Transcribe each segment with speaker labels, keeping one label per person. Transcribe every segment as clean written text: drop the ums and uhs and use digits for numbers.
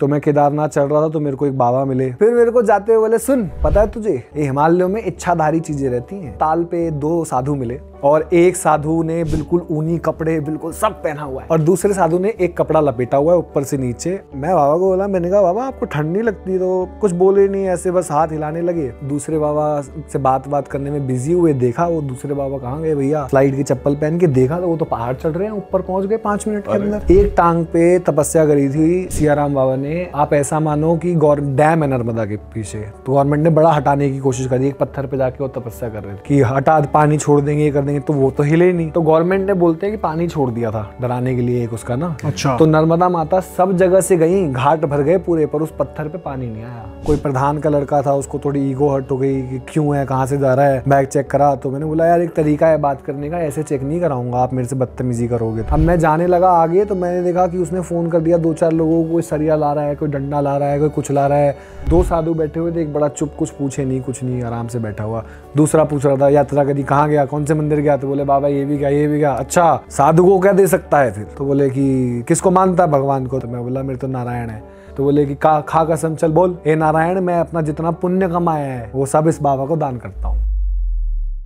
Speaker 1: तो मैं केदारनाथ चल रहा था तो मेरे को एक बाबा मिले। फिर मेरे को जाते हुए बोले, सुन पता है तुझे ये हिमालयों में इच्छाधारी चीजें रहती हैं। ताल पे 2 साधु मिले और एक साधु ने बिल्कुल ऊनी कपड़े बिल्कुल सब पहना हुआ है और दूसरे साधु ने एक कपड़ा लपेटा हुआ है ऊपर से नीचे। मैं बाबा को बोला, मैंने कहा बाबा आपको ठंड नहीं लगती? तो कुछ बोले नहीं, ऐसे बस हाथ हिलाने लगे। दूसरे बाबा से बात करने में बिजी हुए। देखा वो दूसरे बाबा कहाँ गए भैया, फ्लाइट की चप्पल पहन के। देखा तो वो तो पहाड़ चढ़ रहे हैं, ऊपर पहुंच गए 5 मिनट के अंदर। एक टांग पे तपस्या करी थी सियाराम बाबा ने। आप ऐसा मानो कि डैम है नर्मदा के पीछे, तो गवर्नमेंट ने बड़ा हटाने की कोशिश करी। एक पत्थर पे जाके वो तपस्या कर रहे थे कि हटा पानी छोड़ देंगे, ये कर देंगे, तो वो तो हिले नहीं। तो गवर्नमेंट ने बोलते हैं कि पानी छोड़ दिया था डराने के लिए एक उसका ना।
Speaker 2: अच्छा।
Speaker 1: तो नर्मदा माता सब जगह से गई, घाट भर गए पूरे, पर उस पत्थर पे पानी नहीं आया। कोई प्रधान का लड़का था, उसको थोड़ी ईगो हर्ट हो गई कि क्यों है, कहाँ से जा रहा है, बैग चेक करा। तो मैंने बोला यार एक तरीका है बात करने का, ऐसे चेक नहीं कराऊंगा, आप मेरे से बदतमीजी करोगे। अब मैं जाने लगा आगे तो मैंने देखा कि उसने फोन कर दिया 2-4 लोगों को, कोई सरिया ला रहा है, कोई डंडा ला रहा है, कोई कुछ ला रहा है। 2 साधु बैठे हुए थे, एक बड़ा चुप, कुछ पूछे नहीं, कुछ नहीं, आराम से बैठा हुआ। दूसरा पूछ रहा था यात्रा करी, कहाँ गया, कौन से मंदिर गया? तो बोले बाबा ये भी गया, ये भी गया। अच्छा, साधु को क्या दे सकता है फिर? तो बोले कि किसको मानता है, भगवान को? तो मैं बोला मेरे तो नारायण है। तो बोले कि खा कसम चल बोल, हे नारायण मैं अपना जितना पुण्य कमाया है वो सब इस बाबा को दान करता हूँ।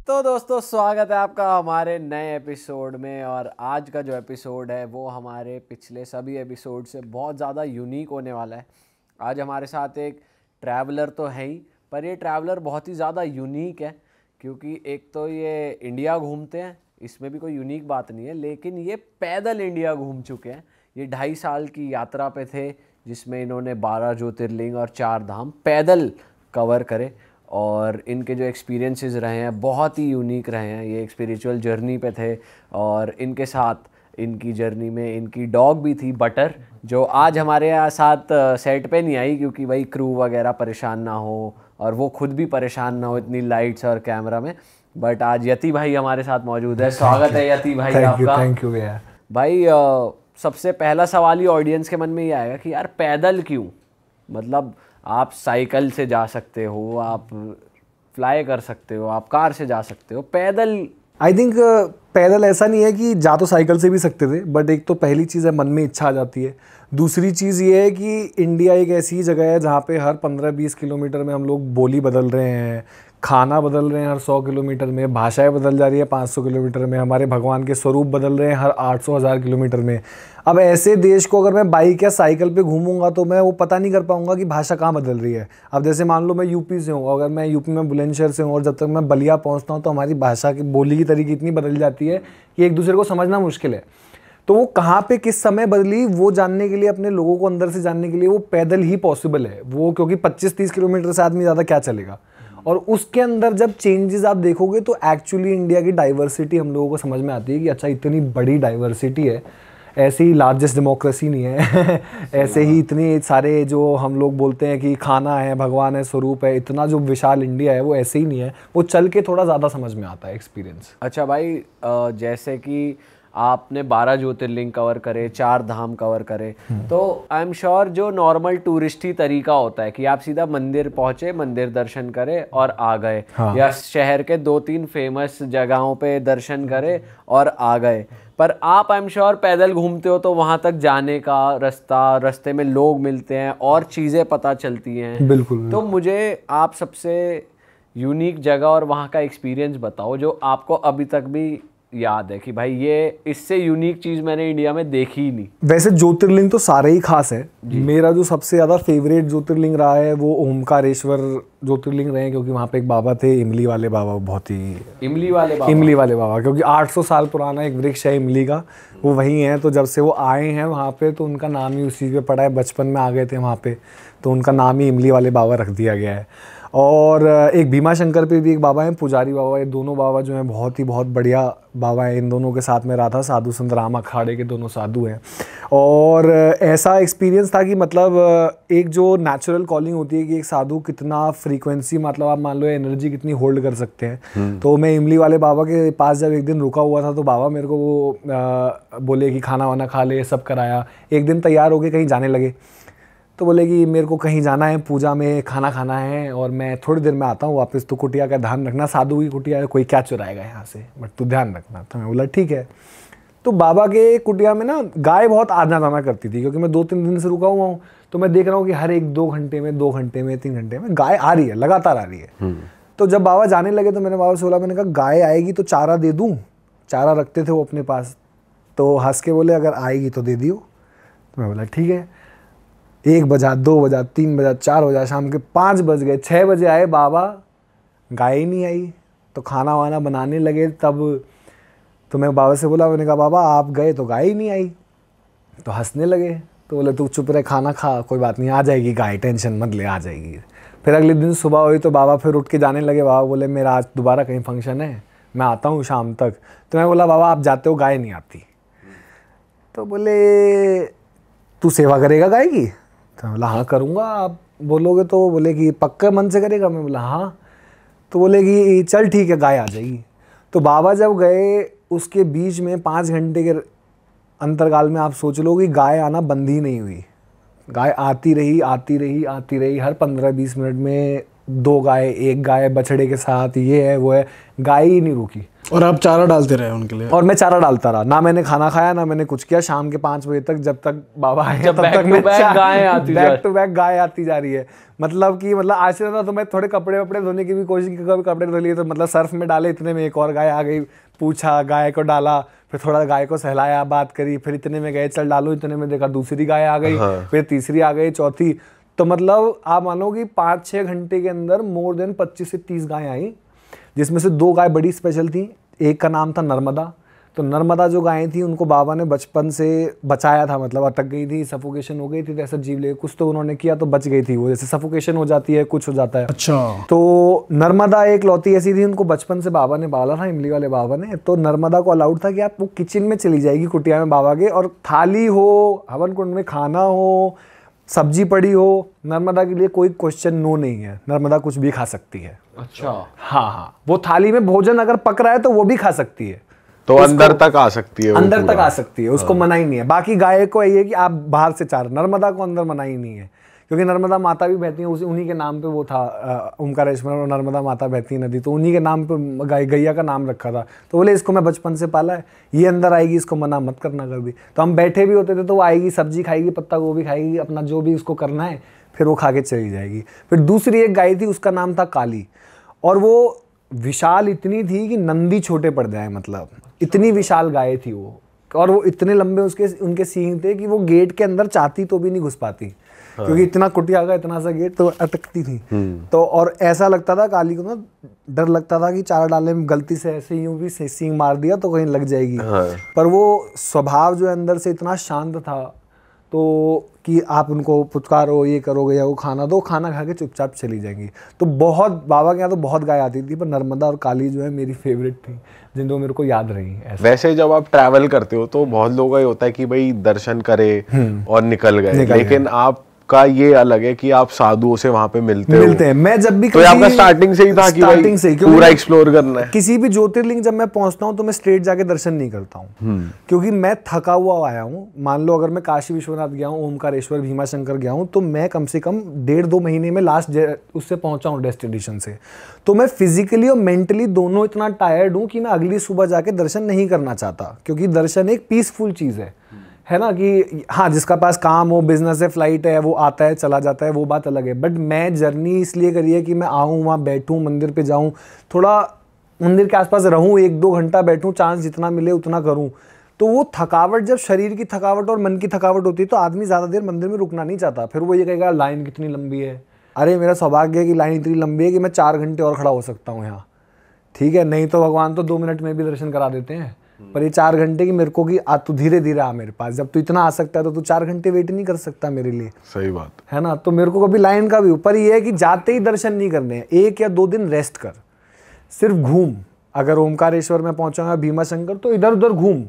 Speaker 3: तो दोस्तों स्वागत है आपका हमारे नए एपिसोड में। और आज का जो एपिसोड है वो हमारे पिछले सभी एपिसोड से बहुत ज़्यादा यूनिक होने वाला है। आज हमारे साथ एक ट्रैवलर तो है ही, पर ये ट्रैवलर बहुत ही ज़्यादा यूनिक है, क्योंकि एक तो ये इंडिया घूमते हैं, इसमें भी कोई यूनिक बात नहीं है, लेकिन ये पैदल इंडिया घूम चुके हैं। ये 2.5 साल की यात्रा पे थे, जिसमें इन्होंने 12 ज्योतिर्लिंग और 4 धाम पैदल कवर करे। और इनके जो एक्सपीरियंसेस रहे हैं बहुत ही यूनिक रहे हैं। ये एक स्पिरिचुअल जर्नी पे थे और इनके साथ इनकी जर्नी में इनकी डॉग भी थी बटर, जो आज हमारे यहाँ साथ सेट पे नहीं आई क्योंकि भाई क्रू वगैरह परेशान ना हो और वो खुद भी परेशान ना हो इतनी लाइट्स और कैमरा में। बट आज यति भाई हमारे साथ मौजूद है। स्वागत है यति भाई आपका।
Speaker 1: थैंक यू भैया।
Speaker 3: भाई सबसे पहला सवाल ही ऑडियंस के मन में ये आएगा कि यार पैदल क्यों? मतलब आप साइकिल से जा सकते हो, आप फ्लाई कर सकते हो, आप कार से जा सकते हो, पैदल
Speaker 1: आई थिंक पैदल ऐसा नहीं है कि जा तो साइकिल से भी सकते थे, बट एक तो पहली चीज़ है मन में इच्छा आ जाती है। दूसरी चीज़ ये है कि इंडिया एक ऐसी जगह है जहाँ पे हर 15-20 किलोमीटर में हम लोग बोली बदल रहे हैं, खाना बदल रहे हैं हर 100 किलोमीटर में, भाषाएं बदल जा रही है 500 किलोमीटर में, हमारे भगवान के स्वरूप बदल रहे हैं हर 800-1000 किलोमीटर में। अब ऐसे देश को अगर मैं बाइक या साइकिल पे घूमूंगा तो मैं वो पता नहीं कर पाऊंगा कि भाषा कहाँ बदल रही है। अब जैसे मान लो मैं यूपी से हूँ, अगर मैं यूपी में बुलंदशहर से हूँ और जब तक मैं बलिया पहुँचता हूँ तो हमारी भाषा की बोली की तरीके इतनी बदल जाती है कि एक दूसरे को समझना मुश्किल है। तो वो कहाँ पे किस समय बदली वो जानने के लिए, अपने लोगों को अंदर से जानने के लिए वो पैदल ही पॉसिबल है वो, क्योंकि 25-30 किलोमीटर से आदमी ज़्यादा क्या चलेगा। और उसके अंदर जब चेंजेस आप देखोगे तो एक्चुअली इंडिया की डाइवर्सिटी हम लोगों को समझ में आती है कि अच्छा इतनी बड़ी डाइवर्सिटी है, ऐसे ही लार्जेस्ट डेमोक्रेसी नहीं है ऐसे ही इतने सारे जो हम लोग बोलते हैं कि खाना है, भगवान है, स्वरूप है, इतना जो विशाल इंडिया है वो ऐसे ही नहीं है। वो चल के थोड़ा ज़्यादा समझ में आता है एक्सपीरियंस।
Speaker 3: अच्छा भाई, जैसे कि आपने 12 ज्योतिर्लिंग कवर करे, 4 धाम कवर करे, तो आई एम श्योर जो नॉर्मल टूरिस्टी तरीका होता है कि आप सीधा मंदिर पहुंचे, मंदिर दर्शन करे और आ गए। हाँ। या शहर के 2-3 फेमस जगहों पे दर्शन करे और आ गए। पर आप आई एम श्योर पैदल घूमते हो तो वहां तक जाने का रास्ते में लोग मिलते हैं और चीज़ें पता चलती हैं।
Speaker 1: बिल्कुल।
Speaker 3: तो मुझे आप सबसे यूनिक जगह और वहाँ का एक्सपीरियंस बताओ जो आपको अभी तक भी याद है कि भाई ये इससे यूनिक चीज़ मैंने इंडिया में देखी ही नहीं।
Speaker 1: वैसे ज्योतिर्लिंग तो सारे ही खास है। मेरा जो सबसे ज़्यादा फेवरेट ज्योतिर्लिंग रहा है वो ओमकारेश्वर ज्योतिर्लिंग रहे हैं, क्योंकि वहाँ पे एक बाबा थे इमली वाले बाबा, बहुत ही इमली वाले बाबा, क्योंकि 800 साल पुराना एक वृक्ष है इमली का, वो वहीं है। तो जब से वो आए हैं वहाँ पे तो उनका नाम ही उसी पे पड़ा है। बचपन में आ गए थे वहाँ पे तो उनका नाम ही इमली वाले बाबा रख दिया गया है। और एक भीमा शंकर पे भी एक बाबा हैं, पुजारी बाबा। ये दोनों बाबा जो हैं बहुत बढ़िया बाबा हैं। इन दोनों के साथ में रहा था, साधु संत राम अखाड़े के दोनों साधु हैं। और ऐसा एक्सपीरियंस था कि मतलब एक जो नेचुरल कॉलिंग होती है कि एक साधु कितना फ्रीक्वेंसी, मतलब आप मान लो एनर्जी कितनी होल्ड कर सकते हैं। तो मैं इमली वाले बाबा के पास जब एक दिन रुका हुआ था तो बाबा मेरे को वो बोले कि खाना वाना खा ले, सब कराया। एक दिन तैयार होके कहीं जाने लगे तो बोले कि मेरे को कहीं जाना है, पूजा में खाना खाना है और मैं थोड़ी देर में आता हूँ वापस, तो कुटिया का ध्यान रखना, साधु की कुटिया है, कोई क्या चुराएगा यहाँ से, बट तू ध्यान रखना। तो मैं बोला ठीक है। तो बाबा के कुटिया में ना गाय बहुत आना जाना करती थी, क्योंकि मैं 2-3 दिन से रुका हुआ हूँ, तो मैं देख रहा हूँ कि हर 1-2 घंटे में, 2 घंटे में, 3 घंटे में गाय आ रही है, लगातार आ रही है। तो जब बाबा जाने लगे तो मैंने बाबा से बोला, मैंने कहा गाय आएगी तो चारा दे दूँ। चारा रखते थे वो अपने पास, तो हंस के बोले अगर आएगी तो दे दियो। तो मैं बोला ठीक है। 1 बजा, 2 बजा, 3 बजा, 4 बजा, शाम के 5 बज गए, 6 बजे आए बाबा, गाय ही नहीं आई। तो खाना वाना बनाने लगे तब, तो मैं बाबा से बोला, मैंने कहा बाबा आप गए तो गाय ही नहीं आई। तो हंसने लगे, तो बोले तू चुप रहे, खाना खा, कोई बात नहीं, आ जाएगी गाय, टेंशन मत ले, आ जाएगी। फिर अगले दिन सुबह हुई तो बाबा फिर उठ के जाने लगे। बाबा बोले मेरा आज दोबारा कहीं फंक्शन है, मैं आता हूँ शाम तक। तो मैं बोला बाबा आप जाते हो, गाय नहीं आती। तो बोले तू सेवा करेगा गाय की? तो मैं बोला हाँ करूँगा, आप बोलोगे तो। बोले कि पक्का मन से करेगा? मैं बोला हाँ। तो बोले कि चल ठीक है, गाय आ जाएगी। तो बाबा जब गए उसके बीच में 5 घंटे के अंतरकाल में आप सोच लो कि गाय आना बंद ही नहीं हुई। गाय आती रही, आती रही, आती रही। हर 15-20 मिनट में 2 गाय, 1 गाय बछड़े के साथ, ये है वो है, गाय ही नहीं रुकी।
Speaker 2: और आप चारा डालते रहे उनके लिए?
Speaker 1: और मैं चारा डालता रहा, ना मैंने खाना खाया ना मैंने कुछ किया। शाम के 5 बजे तक, जब तक बाबा आए तब तक मैं बैक टू बैक गाय आती जा रही है। मतलब आज से ना तो मैं थोड़े कपड़े वपड़े धोने की भी कोशिश की, कभी कपड़े धो लिए तो मतलब सर्फ में डाले, इतने में एक और गाय आ गई, पूछा, गाय को डाला, फिर थोड़ा गाय को सहलाया, बात करी, फिर इतने में गए चल डालो, इतने में देखा दूसरी गाय आ गई, फिर तीसरी आ गई, चौथी। तो मतलब आप मानो कि 5-6 घंटे के अंदर मोर देन 25 से 30 गाय आई, जिसमें से 2 गाय बड़ी स्पेशल थी। एक का नाम था नर्मदा। तो नर्मदा जो गायें थी उनको बाबा ने बचपन से बचाया था, मतलब अटक गई थी, सफोकेशन हो गई थी, तो ऐसा जीव ले कुछ तो उन्होंने किया तो बच गई थी वो, जैसे सफोकेशन हो जाती है, कुछ हो जाता है।
Speaker 2: अच्छा।
Speaker 1: तो नर्मदा एक लौती ऐसी थी, उनको बचपन से बाबा ने पाला था, इमली वाले बाबा ने। तो नर्मदा को अलाउड था कि आप वो किचन में चली जाएगी कुटिया में बाबा के, और थाली हो, हवन कुंड में खाना हो, सब्जी पड़ी हो, नर्मदा के लिए कोई क्वेश्चन नो नहीं है, नर्मदा कुछ भी खा सकती है।
Speaker 3: अच्छा।
Speaker 1: हाँ, वो थाली में भोजन अगर पक रहा है तो वो भी खा सकती है,
Speaker 4: तो अंदर तक आ सकती है,
Speaker 1: अंदर तक आ सकती है, उसको मना ही नहीं है। बाकी गाय को ये है कि आप बाहर से चार, नर्मदा को अंदर मना ही नहीं है, क्योंकि नर्मदा माता भी बहती है, उन्हीं के नाम पे वो था ओमकारेश्वर और नर्मदा माता बहती है नदी, तो उन्हीं के नाम पे गैया का नाम रखा था। तो बोले इसको मैं बचपन से पाला है, ये अंदर आएगी, इसको मना मत करना कभी। तो हम बैठे भी होते थे तो वो आएगी, सब्जी खाएगी, पत्ता गोभी खाएगी, अपना जो भी उसको करना है, फिर वो खा के चली जाएगी। फिर दूसरी एक गाय थी, उसका नाम था काली, और वो विशाल इतनी थी कि नंदी छोटे पड़ जाए, मतलब इतनी विशाल गाय थी वो। और वो इतने लंबे उनके सींग थे कि वो गेट के अंदर चाहती तो भी नहीं घुस पाती, क्योंकि इतना कुटिया का इतना सा गेट, तो अटकती थी। तो और ऐसा लगता था काली को ना, डर लगता था कि चारा डालने में गलती से ऐसे यूं भी सींग मार दिया तो कहीं लग जाएगी। पर वो स्वभाव जो अंदर से इतना शांत था, तो कि आप उनको पुचकारो, ये करोगे या वो खाना दो, खाना खा के चुपचाप चली जाएंगी। तो बहुत बाबा के यहाँ तो बहुत गाय आती थी, पर नर्मदा और काली जो है मेरी फेवरेट थी, जिनको मेरे को याद रही।
Speaker 4: वैसे जब आप ट्रैवल करते हो तो बहुत लोगों का ये होता है कि भाई दर्शन करे और निकल गए, लेकिन आप का ये अलग है कि आप साधुओं से वहां पे मिलते हैं।
Speaker 1: मैं जब भी
Speaker 4: तो आपका स्टार्टिंग से ही था कि भाई पूरा एक्सप्लोर करना है।
Speaker 1: किसी भी ज्योतिर्लिंग जब मैं पहुंचता हूं तो मैं स्ट्रेट जाके दर्शन नहीं करता हूं, क्योंकि मैं थका हुआ आया हूं। मान लो अगर मैं काशी विश्वनाथ गया हूं, ओमकारेश्वर, भीमाशंकर गया हूं, तो मैं कम से कम 1.5-2 महीने में लास्ट उससे पहुंचा हूं डेस्टिनेशन से। तो मैं फिजिकली और मेंटली दोनों इतना टायर्ड हूं कि मैं अगली सुबह जाके दर्शन नहीं करना चाहता, क्योंकि दर्शन एक पीसफुल चीज है ना, कि हाँ जिसका पास काम हो, बिजनेस है, फ्लाइट है, वो आता है चला जाता है, वो बात अलग है। बट मैं जर्नी इसलिए करी है कि मैं आऊँ, वहाँ बैठूँ, मंदिर पे जाऊँ, थोड़ा मंदिर के आसपास रहूँ, 1-2 घंटा बैठूँ, चांस जितना मिले उतना करूँ। तो वो थकावट, जब शरीर की थकावट और मन की थकावट होती है तो आदमी ज़्यादा देर मंदिर में रुकना नहीं चाहता। फिर वो ये कहेगा लाइन कितनी लंबी है। अरे मेरा सौभाग्य है कि लाइन इतनी लंबी है कि मैं 4 घंटे और खड़ा हो सकता हूँ यहाँ, ठीक है। नहीं तो भगवान तो 2 मिनट में भी दर्शन करा देते हैं, पर ये 4 घंटे की मेरे को कि तू धीरे धीरे आ मेरे पास। जब तू इतना आ सकता है तो तू 4 घंटे वेट नहीं कर सकता मेरे लिए।
Speaker 4: सही बात
Speaker 1: है ना। तो मेरे को कभी लाइन का भी ऊपर ये है कि जाते ही दर्शन नहीं करने हैं, 1 या 2 दिन रेस्ट कर, सिर्फ घूम। अगर ओमकारेश्वर में पहुंचा, भीमाशंकर, तो इधर उधर घूम,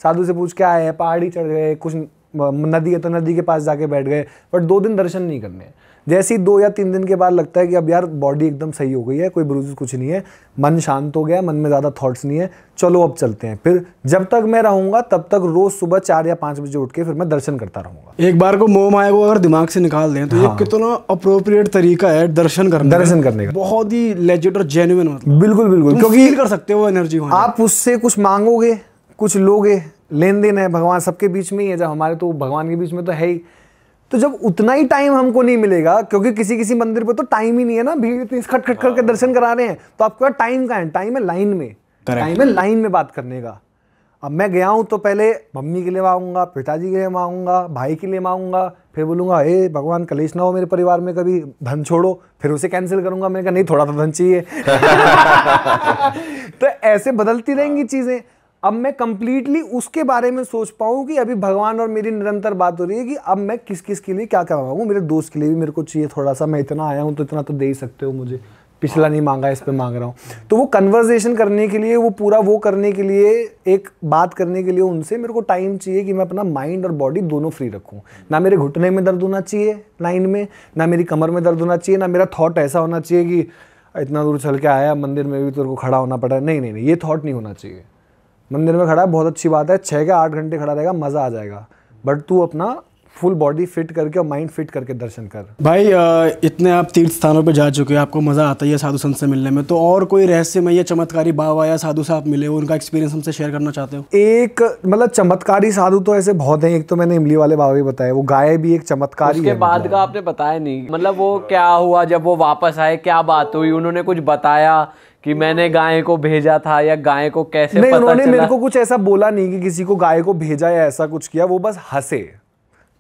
Speaker 1: साधु से पूछ के आए हैं, पहाड़ी चढ़ गए, कुछ नदी है तो नदी के पास जाके बैठ गए, बट 2 दिन दर्शन नहीं करने। जैसे ही 2 या 3 दिन के बाद लगता है कि अब यार बॉडी एकदम सही हो गई है, कोई ब्रूजेस कुछ नहीं है, मन शांत हो गया, मन में ज़्यादा थॉट्स नहीं है, चलो अब चलते हैं। फिर जब तक मैं रहूंगा तब तक रोज सुबह 4 या 5 बजे उठ के फिर मैं दर्शन करता रहूंगा।
Speaker 2: एक बार को मोह माया को अगर दिमाग से निकाल दें तो ये कितना अप्रोप्रिएट तरीका है दर्शन करने का, बहुत ही लेजिट और जेन्युइन, मतलब
Speaker 1: बिल्कुल बिल्कुल,
Speaker 2: क्योंकि फील कर सकते हो एनर्जी।
Speaker 1: आप उससे कुछ मांगोगे, कुछ लोगे, लेन देन है भगवान सबके बीच में ही है, जब हमारे तो भगवान के बीच में तो है ही। तो जब उतना ही टाइम हमको नहीं मिलेगा, क्योंकि किसी किसी मंदिर पे तो टाइम ही नहीं है ना, भीड़ इतनी खट खट करके दर्शन करा रहे हैं, तो आपका टाइम कहाँ है? टाइम है लाइन में, टाइम है लाइन में बात करने का। अब मैं गया हूँ तो पहले मम्मी के लिए मांगूंगा, पिताजी के लिए मांगूंगा, भाई के लिए मांगूंगा, फिर बोलूंगा हे भगवान कलेश ना हो मेरे परिवार में कभी, धन छोड़ो, फिर उसे कैंसिल करूंगा, मैंने कहा नहीं थोड़ा तो धन चाहिए। तो ऐसे बदलती रहेंगी चीजें। अब मैं कंप्लीटली उसके बारे में सोच पाऊँ कि अभी भगवान और मेरी निरंतर बात हो रही है कि अब मैं किस किस के लिए क्या क्या मांगूँ। मेरे दोस्त के लिए भी मेरे को चाहिए थोड़ा सा, मैं इतना आया हूँ तो इतना तो दे ही सकते हो मुझे, पिछला नहीं मांगा इस पे मांग रहा हूँ। तो वो कन्वर्सेशन करने के लिए, वो पूरा वो करने के लिए, एक बात करने के लिए उनसे मेरे को टाइम चाहिए कि मैं अपना माइंड और बॉडी दोनों फ्री रखूँ। ना मेरे घुटने में दर्द होना चाहिए लाइन में, ना मेरी कमर में दर्द होना चाहिए, ना मेरा थॉट ऐसा होना चाहिए कि इतना दूर चल के आया मंदिर में भी तेरे को खड़ा होना पड़ा। नहीं नहीं नहीं, ये थॉट नहीं होना चाहिए। मंदिर में खड़ा है बहुत अच्छी बात है, 6 के 8 घंटे खड़ा रहेगा, मज़ा आ जाएगा, बट तू अपना फुल बॉडी फिट करके और माइंड फिट करके दर्शन कर।
Speaker 2: भाई इतने आप तीर्थ स्थानों पे जा चुके हैं, आपको मज़ा आता ही है साधु संत से मिलने में, तो और कोई रहस्यमय या चमत्कारी बाबा या साधु साहब मिले हो, उनका एक्सपीरियंस हमसे शेयर करना चाहते हो?
Speaker 1: एक मतलब चमत्कारी साधु तो ऐसे बहुत हैं। एक तो मैंने इमली वाले बाबा भी बताया, वो गाय भी एक चमत्कारी है।
Speaker 3: उसके बाद का आपने बताया नहीं, मतलब वो क्या हुआ जब वो वापस आए, क्या बात हुई, उन्होंने कुछ बताया कि मैंने गाय को भेजा था या गाय को कैसे
Speaker 1: नहीं,
Speaker 3: पता
Speaker 1: उन्होंने
Speaker 3: चला?
Speaker 1: मेरे को कुछ ऐसा बोला नहीं कि किसी को गाय को भेजा या ऐसा कुछ किया, वो बस हंसे।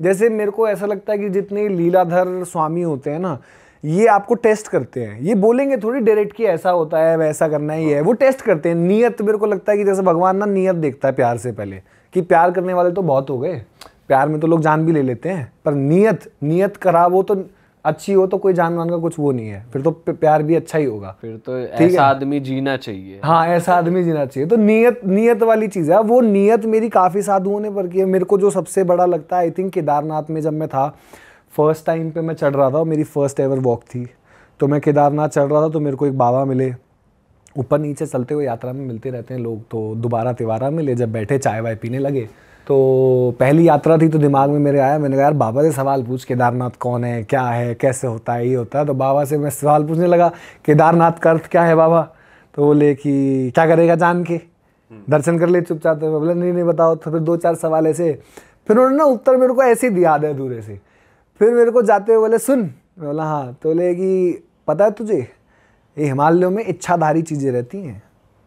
Speaker 1: जैसे मेरे को ऐसा लगता है कि जितने लीलाधर स्वामी होते हैं ना, ये आपको टेस्ट करते हैं। ये बोलेंगे थोड़ी डायरेक्ट कि ऐसा होता है वैसा करना ही है, वो टेस्ट करते हैं नियत। मेरे को लगता है कि जैसे भगवान ना नियत देखता है प्यार से पहले, कि प्यार करने वाले तो बहुत हो गए, प्यार में तो लोग जान भी ले लेते हैं, पर नियत खराब हो तो अच्छी हो तो कोई जान मान का कुछ वो नहीं है, फिर तो प्यार भी अच्छा ही होगा।
Speaker 3: फिर तो ऐसा आदमी जीना चाहिए।
Speaker 1: हाँ, ऐसा आदमी जीना चाहिए। तो नियत वाली चीज़ है। वो नियत मेरी काफ़ी साधुओं ने पर की है। मेरे को जो सबसे बड़ा लगता है, आई थिंक केदारनाथ में जब मैं था फर्स्ट टाइम पे मैं चढ़ रहा था, मेरी फर्स्ट एवर वॉक थी, तो मैं केदारनाथ चढ़ रहा था, तो मेरे को एक बाबा मिले। ऊपर नीचे चलते हुए यात्रा में मिलते रहते हैं लोग, तो दोबारा तिवारा मिले। जब बैठे चाय वाय पीने लगे, तो पहली यात्रा थी तो दिमाग में मेरे आया, मैंने कहा यार बाबा से सवाल पूछ, केदारनाथ कौन है, क्या है, कैसे होता है, ये होता है। तो बाबा से मैं सवाल पूछने लगा, केदारनाथ का अर्थ क्या है बाबा? तो बोले कि क्या करेगा जान के, दर्शन कर ले चुपचाप। तो बोले नहीं बताओ। तो फिर 2-4 सवाल ऐसे, फिर उन्होंने ना उत्तर मेरे को ऐसे दिया है दूर से। फिर मेरे को जाते हुए बोले सुन। मैं बोला हाँ। तो बोले कि पता है तुझे ये हिमालयों में इच्छाधारी चीज़ें रहती हैं।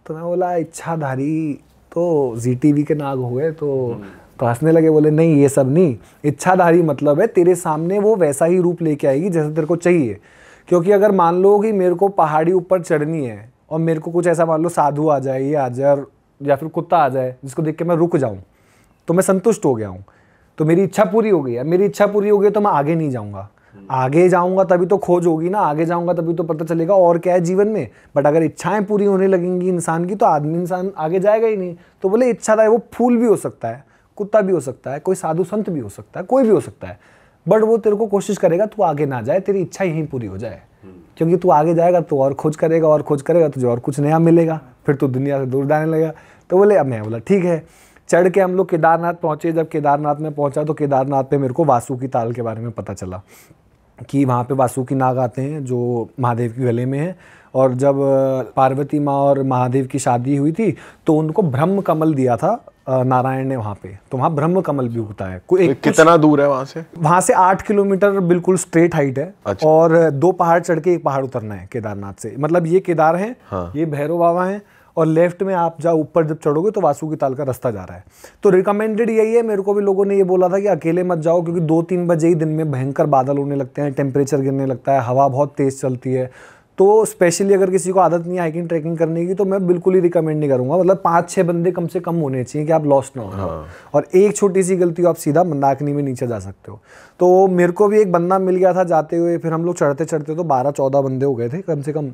Speaker 1: तो मैं बोला इच्छाधारी तो ZTV के नाग हो गए। तो हंसने लगे, बोले नहीं ये सब नहीं, इच्छाधारी मतलब है तेरे सामने वो वैसा ही रूप लेके आएगी जैसा तेरे को चाहिए। क्योंकि अगर मान लो कि मेरे को पहाड़ी ऊपर चढ़नी है और मेरे को कुछ ऐसा मान लो साधु आ जाए, ये आ जाए, या फिर कुत्ता आ जाए जिसको देख के मैं रुक जाऊँ, तो मैं संतुष्ट हो गया हूँ, तो मेरी इच्छा पूरी हो गई है। मेरी इच्छा पूरी हो गई तो मैं आगे नहीं जाऊँगा। आगे जाऊंगा तभी तो खोज होगी ना, आगे जाऊंगा तभी तो पता चलेगा और क्या है जीवन में। बट अगर इच्छाएं पूरी होने लगेंगी इंसान की, तो इंसान आगे जाएगा ही नहीं। तो बोले इच्छा था, वो फूल भी हो सकता है, कुत्ता भी हो सकता है, कोई साधु संत भी हो सकता है, कोई भी हो सकता है, बट वो तेरे को कोशिश करेगा तू आगे ना जाए, तेरी इच्छा यहीं पूरी हो जाए। क्योंकि तू आगे जाएगा तो और खोज करेगा, और खोज करेगा तुझे और कुछ नया मिलेगा, फिर तू दुनिया से दूर जाने लगेगा। तो बोले अब मैं बोला ठीक है। चढ़ के हम लोग केदारनाथ पहुंचे। जब केदारनाथ में पहुंचा तो केदारनाथ पे मेरे को वासुकी ताल के बारे में पता चला कि वहाँ पे वासुकी नाग आते हैं जो महादेव के गले में है। और जब पार्वती माँ और महादेव की शादी हुई थी तो उनको ब्रह्म कमल दिया था नारायण ने वहाँ पे, तो वहाँ ब्रह्म कमल भी उगता है।
Speaker 4: कितना दूर है वहाँ से?
Speaker 1: वहाँ से 8 किलोमीटर बिल्कुल स्ट्रेट हाइट है।
Speaker 4: अच्छा।
Speaker 1: और 2 पहाड़ चढ़ के एक पहाड़ उतरना है केदारनाथ से। मतलब ये केदार है, हाँ। ये भैरव बाबा हैं, और लेफ्ट में आप जब ऊपर जब चढ़ोगे तो वासुकी ताल का रास्ता जा रहा है। तो रिकमेंडेड यही है। मेरे को भी लोगों ने ये बोला था कि अकेले मत जाओ, क्योंकि 2-3 बजे ही दिन में भयंकर बादल होने लगते हैं, टेम्परेचर गिरने लगता है, हवा बहुत तेज चलती है। तो स्पेशली अगर किसी को आदत नहीं है हाइकिंग ट्रैकिंग करने की, तो मैं बिल्कुल ही रिकमेंड नहीं करूँगा। मतलब 5-6 बंदे कम से कम होने चाहिए कि आप लॉस्ट ना हो। हाँ। और एक छोटी सी गलती हो आप सीधा मंदाकिनी में नीचे जा सकते हो। तो मेरे को भी एक बंदा मिल गया था जाते हुए। फिर हम लोग चढ़ते चढ़ते तो 12-14 बंदे हो गए थे कम से कम।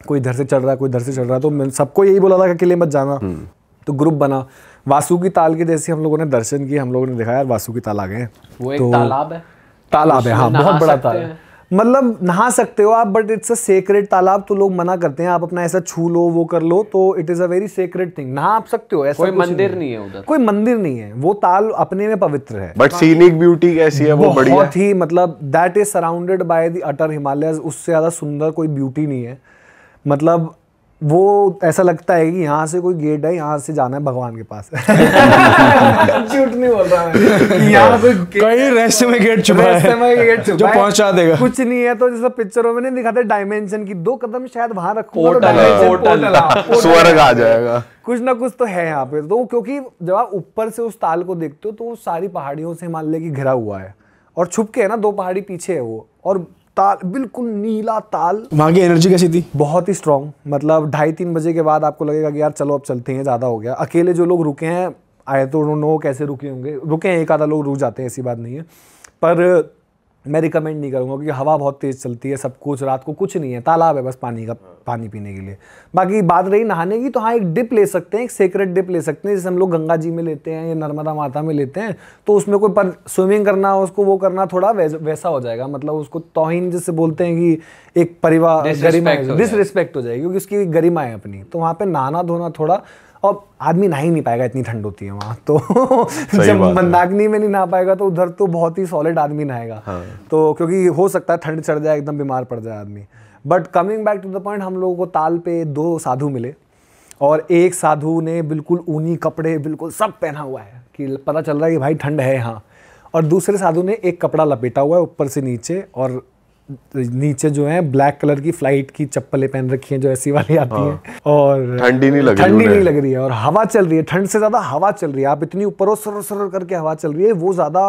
Speaker 1: कोई इधर से चढ़ रहा है, कोई इधर से चढ़ रहा है। तो मैं सबको यही बोला था कि अकेले मत जाना। तो ग्रुप बना। वासुकी ताल के जैसे हम लोगों ने दर्शन किए, हम लोगों ने देखा यार वासुकी ताल आ गए।
Speaker 3: वो एक तालाब है।
Speaker 1: तालाब है, हाँ, बहुत बड़ा तालाब। मतलब नहा सकते हो आप, बट इट्स अ सेक्रेट तालाब। तो लोग मना करते हैं आप अपना ऐसा छू लो वो कर लो, तो it is a very secret thing. नहा आप सकते हो, ऐसा
Speaker 3: कोई मंदिर नहीं है उधर,
Speaker 1: कोई मंदिर नहीं है। वो ताल अपने में पवित्र है।
Speaker 4: बट सीनिक ब्यूटी कैसी है? वो बढ़िया,
Speaker 1: बहुत ही, मतलब that is surrounded by the utter Himalayas. उससे ज्यादा सुंदर कोई ब्यूटी नहीं है। मतलब वो ऐसा लगता है कि यहाँ से कोई गेट है, यहाँ से जाना है भगवान के पास। झूठ नहीं बोल रहा मैं, यहाँ
Speaker 2: कोई रहस्यमय गेट छुपा है जो पहुंचा देगा।
Speaker 1: कुछ नहीं है तो जैसे पिक्चरों में नहीं दिखाते डायमेंशन की 2 कदम शायद वहां रखूंगा
Speaker 4: पोर्टल स्वर्ग आ जाएगा।
Speaker 1: कुछ ना कुछ तो है यहाँ पे। तो क्योंकि जब आप ऊपर से उस ताल को देखते हो तो वो सारी पहाड़ियों से हिमालय की घिरा हुआ है और छुप के है ना 2 पहाड़ी पीछे है वो, और ताल बिल्कुल नीला ताल।
Speaker 2: वहाँ की एनर्जी कैसी थी?
Speaker 1: बहुत ही स्ट्रांग, मतलब 2:30-3 बजे के बाद आपको लगेगा कि यार चलो अब चलते हैं, ज़्यादा हो गया। अकेले जो लोग रुके हैं आए तो उन्होंने कैसे रुके होंगे, रुके हैं, एक आधा लोग रुक जाते हैं, ऐसी बात नहीं है, पर मैं रिकमेंड नहीं करूँगा क्योंकि हवा बहुत तेज़ चलती है, सब कुछ रात को कुछ नहीं है, तालाब है बस पानी का, पानी पीने के लिए। बाकी बात रही नहाने की, तो हाँ एक डिप ले सकते हैं, एक सेक्रेट डिप ले सकते हैं, जैसे हम लोग गंगा जी में लेते हैं या नर्मदा माता में लेते हैं, तो उसमें कोई पर स्विमिंग करना उसको वो करना थोड़ा वैसा हो जाएगा, मतलब उसको तौहीन जिससे बोलते हैं कि एक परिवार गरिमा डिसरिस्पेक्ट हो जाएगी क्योंकि उसकी गरिमा है अपनी। तो वहाँ पर नहाना धोना थोड़ा, और आदमी नहा ही नहीं पाएगा, इतनी ठंड होती है वहाँ तो जब मंदाकिनी में नहीं नहा पाएगा तो उधर तो बहुत ही सॉलिड आदमी नहाएगा। तो क्योंकि हो सकता है ठंड चढ़ जाए, एकदम बीमार पड़ जाए आदमी। But coming back to the point, हम लोगों को ताल पे 2 साधु मिले और एक साधु ने बिल्कुल ऊनी कपड़े बिल्कुल सब पहना हुआ है कि पता चल रहा है कि भाई ठंड है यहाँ, और दूसरे साधु ने एक कपड़ा लपेटा हुआ है ऊपर से नीचे, और नीचे जो है ब्लैक कलर की फ्लाइट की चप्पलें पहन रखी हैं जो ऐसी वाली आती हैं, और
Speaker 4: ठंडी नहीं लग रही
Speaker 1: है और हवा चल रही है, ठंड से ज्यादा हवा चल रही है, आप इतनी ऊपर सर सर करके हवा चल रही है, वो ज्यादा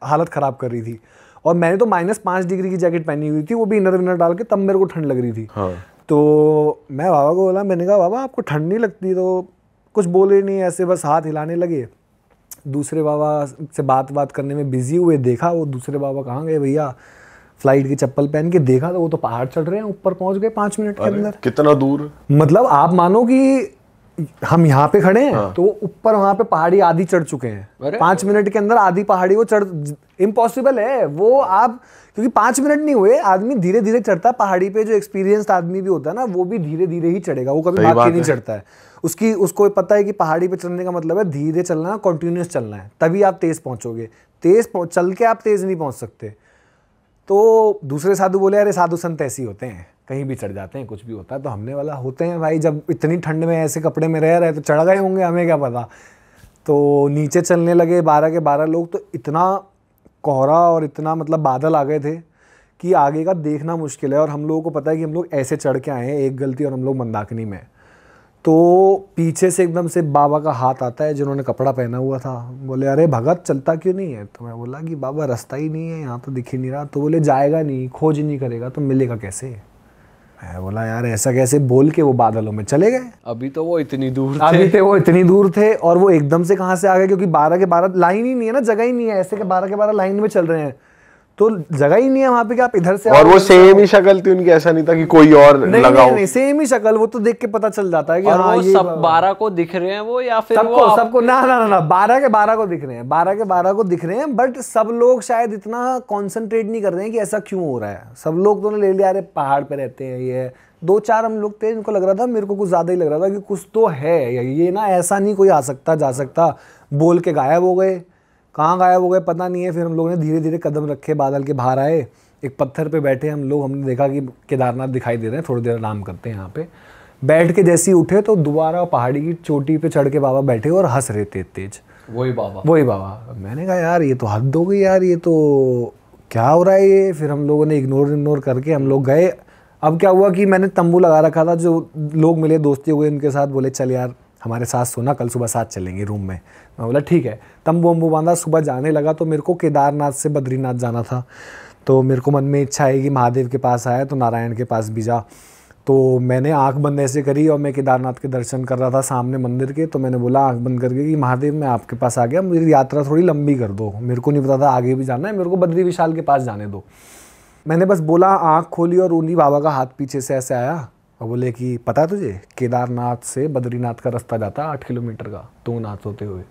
Speaker 1: हालत खराब कर रही थी। और मैंने तो -5 डिग्री की जैकेट पहनी हुई थी, वो भी इनर विनर डाल के, तब मेरे को ठंड लग रही थी। तो मैं बाबा को बोला, मैंने कहा बाबा आपको ठंड नहीं लगती? तो कुछ बोले नहीं, ऐसे बस हाथ हिलाने लगे। दूसरे बाबा से बात करने में बिजी हुए, देखा वो दूसरे बाबा कहाँ गए भैया, फ्लाइट की चप्पल पहन के देखा तो वो तो पहाड़ चढ़ रहे हैं, ऊपर पहुंच गए 5 मिनट के अंदर।
Speaker 4: कितना दूर?
Speaker 1: मतलब आप मानो कि हम यहाँ पे खड़े हैं तो ऊपर वहां पे पहाड़ी आधी चढ़ चुके हैं। 5 मिनट के अंदर आधी पहाड़ी वो चढ़, इम्पॉसिबल है वो। आप क्योंकि 5 मिनट नहीं हुए, आदमी धीरे धीरे चढ़ता है पहाड़ी पे। जो एक्सपीरियंस्ड आदमी भी होता है ना, वो भी धीरे धीरे ही चढ़ेगा, वो कभी भाग के नहीं चढ़ता है। उसको पता है कि पहाड़ी पे चढ़ने का मतलब है धीरे चलना है, कॉन्टिन्यूस चलना है, तभी आप तेज पहुंचोगे। चल के आप तेज नहीं पहुंच सकते। तो दूसरे साधु बोले अरे साधु संत ऐसे ही होते हैं, कहीं भी चढ़ जाते हैं, कुछ भी होता है। तो हमने वाला होते हैं भाई, जब इतनी ठंड में ऐसे कपड़े में रह रहे तो चढ़ गए होंगे, हमें क्या पता। तो नीचे चलने लगे 12 के 12 लोग, तो इतना कोहरा और इतना मतलब बादल आ गए थे कि आगे का देखना मुश्किल है। और हम लोगों को पता है कि हम लोग ऐसे चढ़ के आए हैं, एक गलती और हम लोग मंदाकिनी में। तो पीछे से एकदम से बाबा का हाथ आता है जिन्होंने कपड़ा पहना हुआ था, बोले अरे भगत चलता क्यों नहीं है? तो मैं बोला कि बाबा रास्ता ही नहीं है, यहाँ तो दिख ही नहीं रहा। तो बोले जाएगा नहीं, खोज ही नहीं करेगा तो मिलेगा कैसे? मैं बोला यार ऐसा कैसे, बोल के वो बादलों में चले गए।
Speaker 3: अभी तो वो इतनी दूर
Speaker 1: थे और वो एकदम से कहाँ से आ गए, क्योंकि 12 के 12 लाइन ही नहीं है ना, जगह ही नहीं है। ऐसे के 12 के 12 लाइन में चल रहे हैं तो जगह ही नहीं है वहां पे कि आप इधर से।
Speaker 4: और वो सेम ही शक्ल थी उनकी, ऐसा नहीं था कि कोई और लगा हो।
Speaker 1: नहीं, सेम ही शक्ल, वो तो देख के पता चल जाता है कि
Speaker 3: हाँ ये सब 12 को दिख रहे हैं वो, या फिर
Speaker 1: सबको ना 12 के 12 को दिख रहे हैं, 12 के 12 को दिख रहे हैं। बट सब लोग शायद इतना कॉन्सेंट्रेट नहीं कर रहे हैं कि ऐसा क्यों हो रहा है। सब लोग तो ले लिया अरे पहाड़ पे रहते हैं ये। 2-4 हम लोग थे, इनको लग रहा था, मेरे को कुछ ज्यादा ही लग रहा था कि कुछ तो है ये ना, ऐसा नहीं कोई आ सकता जा सकता। बोल के गायब हो गए, कहाँ गायब हो गए पता नहीं है। फिर हम लोगों ने धीरे धीरे कदम रखे, बादल के बाहर आए, एक पत्थर पे बैठे हम लोग। हमने देखा कि केदारनाथ दिखाई दे रहे हैं, थोड़ी देर आराम करते हैं यहाँ पे। बैठ के जैसे ही उठे तो दोबारा पहाड़ी की चोटी पे चढ़ के बाबा बैठे और हंस रहे थे तेज।
Speaker 3: वही बाबा।
Speaker 1: मैंने कहा यार ये तो हद हो गई यार, ये तो क्या हो रहा है ये। फिर हम लोगों ने इग्नोर करके हम लोग गए। अब क्या हुआ कि मैंने तंबू लगा रखा था, जो लोग मिले दोस्ती हुए उनके साथ, बोले चल यार हमारे साथ सोना, कल सुबह साथ चलेंगे रूम में। मैं बोला ठीक है। तंबू वम्बू बांधा, सुबह जाने लगा। तो मेरे को केदारनाथ से बद्रीनाथ जाना था, तो मेरे को मन में इच्छा है कि महादेव के पास आया तो नारायण के पास भी जा। तो मैंने आंख बंद ऐसे करी और मैं केदारनाथ के दर्शन कर रहा था सामने मंदिर के। तो मैंने बोला आंख बंद करके कि महादेव मैं आपके पास आ गया, मेरी यात्रा थोड़ी लंबी कर दो, मेरे को नहीं पता था आगे भी जाना है, मेरे को बद्री विशाल के पास जाने दो। मैंने बस बोला, आंख खोली और उन्हीं बाबा का हाथ पीछे से ऐसे आया और बोले कि पता है तुझे केदारनाथ से बद्रीनाथ का रास्ता जाता है 8 किलोमीटर का, तू नाथ होते हुए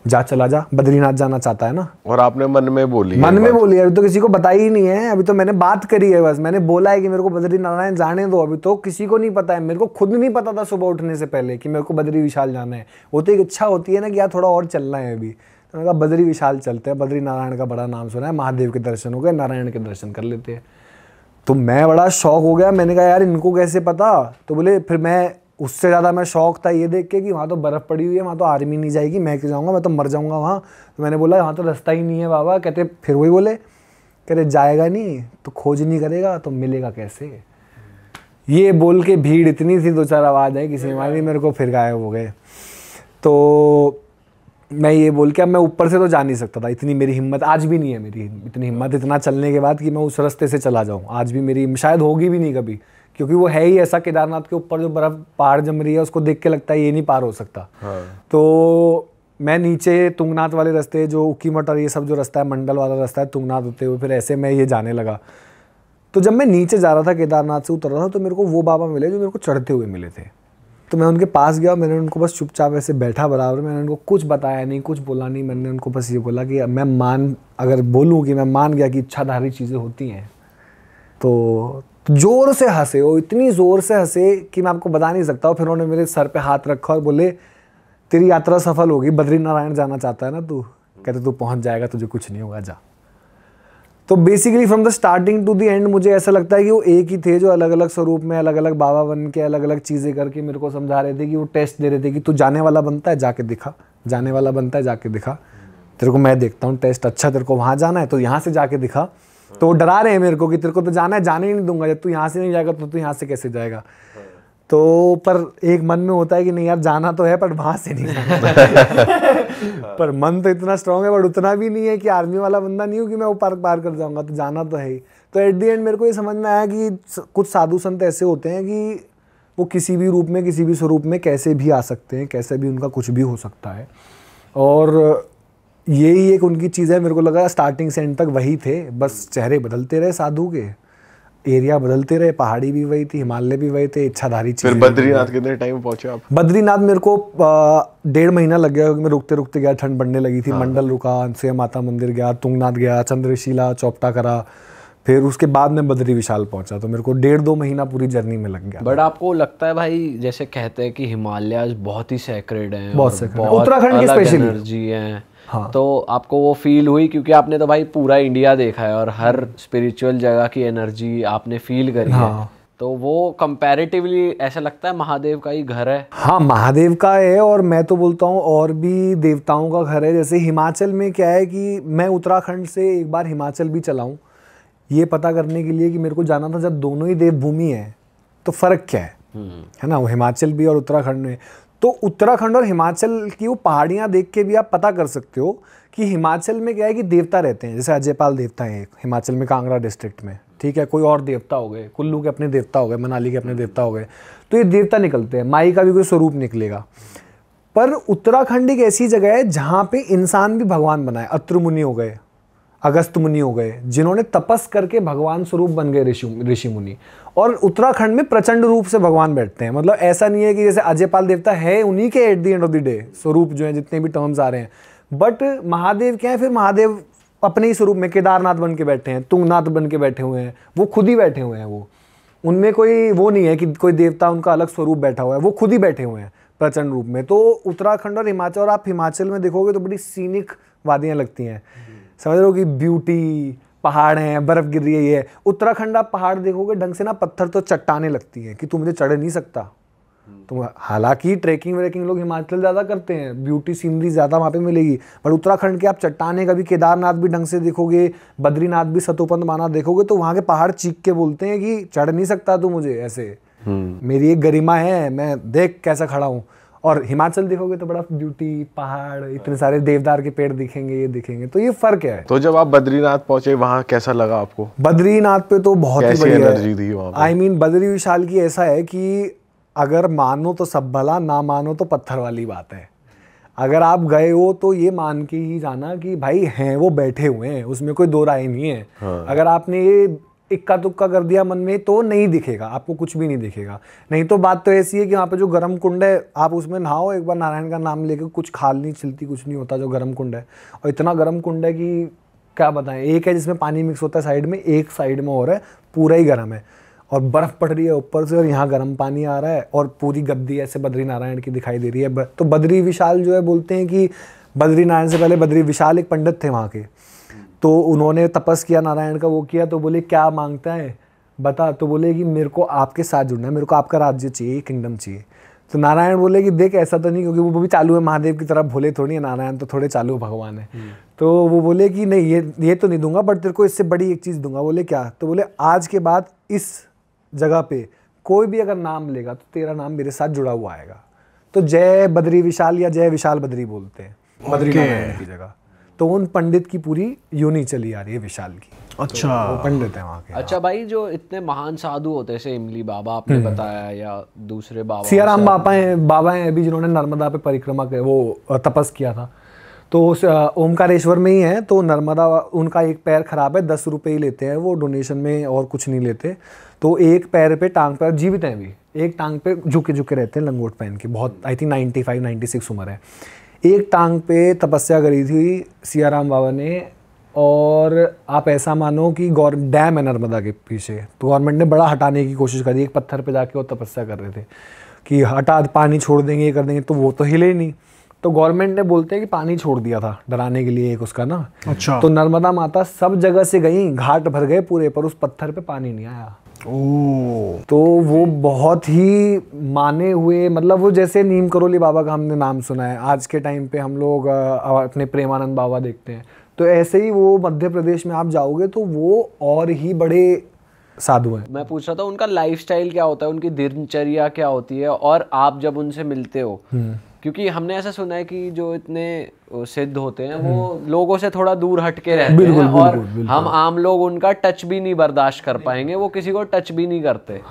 Speaker 1: जा, चला जा, बद्रीनाथ जाना चाहता है ना।
Speaker 4: और आपने मन में बोली?
Speaker 1: अभी तो किसी को बताई ही नहीं है, अभी तो मैंने बात करी है, बस मैंने बोला है कि मेरे को बद्री नारायण जाने दो। अभी तो किसी को नहीं पता है, मेरे को खुद नहीं पता था सुबह उठने से पहले कि मेरे को बद्री विशाल जाना है। वो तो एक इच्छा होती है ना कि यार थोड़ा और चलना है अभी। तो मैंने कहा बद्री विशाल चलते हैं, बद्री नारायण का बड़ा नाम सुना है, महादेव के दर्शन हो गए, नारायण के दर्शन कर लेते हैं। तो मैं बड़ा शौक हो गया, मैंने कहा यार इनको कैसे पता। तो बोले फिर मैं उससे ज़्यादा मैं शौक था ये देख के कि वहाँ तो बर्फ़ पड़ी हुई है, वहाँ तो आर्मी नहीं जाएगी, मैं क्यों जाऊँगा, मैं तो मर जाऊँगा वहाँ। तो मैंने बोला वहाँ तो रास्ता ही नहीं है बाबा। कहते फिर वही बोले, कहते जाएगा नहीं तो खोज नहीं करेगा तो मिलेगा कैसे। ये बोल के भीड़ इतनी थी, 2-4 आवाज़ आई किसी मारी, मेरे को फिर गायब हो गए। तो मैं ये बोल के अब मैं ऊपर से तो जा नहीं सकता था, इतनी मेरी हिम्मत आज भी नहीं है, मेरी इतनी हिम्मत इतना चलने के बाद कि मैं उस रास्ते से चला जाऊँ, आज भी मेरी शायद होगी भी नहीं कभी, क्योंकि वो है ही ऐसा। केदारनाथ के ऊपर जो बर्फ़ पहाड़ जम रही है उसको देख के लगता है ये नहीं पार हो सकता। तो मैं नीचे तुंगनाथ वाले रास्ते, जो उकीमठ और ये सब जो रास्ता है, मंडल वाला रास्ता है, तुंगनाथ होते हुए फिर ऐसे मैं ये जाने लगा। तो जब मैं नीचे जा रहा था, केदारनाथ से उतर रहा था, तो मेरे को वो बाबा मिले जो मेरे को चढ़ते हुए मिले थे। तो मैं उनके पास गया, मैंने उनको बस चुपचाप ऐसे बैठा बराबर, मैंने उनको कुछ बताया नहीं, कुछ बोला नहीं। मैंने उनको बस ये बोला कि मैं अगर बोलूँ कि मैं मान गया कि इच्छाधारी चीज़ें होती हैं, तो ज़ोर से हंसे, वो इतनी ज़ोर से हंसे कि मैं आपको बता नहीं सकता। और फिर उन्होंने मेरे सर पे हाथ रखा और बोले तेरी यात्रा सफल होगी, बद्रीनारायण जाना चाहता है ना तू, कहते तू पहुँच जाएगा, तुझे कुछ नहीं होगा, जा। तो basically from the starting to the end मुझे ऐसा लगता है कि वो एक ही थे जो अलग अलग स्वरूप में, अलग अलग बाबा बन के, अलग अलग चीज़ें करके मेरे को समझा रहे थे कि वो टेस्ट दे रहे थे कि तू जाने वाला बनता है, जाके दिखा, जाने वाला बनता है, जाके दिखा, तेरे को मैं देखता हूँ टेस्ट, अच्छा तेरे को वहाँ जाना है तो यहाँ से जाके दिखा। तो वो डरा रहे हैं मेरे को कि तेरे को तो जाना है, जाने ही नहीं दूंगा, जब तू यहाँ से नहीं जाएगा तो तू यहाँ से कैसे जाएगा। तो पर एक मन में होता है कि नहीं यार जाना तो है पर वहाँ से नहीं जाना। पर मन तो इतना स्ट्रांग है, बट उतना भी नहीं है कि आर्मी वाला बंदा नहीं हूँ कि मैं वो पार कर जाऊँगा, तो जाना तो है ही। तो एट द एंड मेरे को ये समझ में आया कि कुछ साधु संत ऐसे होते हैं कि वो किसी भी रूप में, किसी भी स्वरूप में कैसे भी आ सकते हैं, कैसे भी उनका कुछ भी हो सकता है। और यही एक उनकी चीज़ है। मेरे को लगा स्टार्टिंग से एंड तक वही थे, बस चेहरे बदलते रहे साधु के, एरिया बदलते रहे, पहाड़ी भी वही थी, हिमालय भी वही थे, इच्छाधारी चीज़।
Speaker 4: फिर बद्रीनाथ कितने टाइम पहुंचे आप?
Speaker 1: बद्रीनाथ मेरे को 1.5 महीना लग गया, क्योंकि मैं रुकते रुकते गया, ठंड बढ़ने लगी थी। मंडल रुका, अंसुया माता मंदिर गया, तुंगनाथ गया, चंद्रशिला चौपटा करा, फिर उसके बाद में बद्री विशाल पहुंचा। तो मेरे को 1.5-2 महीना पूरी जर्नी में लग गया।
Speaker 3: बट आपको लगता है भाई, जैसे कहते हैं कि हिमालय बहुत ही सैक्रेड हैं,
Speaker 1: बहुत सैक्रेड, उत्तराखंड की स्पेशली
Speaker 3: एनर्जी है। हाँ। तो आपको वो फील हुई, क्योंकि आपने तो भाई पूरा इंडिया देखा है और हर स्पिरिचुअल जगह की एनर्जी आपने फील करी है, तो वो कंपैरेटिवली ऐसा लगता है महादेव का ही घर है।
Speaker 1: हाँ, महादेव का है, और मैं तो बोलता हूँ और भी देवताओं का घर है। जैसे हिमाचल में क्या है कि मैं उत्तराखंड से एक बार हिमाचल भी चला हूँ, ये पता करने के लिए कि मेरे को जाना था जब दोनों ही देवभूमि है तो फ़र्क क्या है ना, वो हिमाचल भी और उत्तराखंड में। तो उत्तराखंड और हिमाचल की वो पहाड़ियाँ देख के भी आप पता कर सकते हो कि हिमाचल में क्या है कि देवता रहते हैं। जैसे अजयपाल देवता है एक हिमाचल में, कांगड़ा डिस्ट्रिक्ट में, ठीक है, कोई और देवता हो गए, कुल्लू के अपने देवता हो गए, मनाली के अपने देवता हो गए, तो ये देवता निकलते हैं, माई का भी कोई स्वरूप निकलेगा। पर उत्तराखंड एक ऐसी जगह है जहाँ पे इंसान भी भगवान बनाए। अत्र मुनि हो गए, अगस्त मुनि हो गए, जिन्होंने तपस करके भगवान स्वरूप बन गए, ऋषि मुनि। और उत्तराखंड में प्रचंड रूप से भगवान बैठते हैं। मतलब ऐसा नहीं है कि जैसे अजयपाल देवता है उन्हीं के eight the end of the day स्वरूप जो है, जितने भी टर्म्स आ रहे हैं, बट महादेव क्या है, फिर महादेव अपने ही स्वरूप में केदारनाथ बन के बैठे हैं, तुंगनाथ बन के बैठे हुए हैं, वो खुद ही बैठे हुए हैं। वो उनमें कोई वो नहीं है कि कोई देवता उनका अलग स्वरूप बैठा हुआ है, वो खुद ही बैठे हुए हैं प्रचंड रूप में। तो उत्तराखंड और हिमाचल, और आप हिमाचल में देखोगे तो बड़ी सीनिक वादियाँ लगती हैं, समझ रहे हो कि ब्यूटी, पहाड़ हैं, बर्फ गिर रही है। ये उत्तराखंड आप पहाड़ देखोगे ढंग से ना, पत्थर तो चट्टाने लगती हैं कि तू मुझे चढ़ नहीं सकता। तो हालांकि ट्रैकिंग व्रेकिंग लोग हिमाचल ज़्यादा करते हैं, ब्यूटी सीनरी ज़्यादा वहाँ पे मिलेगी, पर उत्तराखंड के आप चट्टाने, कभी केदारनाथ भी ढंग से देखोगे, बद्रीनाथ भी, सतोपंथ माना देखोगे, तो वहाँ के पहाड़ चीख के बोलते हैं कि चढ़ नहीं सकता तू मुझे ऐसे, मेरी एक गरिमा है, मैं देख कैसा खड़ा हूँ। और हिमाचल देखोगे तो बड़ा ब्यूटी, पहाड़, इतने सारे देवदार के पेड़ दिखेंगे, ये दिखेंगे, तो ये फर्क है।
Speaker 4: तो जब आप बद्रीनाथ पहुंचे, वहाँ कैसा लगा आपको?
Speaker 1: बद्रीनाथ पे तो बहुत ही बढ़िया
Speaker 4: एनर्जी थी वहाँ पे?
Speaker 1: आई मीन बद्री विशाल की ऐसा है कि अगर मानो तो सब भला, ना मानो तो पत्थर वाली बात है। अगर आप गए हो तो ये मान के ही जाना कि भाई हैं वो बैठे हुए हैं, उसमें कोई दो राय नहीं है। अगर आपने ये इक्का तुक्का कर दिया मन में तो नहीं दिखेगा आपको, कुछ भी नहीं दिखेगा। नहीं तो बात तो ऐसी है कि वहाँ पे जो गर्म कुंड है, आप उसमें नहाओ एक बार नारायण का नाम लेके, कुछ खाल नहीं छिलती, कुछ नहीं होता, जो गर्म कुंड है। और इतना गर्म कुंड है कि क्या बताएं, एक है जिसमें पानी मिक्स होता है साइड में, एक साइड में हो रहा है पूरा ही गर्म है, और बर्फ़ पड़ रही है ऊपर से, और यहाँ गर्म पानी आ रहा है, और पूरी गद्दी ऐसे बद्री नारायण की दिखाई दे रही है। तो बद्री विशाल जो है, बोलते हैं कि बद्री नारायण से पहले बद्री विशाल एक पंडित थे वहाँ के, तो उन्होंने तपस किया, नारायण का वो किया, तो बोले क्या मांगता है बता, तो बोले कि मेरे को आपके साथ जुड़ना है, मेरे को आपका राज्य चाहिए, किंगडम चाहिए। तो नारायण बोले कि देख ऐसा तो नहीं, क्योंकि वो भी चालू है, महादेव की तरह भोले थोड़ी है, नारायण तो थोड़े चालू भगवान है। तो वो बोले कि नहीं ये तो नहीं दूंगा, बट तेरे को इससे बड़ी एक चीज़ दूंगा। बोले क्या? तो बोले आज के बाद इस जगह पे कोई भी अगर नाम लेगा तो तेरा नाम मेरे साथ जुड़ा हुआ आएगा। तो जय बद्री विशाल या जय विशाल बद्री बोलते हैं बद्री नारायण की जगह। तो उन पंडित की पूरी यूनि चली आ रही है विशाल की।
Speaker 2: अच्छा,
Speaker 1: तो वो पंडित है वहाँ के।
Speaker 3: अच्छा भाई, जो इतने महान साधु होते हैं, इमली बाबा आपने बताया, या दूसरे बाबा,
Speaker 1: सियाराम बाबा हैं अभी जिन्होंने नर्मदा पे परिक्रमा के वो तपस किया था, तो ओमकारेश्वर में ही है। तो नर्मदा, उनका एक पैर खराब है, 10 रुपये ही लेते हैं वो डोनेशन में, और कुछ नहीं लेते। तो एक पैर पे, टांग पे, जीवित हैं भी, एक टांग पे झुके रहते हैं लंगोट पहन के, बहुत आई थिंक 95-96 उम्र है। एक टांग पे तपस्या करी थी सियाराम बाबा ने। और आप ऐसा मानो कि डैम है नर्मदा के पीछे, तो गवर्नमेंट ने बड़ा हटाने की कोशिश करी। एक पत्थर पे जाके वो तपस्या कर रहे थे कि हटा, पानी छोड़ देंगे, ये कर देंगे, तो वो तो हिले ही नहीं। तो गवर्नमेंट ने बोलते हैं कि पानी छोड़ दिया था डराने के लिए एक उसका ना।
Speaker 2: अच्छा।
Speaker 1: तो नर्मदा माता सब जगह से गई, घाट भर गए पूरे, पर उस पत्थर पे पानी नहीं आया।
Speaker 2: ओह।
Speaker 1: तो वो बहुत ही माने हुए, मतलब वो जैसे नीम करोली बाबा का हमने नाम सुना है, आज के टाइम पे हम लोग अपने प्रेमानंद बाबा देखते हैं, तो ऐसे ही वो मध्य प्रदेश में आप जाओगे तो वो और ही बड़े साधु हैं।
Speaker 3: मैं पूछ रहा था उनका लाइफस्टाइल क्या होता है, उनकी दिनचर्या क्या होती है, और आप जब उनसे मिलते हो, क्योंकि हमने ऐसा सुना है कि जो इतने सिद्ध होते हैं वो लोगों से थोड़ा दूर हटके रहते हैं, और हम आम लोग उनका टच भी नहीं बर्दाश्त कर पाएंगे, वो किसी को टच भी नहीं करते।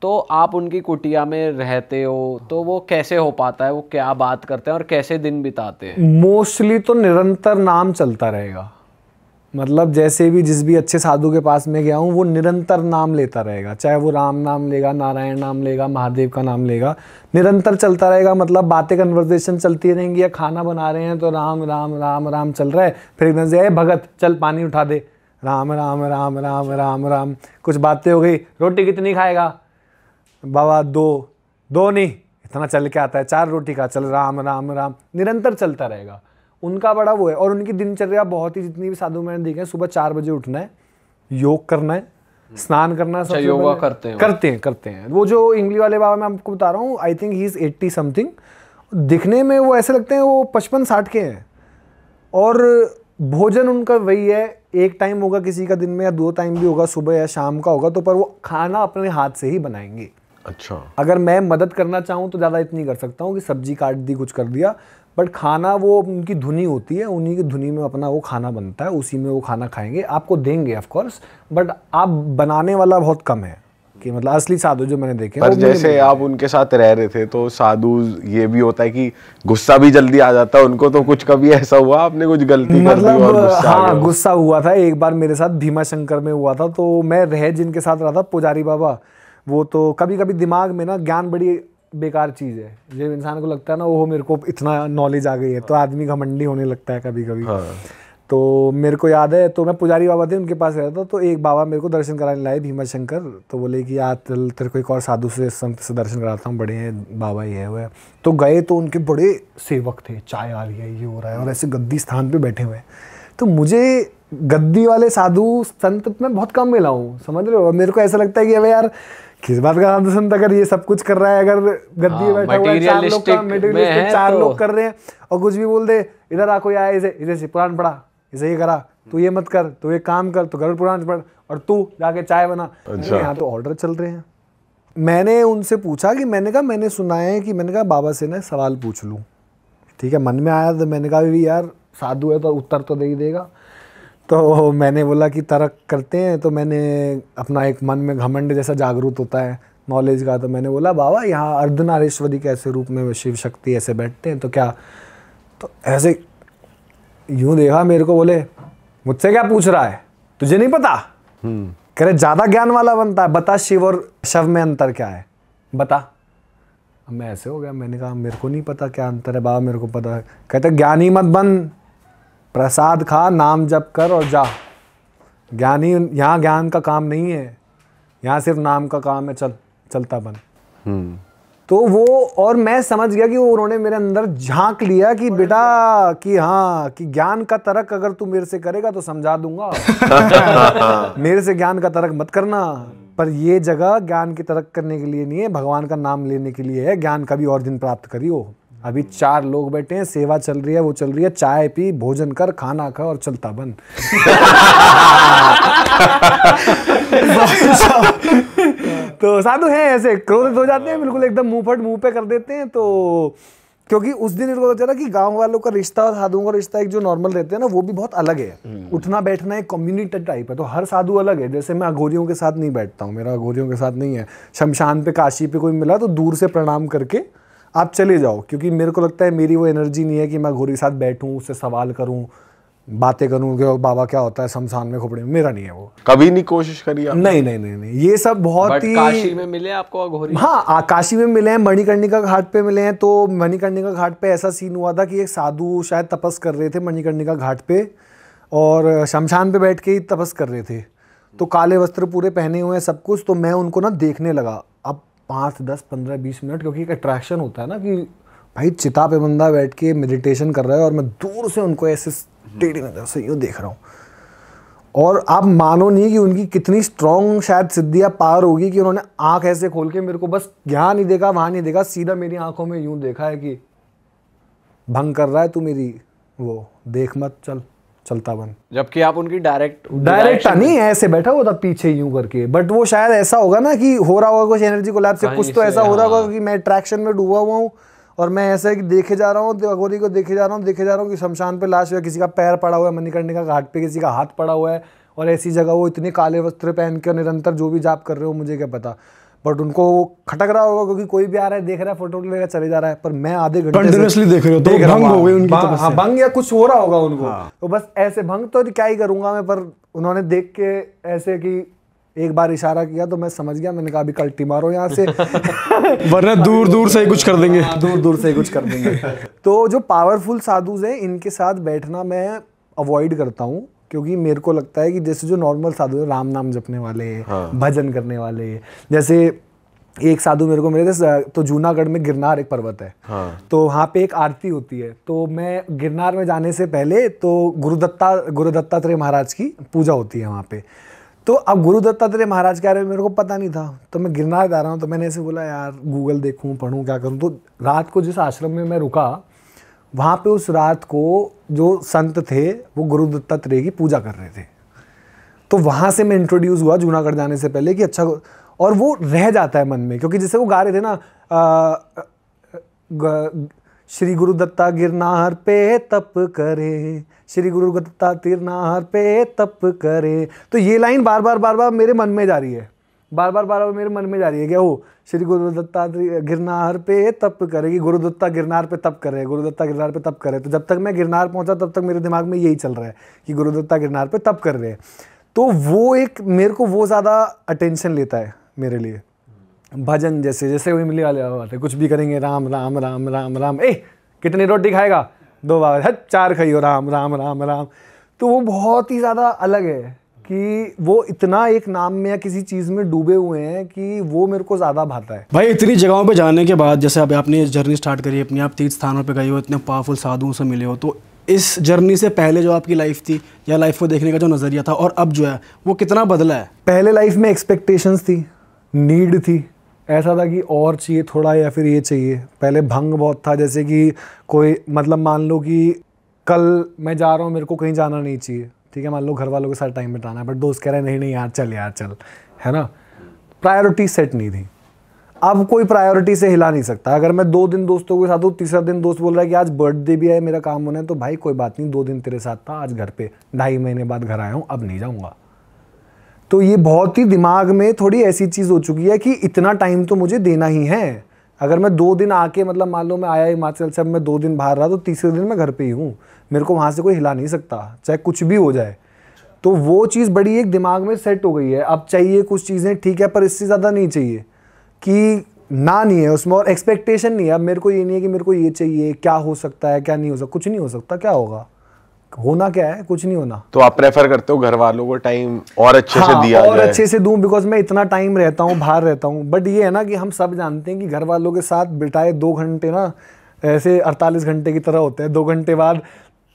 Speaker 3: तो आप उनकी कुटिया में रहते हो, तो वो कैसे हो पाता है, वो क्या बात करते हैं और कैसे दिन बिताते हैं?
Speaker 1: मोस्टली तो निरंतर नाम चलता रहेगा, मतलब जैसे भी जिस भी अच्छे साधु के पास में गया हूँ वो निरंतर नाम लेता रहेगा, चाहे वो राम नाम लेगा, नारायण नाम लेगा, महादेव का नाम लेगा, निरंतर चलता रहेगा। मतलब बातें, कन्वर्सेशन चलती रहेंगी, या खाना बना रहे हैं तो राम राम राम राम चल रहा है, फिर एकदम से भगत चल पानी उठा दे, राम राम राम राम राम राम। कुछ बातें हो गई, रोटी कितनी खाएगा बाबा? 2 नहीं, इतना चल के आता है, 4 रोटी का, चल राम राम राम, निरंतर चलता रहेगा। उनका बड़ा वो है। और उनकी दिनचर्या बहुत ही, जितनी भी साधु मैंने देखे हैं, सुबह 4 बजे उठना है, योग करना है, स्नान करना है, सबसे
Speaker 3: योगा
Speaker 1: पहले करते हैं। वो जो इंगली वाले बाबा मैं आपको बता रहा हूँ, I think he is 80 something, दिखने में वो ऐसे लगते हैं वो 55-60 के हैं। और भोजन उनका वही है, एक टाइम होगा किसी का दिन में, या 2 टाइम भी होगा, सुबह या शाम का होगा, तो पर वो खाना अपने हाथ से ही बनाएंगे।
Speaker 4: अच्छा।
Speaker 1: अगर मैं मदद करना चाहूँ तो ज़्यादा इतनी कर सकता हूँ कि सब्जी काट दी, कुछ कर दिया, बट खाना वो उनकी धुनी होती है, उन्हीं की धुनी में अपना वो खाना बनता है, उसी में वो खाना खाएंगे, आपको देंगे ऑफ कोर्स, बट आप बनाने वाला बहुत कम है। कि मतलब असली साधु जो मैंने देखे।
Speaker 4: पर जैसे आप उनके साथ रह रहे थे तो साधु ये भी होता है कि गुस्सा भी जल्दी आ जाता है उनको, तो कुछ कभी ऐसा हुआ आपने कुछ गलती कर दी और गुस्सा आ गया?
Speaker 1: गुस्सा हुआ था एक बार मेरे साथ, भीमा शंकर में हुआ था। तो मैं रह जिनके साथ रहा था, पुजारी बाबा, वो तो कभी कभी दिमाग में ना ज्ञान बड़ी बेकार चीज़ है, जब इंसान को लगता है ना वो मेरे को इतना नॉलेज आ गई है तो आदमी घमंडी होने लगता है कभी कभी। तो मेरे को याद है, तो मैं पुजारी बाबा थे उनके पास रहता था, तो एक बाबा मेरे को दर्शन कराने लाए, भीमा शंकर। तो बोले कि यार तेरे को एक और साधु से, संत से दर्शन कराता हूँ, बड़े हैं बाबा ये हुए। तो गए तो उनके बड़े सेवक थे, चाय आ रही है, ये हो रहा है, और ऐसे गद्दी स्थान पे बैठे हुए हैं। तो मुझे गद्दी वाले साधु संत में बहुत कम मिला हूँ, समझ रहे हो। मेरे को ऐसा लगता है कि अबे यार किस बात का साधु संत, अगर ये सब कुछ कर रहा है, अगर गद्दी में बैठा हुआ है, 4 लोग का मटेरियलिस्टिक 4 लोग कर रहे हैं, और कुछ भी बोल दे, इधर आ कोई आया, इधर से पुराण पढ़ा, इसे ये करा, तू ये मत कर, तू एक काम कर, तू गरुड़ पुराण पढ़, और तू जाके चाय बना। अच्छा। यहाँ तो ऑर्डर चल रहे हैं। मैंने उनसे पूछा कि मैंने कहा मैंने सुना है कि, मैंने कहा बाबा से ना सवाल पूछ लूँ, ठीक है, मन में आया। तो मैंने कहा भी यार साधु है तो उत्तर तो दे ही देगा। तो मैंने बोला कि तर्क करते हैं। तो मैंने अपना एक मन में घमंड जैसा जागरूक होता है नॉलेज का, तो मैंने बोला बाबा यहाँ अर्धनारीश्वरी के ऐसे रूप में शिव शक्ति ऐसे बैठते हैं तो क्या? तो ऐसे यूं देखा मेरे को, बोले मुझसे क्या पूछ रहा है, तुझे नहीं पता? कह रहे ज्यादा ज्ञान वाला बनता है, बता शिव और शव में अंतर क्या है, बता। अब मैं ऐसे हो गया, मैंने कहा मेरे को नहीं पता क्या अंतर है बाबा, मेरे को पता है। कहते ज्ञानी मत बन, प्रसाद खा, नाम जप कर और जा। ज्ञानी, यहाँ ज्ञान का काम नहीं है, यहाँ सिर्फ नाम का काम है, चलता बन। तो वो, और मैं समझ गया कि वो उन्होंने मेरे अंदर झांक लिया कि बेटा कि हाँ, कि ज्ञान का तर्क अगर तू मेरे से करेगा तो समझा दूंगा, मेरे से ज्ञान का तर्क मत करना। पर ये जगह ज्ञान की तरक करने के लिए नहीं है, भगवान का नाम लेने के लिए है। ज्ञान का भी और दिन प्राप्त करियो। अभी 4 लोग बैठे हैं, सेवा चल रही है, वो चल रही है, चाय पी, भोजन कर, खाना खा और चलता बन। तो साधु हैं ऐसे, क्रोधित हो जाते हैं बिल्कुल एकदम मुंह पे कर देते हैं। तो क्योंकि उस दिन इनको पता चला कि गांव वालों का रिश्ता और साधुओं का रिश्ता एक जो नॉर्मल रहते हैं ना, वो भी बहुत अलग है। उठना बैठना एक कम्युनिटी टाइप है, तो हर साधु अलग है। जैसे मैं अघोरियों के साथ नहीं बैठता हूँ, मेरा अघोरियों के साथ नहीं है। शमशान पे, काशी पे कोई मिला तो दूर से प्रणाम करके आप चले जाओ, क्योंकि मेरे को लगता है मेरी वो एनर्जी नहीं है कि मैं अघोरी के साथ बैठूँ, उससे सवाल करूँ, बातें करूँ कि बाबा क्या होता है शमशान में खोपड़े में। मेरा नहीं है वो।
Speaker 4: कभी नहीं कोशिश करी आपने?
Speaker 1: नहीं, ये सब बहुत ही।
Speaker 3: काशी में मिले आपको अघोरी?
Speaker 1: हाँ, काशी में मिले हैं, मणिकर्णिका घाट पे मिले हैं। तो मणिकर्णिका घाट पे ऐसा सीन हुआ था कि एक साधु शायद तपस कर रहे थे मणिकर्णिका घाट पे, और शमशान पे बैठ के ही तपस कर रहे थे। तो काले वस्त्र पूरे पहने हुए हैं, सब कुछ। तो मैं उनको ना देखने लगा। अब 5, 10, 15, 20 मिनट, क्योंकि एक अट्रैक्शन होता है ना कि भाई चिता पे बंदा बैठ के मेडिटेशन कर रहा है, और मैं दूर से उनको ऐसे टेढ़ी नजर से यूँ देख रहा हूँ। और आप मानो नहीं कि उनकी कितनी स्ट्रॉन्ग शायद सिद्धियाँ पार होगी कि उन्होंने आंख ऐसे खोल के मेरे को बस यहाँ नहीं देखा, वहाँ नहीं देखा, सीधा मेरी आंखों में यूँ देखा है कि भंग कर रहा है तू मेरी, वो देख मत, चलता बन।
Speaker 3: जबकि आप उनकी डायरेक्ट
Speaker 1: नहीं, ऐसे बैठा हुआ था पीछे यूं करके। बट वो शायद ऐसा होगा ना कि हो रहा होगा कुछ एनर्जी कोलैप्स से, कुछ तो ऐसा हो रहा होगा कि मैं अट्रैक्शन में डूबा हुआ हूँ, और मैं ऐसे देखे जा रहा हूँ, अघोरी को देखे जा रहा हूँ कि शमशान पे लाश है, किसी का पैर पड़ा हुआ है मणिकर्णिका घाट पे, किसी का हाथ पड़ा हुआ है, और ऐसी जगह वो इतने काले वस्त्र पहन के निरंतर जो भी जाप कर रहे हो, मुझे क्या पता। बट उनको खटक रहा होगा क्योंकि कोई भी आ रहा है, देख रहा है, फोटो लेकर चले जा रहा है। पर मैं आधे घंटे
Speaker 2: कंटिन्यूअसली देख रहे हो, तो भंग हो गई उनकी तपस्या।
Speaker 1: हाँ, भंग या कुछ हो रहा होगा उनको। तो बस ऐसे भंग तो क्या ही करूंगा मैं, पर उन्होंने देख के ऐसे कि एक बार इशारा किया तो मैं समझ गया। मैंने कहा अभी कल्टी मारो यहाँ से
Speaker 2: वरना दूर दूर से ही कुछ कर देंगे।
Speaker 1: दूर से ही कुछ कर देंगे। तो जो पावरफुल साधुज हैं, इनके साथ बैठना मैं अवॉइड करता हूँ, क्योंकि मेरे को लगता है कि जैसे जो नॉर्मल साधु है, राम नाम जपने वाले, भजन करने वाले, जैसे एक साधु मेरे को मिले थे, तो जूनागढ़ में गिरनार एक पर्वत है। तो वहाँ पे एक आरती होती है। तो मैं गिरनार में जाने से पहले तो गुरु दत्तात्रेय महाराज की पूजा होती है वहाँ पे। तो अब गुरु दत्तात्रेय महाराज के बारे में मेरे को पता नहीं था, तो मैं गिरनार जा रहा हूँ, तो मैंने ऐसे बोला यार गूगल देखूँ, पढ़ूँ, क्या करूँ। तो रात को जिस आश्रम में मैं रुका, वहाँ पे उस रात को जो संत थे वो गुरु दत्तात्रेय की पूजा कर रहे थे। तो वहाँ से मैं इंट्रोड्यूस हुआ जूनागढ़ जाने से पहले कि अच्छा, और वो रह जाता है मन में, क्योंकि जैसे वो गा रहे थे ना, श्री गुरु दत्ता गिरनार पे तप करे, श्री गुरु दत्ता गिरनार पे तप करे। तो ये लाइन बार बार मेरे मन में जा रही है, बार बार मेरे मन में जा रही है। क्या वो श्री गुरु दत्ता गिरनार पे तप करेगी, गुरु दत्ता गिरनार पे तप करे, गुरु दत्ता गिरनार पे तप करे। तो जब तक मैं गिरनार पहुंचा तब तक मेरे दिमाग में यही चल रहा है कि गुरु दत्ता गिरनार पे तप कर रहे हैं। तो वो एक मेरे को वो ज़्यादा अटेंशन लेता है मेरे लिए। भजन जैसे वही मिली वाले बात है, कुछ भी करेंगे राम राम राम राम राम, कितनी रोटी खाएगा, 2 बार, 4 खाइयो, राम राम राम राम। तो वो बहुत ही ज़्यादा अलग है कि वो इतना एक नाम में या किसी चीज़ में डूबे हुए हैं कि वो मेरे को ज़्यादा भाता है।
Speaker 2: भाई इतनी जगहों पे जाने के बाद, जैसे अब आपने जर्नी स्टार्ट करी अपनी, आप तीर्थ स्थानों पे गए हो, इतने पावरफुल साधुओं से मिले हो, तो इस जर्नी से पहले जो आपकी लाइफ थी या लाइफ को देखने का जो नज़रिया था और अब जो है वो कितना बदला है?
Speaker 1: पहले लाइफ में एक्सपेक्टेशंस थी, नीड थी, ऐसा था कि और चाहिए थोड़ा या फिर ये चाहिए। पहले भंग बहुत था, जैसे कि कोई मतलब मान लो कि कल मैं जा रहा हूँ, मेरे को कहीं जाना नहीं चाहिए, ठीक है, मान लो घर वालों के साथ टाइम बिताना है, बट दोस्त कह रहे हैं नहीं यार चल, है ना। प्रायोरिटी सेट नहीं थी। अब कोई प्रायोरिटी से हिला नहीं सकता। अगर मैं 2 दिन दोस्तों के साथ हूँ, तीसरा दिन दोस्त बोल रहा है कि आज बर्थडे भी है, मेरा काम होना है, तो भाई कोई बात नहीं, 2 दिन तेरे साथ था, आज घर पे 2.5 महीने बाद घर आया हूँ, अब नहीं जाऊँगा। तो ये बहुत ही दिमाग में थोड़ी ऐसी चीज़ हो चुकी है कि इतना टाइम तो मुझे देना ही है। अगर मैं 2 दिन आके मतलब मान लो मैं आया हिमाचल से, अब मैं 2 दिन बाहर रहा, तो तीसरे दिन मैं घर पे ही हूँ, मेरे को वहाँ से कोई हिला नहीं सकता, चाहे कुछ भी हो जाए। तो वो चीज़ बड़ी एक दिमाग में सेट हो गई है। अब चाहिए कुछ चीज़ें, ठीक है, पर इससे ज़्यादा नहीं चाहिए कि ना नहीं है उसमें, और एक्सपेक्टेशन नहीं है। अब मेरे को ये नहीं है कि मेरे को ये चाहिए, क्या हो सकता है क्या नहीं हो सकता, कुछ नहीं हो सकता, क्या होगा, होना क्या है, कुछ नहीं होना।
Speaker 4: तो आप प्रेफर करते हो घर वालों को टाइम और अच्छे से दिया
Speaker 1: और जाए? अच्छे से दूं, बिकॉज मैं इतना टाइम रहता हूँ, बाहर रहता हूँ। बट ये है ना कि हम सब जानते हैं कि घर वालों के साथ बिताए 2 घंटे ना ऐसे 48 घंटे की तरह होते हैं। 2 घंटे बाद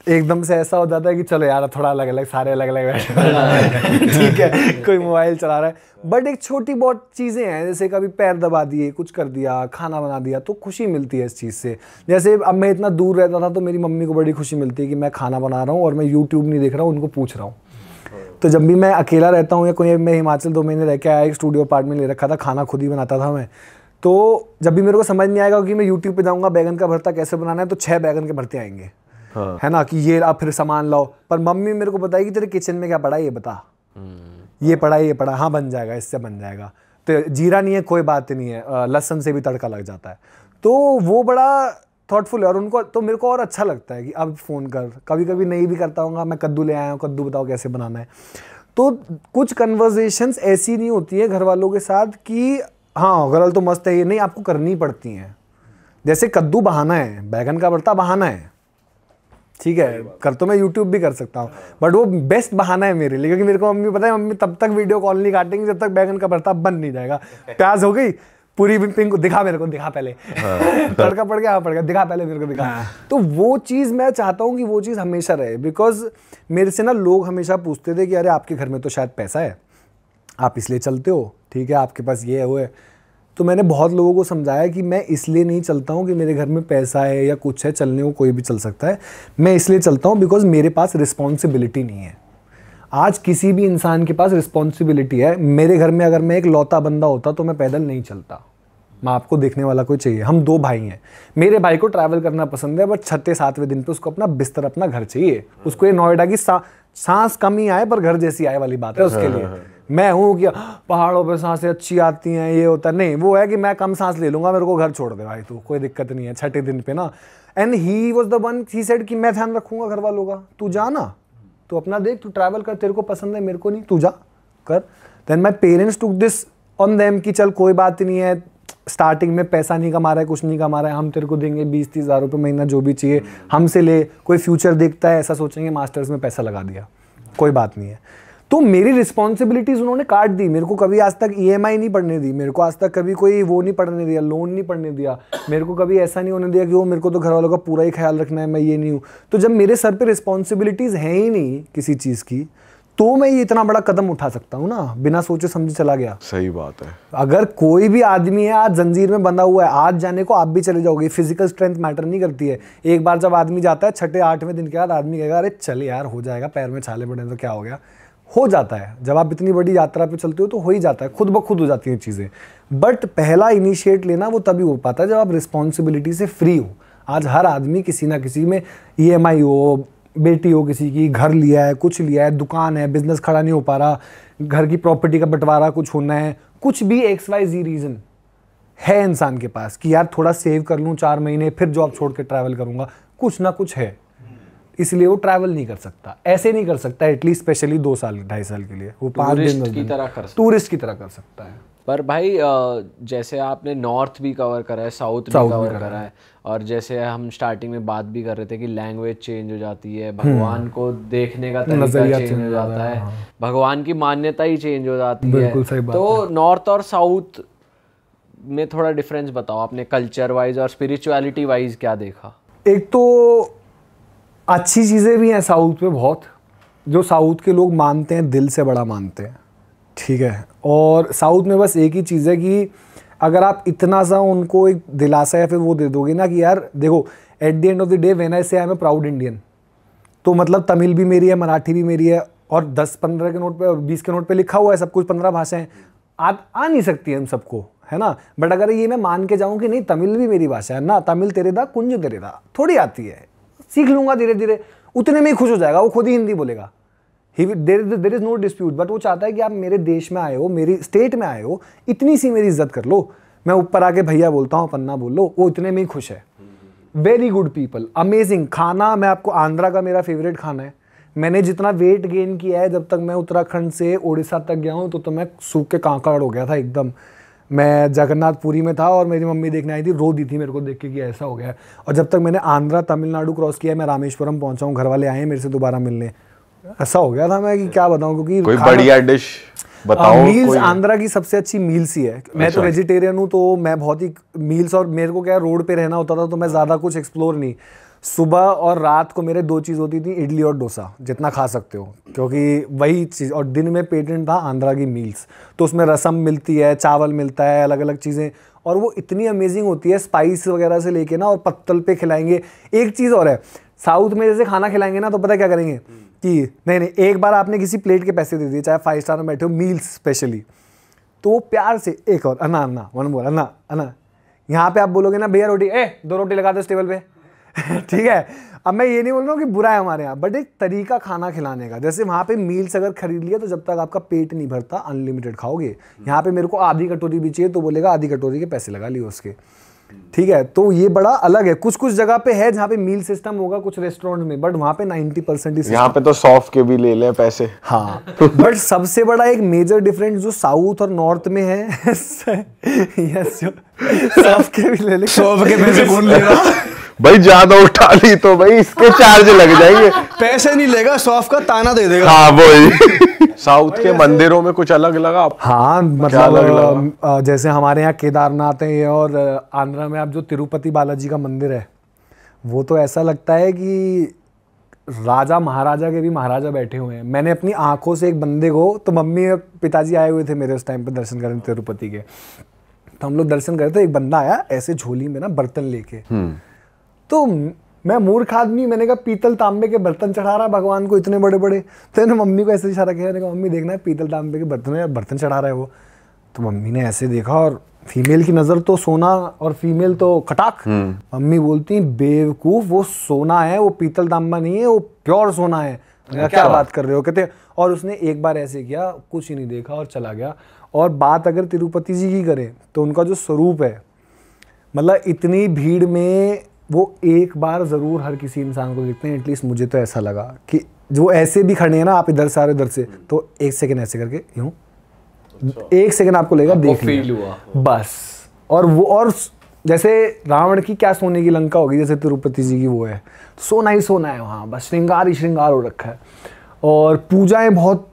Speaker 1: एकदम से ऐसा हो जाता है कि चलो यार थोड़ा अलग अलग, सारे अलग अलग बैठे ठीक है, कोई मोबाइल चला रहा है। बट एक छोटी बहुत चीज़ें हैं, जैसे कभी पैर दबा दिए, कुछ कर दिया, खाना बना दिया, तो खुशी मिलती है इस चीज़ से। जैसे अब मैं इतना दूर रहता था तो मेरी मम्मी को बड़ी खुशी मिलती है कि मैं खाना बना रहा हूँ और मैं यूट्यूब नहीं देख रहा हूँ, उनको पूछ रहा हूँ। तो जब भी मैं अकेला रहता हूँ या कोई, मैं हिमाचल 2 महीने रह के आया, एक स्टूडियो अपार्टमेंट ले रखा था, खाना खुद ही बनाता था मैं। तो जब भी मेरे को समझ नहीं आएगा कि मैं यूट्यूब पे जाऊँगा बैगन का भरता कैसे बनाना है, तो 6 बैगन के भरते आएंगे, है ना, कि ये आप फिर सामान लाओ। पर मम्मी मेरे को बताएगी तेरे किचन में क्या पड़ा है ये बता, ये पड़ा है, ये पड़ा, हाँ बन जाएगा, इससे बन जाएगा। तो जीरा नहीं है कोई बात नहीं है, लहसुन से भी तड़का लग जाता है। तो वो बड़ा थॉटफुल है और उनको तो मेरे को और अच्छा लगता है कि अब फ़ोन कर, कभी कभी नहीं भी करता हूँ, मैं कद्दू ले आया हूँ, कद्दू बताओ कैसे बनाना है। तो कुछ कन्वर्जेशंस ऐसी नहीं होती है घर वालों के साथ कि हाँ घर वाले तो मस्त है, ये नहीं, आपको करनी पड़ती हैं। जैसे कद्दू बहाना है, बैगन का भरता बहाना है, ठीक है, कर तो मैं यूट्यूब भी कर सकता हूँ, बट वो बेस्ट बहाना है मेरे लिए, क्योंकि मेरे को मम्मी पता है, मम्मी तब तक वीडियो कॉल नहीं काटेंगे जब तक बैगन का भरता बन नहीं जाएगा। प्याज हो गई पूरी पिंक, दिखा मेरे को, दिखा पहले तड़का पड़ गया, हाँ पड़ गया, दिखा पहले मेरे को, दिखा। तो वो चीज़ मैं चाहता हूँ कि वो चीज़ हमेशा रहे, बिकॉज मेरे से ना लोग हमेशा पूछते थे कि अरे आपके घर में तो शायद पैसा है, आप इसलिए चलते हो, ठीक है, आपके पास ये है वो है। तो मैंने बहुत लोगों को समझाया कि मैं इसलिए नहीं चलता हूँ कि मेरे घर में पैसा है या कुछ है, चलने को कोई भी चल सकता है। मैं इसलिए चलता हूँ बिकॉज मेरे पास रिस्पॉन्सिबिलिटी नहीं है। आज किसी भी इंसान के पास रिस्पॉन्सिबिलिटी है। मेरे घर में अगर मैं एक लौता बंदा होता तो मैं पैदल नहीं चलता, मैं आपको देखने वाला कोई चाहिए। हम 2 भाई हैं, मेरे भाई को ट्रैवल करना पसंद है, बट 6-7वें दिन पे उसको अपना बिस्तर, अपना घर चाहिए। उसको ये नोएडा की सांस कम ही आए पर घर जैसी आए वाली बात है उसके लिए। मैं हूँ कि पहाड़ों पे सांसें अच्छी आती हैं, ये होता नहीं, वो है कि मैं कम सांस ले लूंगा, मेरे को घर छोड़ दे भाई तू, कोई दिक्कत नहीं है 6ठे दिन पे ना। And he was the one, he said कि मैं ध्यान रखूंगा घर वालों का, तू जा ना, तू अपना देख, तू ट्रैवल कर, तेरे को पसंद है, मेरे को नहीं, तू जा कर। Then my parents took this on them कि चल कोई बात नहीं है, स्टार्टिंग में पैसा नहीं कमा रहा है, कुछ नहीं कमा रहा है, हम तेरे को देंगे 20-30 हज़ार रुपये महीना, जो भी चाहिए हमसे ले, कोई फ्यूचर देखता है, ऐसा सोचेंगे मास्टर्स में पैसा लगा दिया, कोई बात नहीं है। तो मेरी रिस्पॉन्सिबिलिटीज़ उन्होंने काट दी, मेरे को कभी आज तक EMI नहीं पढ़ने दी, मेरे को आज तक कभी कोई वो नहीं पढ़ने दिया, लोन नहीं पढ़ने दिया, मेरे को कभी ऐसा नहीं होने दिया कि वो मेरे को तो घर वालों का पूरा ही ख्याल रखना है, मैं ये नहीं हूँ। तो जब मेरे सर पे रिस्पॉन्सिबिलिटीज़ हैं ही नहीं किसी चीज़ की, तो मैं ये इतना बड़ा कदम उठा सकता हूँ ना, बिना सोचे समझे चला गया।
Speaker 4: सही बात है।
Speaker 1: अगर कोई भी आदमी है आज जंजीर में बंधा हुआ है, आज जाने को आप भी चले जाओगे, फिजिकल स्ट्रेंथ मैटर नहीं करती है। एक बार जब आदमी जाता है 6-8वें दिन के बाद आदमी कहेगा अरे चल यार हो जाएगा, पैर में छाले पड़े तो क्या हो गया, हो जाता है। जब आप इतनी बड़ी यात्रा पे चलते हो तो हो ही जाता है, खुद ब खुद हो जाती हैं चीज़ें। बट पहला इनिशिएट लेना वो तभी हो पाता है जब आप रिस्पॉन्सिबिलिटी से फ्री हो। आज हर आदमी किसी ना किसी में EMI हो, बेटी हो किसी की, घर लिया है, कुछ लिया है, दुकान है, बिजनेस खड़ा नहीं हो पा रहा, घर की प्रॉपर्टी का बंटवारा कुछ होना है, कुछ भी XYZ रीज़न है इंसान के पास कि यार थोड़ा सेव कर लूँ 4 महीने, फिर जॉब छोड़ के ट्रैवल करूँगा, कुछ ना कुछ है, इसलिए वो ट्रैवल नहीं कर सकता, ऐसे नहीं कर सकता, एटलीस्ट स्पेशली 2 साल 2.5 साल के लिए, वो 5 दिन टूरिस्ट की तरह कर सकता है।
Speaker 3: पर भाई जैसे आपने नॉर्थ भी कवर करा है, साउथ भी कवर करा है, और जैसे हम स्टार्टिंग में बात भी कर रहे थे कि लैंग्वेज चेंज हो जाती है, भगवान को देखने का तरीका चेंज हो जाता है, भगवान की मान्यता ही चेंज हो जाती है। तो नॉर्थ और साउथ में थोड़ा डिफरेंस बताओ, आपने कल्चर वाइज और स्पिरिचुअलिटी वाइज क्या देखा?
Speaker 1: एक तो अच्छी चीज़ें भी हैं साउथ में बहुत, जो साउथ के लोग मानते हैं, दिल से बड़ा मानते हैं, ठीक है। और साउथ में बस एक ही चीज़ है कि अगर आप इतना सा उनको एक दिलासा या फिर वो दे दोगे ना कि यार देखो at the end of the day when I say I am a proud Indian, तो मतलब तमिल भी मेरी है, मराठी भी मेरी है, और 10-15 के नोट पे और 20 के नोट पे लिखा हुआ है सब कुछ, 15 भाषाएं आ नहीं सकती है हम सबको, है ना। बट अगर ये मैं मान के जाऊँ कि नहीं तमिल भी मेरी भाषा है ना, तमिल तेरे दा कुंज तेरे दा, थोड़ी आती है, सीख लूँगा धीरे धीरे, उतने में ही खुश हो जाएगा, वो खुद ही हिंदी बोलेगा, there is no dispute. But वो चाहता है कि आप मेरे देश में आए हो, मेरी स्टेट में आए हो, इतनी सी मेरी इज्जत कर लो, मैं ऊपर आके भैया बोलता हूँ, पन्ना बोल लो, वो इतने में ही खुश है। वेरी गुड पीपल, अमेजिंग खाना। मैं आपको आंध्रा का मेरा फेवरेट खाना है। मैंने जितना वेट गेन किया है जब तक मैं उत्तराखंड से उड़ीसा तक गया हूँ, तो मैं सूख के कांकड़ हो गया था एकदम। मैं जगन्नाथपुरी में था और मेरी मम्मी देखने आई थी, रो दी थी मेरे को देख के कि ऐसा हो गया है। और जब तक मैंने आंध्रा तमिलनाडु क्रॉस किया, मैं रामेश्वरम पहुंचा हूँ, घर वाले आए हैं मेरे से दोबारा मिलने, ऐसा हो गया था मैं कि क्या बताऊं। क्योंकि
Speaker 4: कोई बढ़िया डिश बताओ।
Speaker 1: मील्स आंध्रा की सबसे अच्छी मील्स ही है। मैं तो वेजिटेरियन हूँ, तो मैं बहुत ही मील्स, और मेरे को क्या रोड पे रहना होता था तो मैं ज़्यादा कुछ एक्सप्लोर नहीं, सुबह और रात को मेरे 2 चीज़ होती थी, इडली और डोसा, जितना खा सकते हो, क्योंकि वही चीज़। और दिन में पेटेंट था आंध्रा की मील्स, तो उसमें रसम मिलती है, चावल मिलता है, अलग अलग चीज़ें, और वो इतनी अमेजिंग होती है, स्पाइस वगैरह से लेके ना, और पत्तल पे खिलाएंगे। एक चीज़ और है, साउथ में जैसे खाना खिलाएंगे ना, तो पता क्या करेंगे कि नहीं नहीं, एक बार आपने किसी प्लेट के पैसे दे दिए, चाहे 5 स्टार में बैठे हो, मील्स स्पेशली, तो वो प्यार से एक और अन्ना अन्ना वन मोर अन्ना अन्ना। यहाँ पे आप बोलोगे ना भैया रोटी, 2 रोटी लगा दो इस टेबल पे ठीक है। अब मैं ये नहीं बोल रहा हूँ कि बुरा है हमारे यहाँ, बट एक तरीका खाना खिलाने का। जैसे वहाँ पे मील्स अगर खरीद लिया तो जब तक आपका पेट नहीं भरता अनलिमिटेड खाओगे। यहाँ पे मेरे को आधी कटोरी भी चाहिए तो बोलेगा आधी कटोरी के पैसे लगा लिए उसके, ठीक है। तो ये बड़ा अलग है। कुछ कुछ जगह पे है जहाँ पे मील सिस्टम होगा कुछ रेस्टोरेंट में, बट वहाँ पे 90% ही
Speaker 4: यहाँ पे तो सॉफ्ट के भी ले लें पैसे।
Speaker 1: हाँ बट सबसे बड़ा एक मेजर डिफरेंस जो साउथ और नॉर्थ में है यस, सॉफ्ट के भी ले ले,
Speaker 2: सॉफ्ट के पैसे कौन लेगा
Speaker 4: भाई ज्यादा उठा ली तो भाई इसके चार्ज लग जाएंगे।
Speaker 2: पैसे नहीं लेगा, सॉफ्ट का ताना दे देगा।
Speaker 4: हाँ वही। साउथ के मंदिरों में कुछ अलग लगा आप?
Speaker 1: हाँ मतलब जैसे हमारे यहाँ केदारनाथ है, और आंध्रा में आप जो तिरुपति बालाजी का मंदिर है, वो तो ऐसा लगता है कि राजा महाराजा के भी महाराजा बैठे हुए हैं। मैंने अपनी आंखों से एक बंदे को, तो मम्मी और पिताजी आए हुए थे मेरे उस टाइम पे दर्शन करने तिरुपति के, तो हम लोग दर्शन कर रहे थे, एक बंदा आया ऐसे झोली में ना बर्तन लेके, तो मैं मूर्ख आदमी, मैंने कहा पीतल तांबे के बर्तन चढ़ा रहा भगवान को इतने बड़े बड़े। तो मैंने मम्मी को ऐसे इशारा किया, मैंने कहा मम्मी देखना है पीतल तांबे के बर्तन चढ़ा रहा है वो। तो मम्मी ने ऐसे देखा, और फीमेल की नज़र तो सोना और फीमेल तो कटाक। मम्मी बोलती बेवकूफ़, वो सोना है, वो पीतल तांबा नहीं है, वो प्योर सोना है। क्या बात कर रहे हो, कहते। और उसने एक बार ऐसे किया, कुछ ही नहीं देखा और चला गया। और बात अगर तिरुपति जी की करें तो उनका जो स्वरूप है, मतलब इतनी भीड़ में वो एक बार ज़रूर हर किसी इंसान को देखते हैं। एटलीस्ट मुझे तो ऐसा लगा कि जो ऐसे भी खड़े हैं ना, आप इधर से आ रहे इधर से, तो 1 सेकंड ऐसे करके यूँ, 1 सेकंड आपको लगेगा देख
Speaker 3: फील हुआ
Speaker 1: बस। और वो, और जैसे रावण की क्या सोने की लंका होगी, जैसे तिरुपति जी की वो है, सोना ही सोना है वहाँ, बस श्रृंगार ही श्रृंगार हो रखा है। और पूजाएं बहुत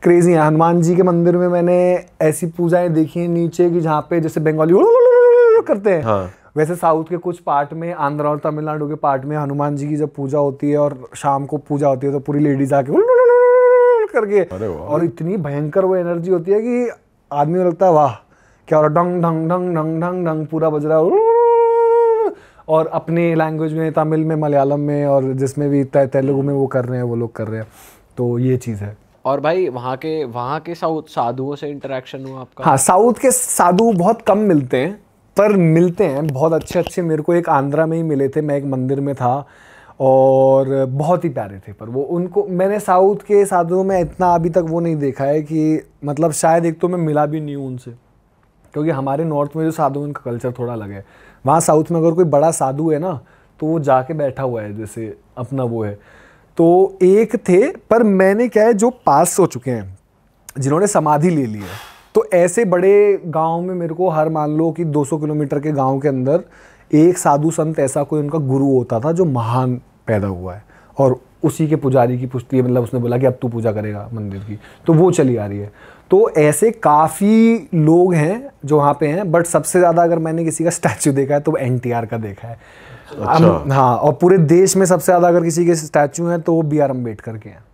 Speaker 1: क्रेजी हैं। हनुमान जी के मंदिर में मैंने ऐसी पूजाएं देखी हैं नीचे की, जहाँ पे जैसे बंगाली करते हैं, हाँ। वैसे साउथ के कुछ पार्ट में, आंध्रा और तमिलनाडु के पार्ट में हनुमान जी की जब पूजा होती है और शाम को पूजा होती है, तो पूरी लेडीज आके करके, और इतनी भयंकर वो एनर्जी होती है कि आदमी को लगता है वाह क्या, और डंग ढंग ढंग ढंग ढंग ढंग पूरा बज रहा है। और अपने लैंग्वेज में, तमिल में, मलयालम में, और जिसमें भी तेलुगु में वो कर रहे हैं, वो लोग कर रहे हैं। तो ये चीज़ है।
Speaker 3: और भाई वहाँ के साधुओं से इंटरेक्शन हुआ आपका?
Speaker 1: हाँ, साउथ के साधु बहुत कम मिलते हैं, पर मिलते हैं बहुत अच्छे अच्छे। मेरे को एक आंध्रा में ही मिले थे, मैं एक मंदिर में था, और बहुत ही प्यारे थे। पर वो उनको मैंने साउथ के साधुओं में इतना अभी तक वो नहीं देखा है कि, मतलब शायद एक तो मैं मिला भी नहीं हूँ उनसे, क्योंकि हमारे नॉर्थ में जो साधु उनका कल्चर थोड़ा अलग है। वहाँ साउथ में अगर कोई बड़ा साधु है ना, तो वो जाके बैठा हुआ है, जैसे अपना वो है। तो एक थे, पर मैंने क्या है, जो पास हो चुके हैं, जिन्होंने समाधि ले ली है, तो ऐसे बड़े गांव में मेरे को हर मान लो कि 200 किलोमीटर के गांव के अंदर एक साधु संत ऐसा कोई उनका गुरु होता था जो महान पैदा हुआ है, और उसी के पुजारी की पुष्टि है, मतलब उसने बोला कि अब तू पूजा करेगा मंदिर की, तो वो चली आ रही है। तो ऐसे काफ़ी लोग हैं जो वहाँ पे हैं, बट सबसे ज़्यादा अगर मैंने किसी का स्टैचू देखा है तो NTR का देखा है। अच्छा। हाँ, और पूरे देश में सबसे ज़्यादा अगर किसी के स्टैचू हैं तो वो BR अम्बेडकर के हैं।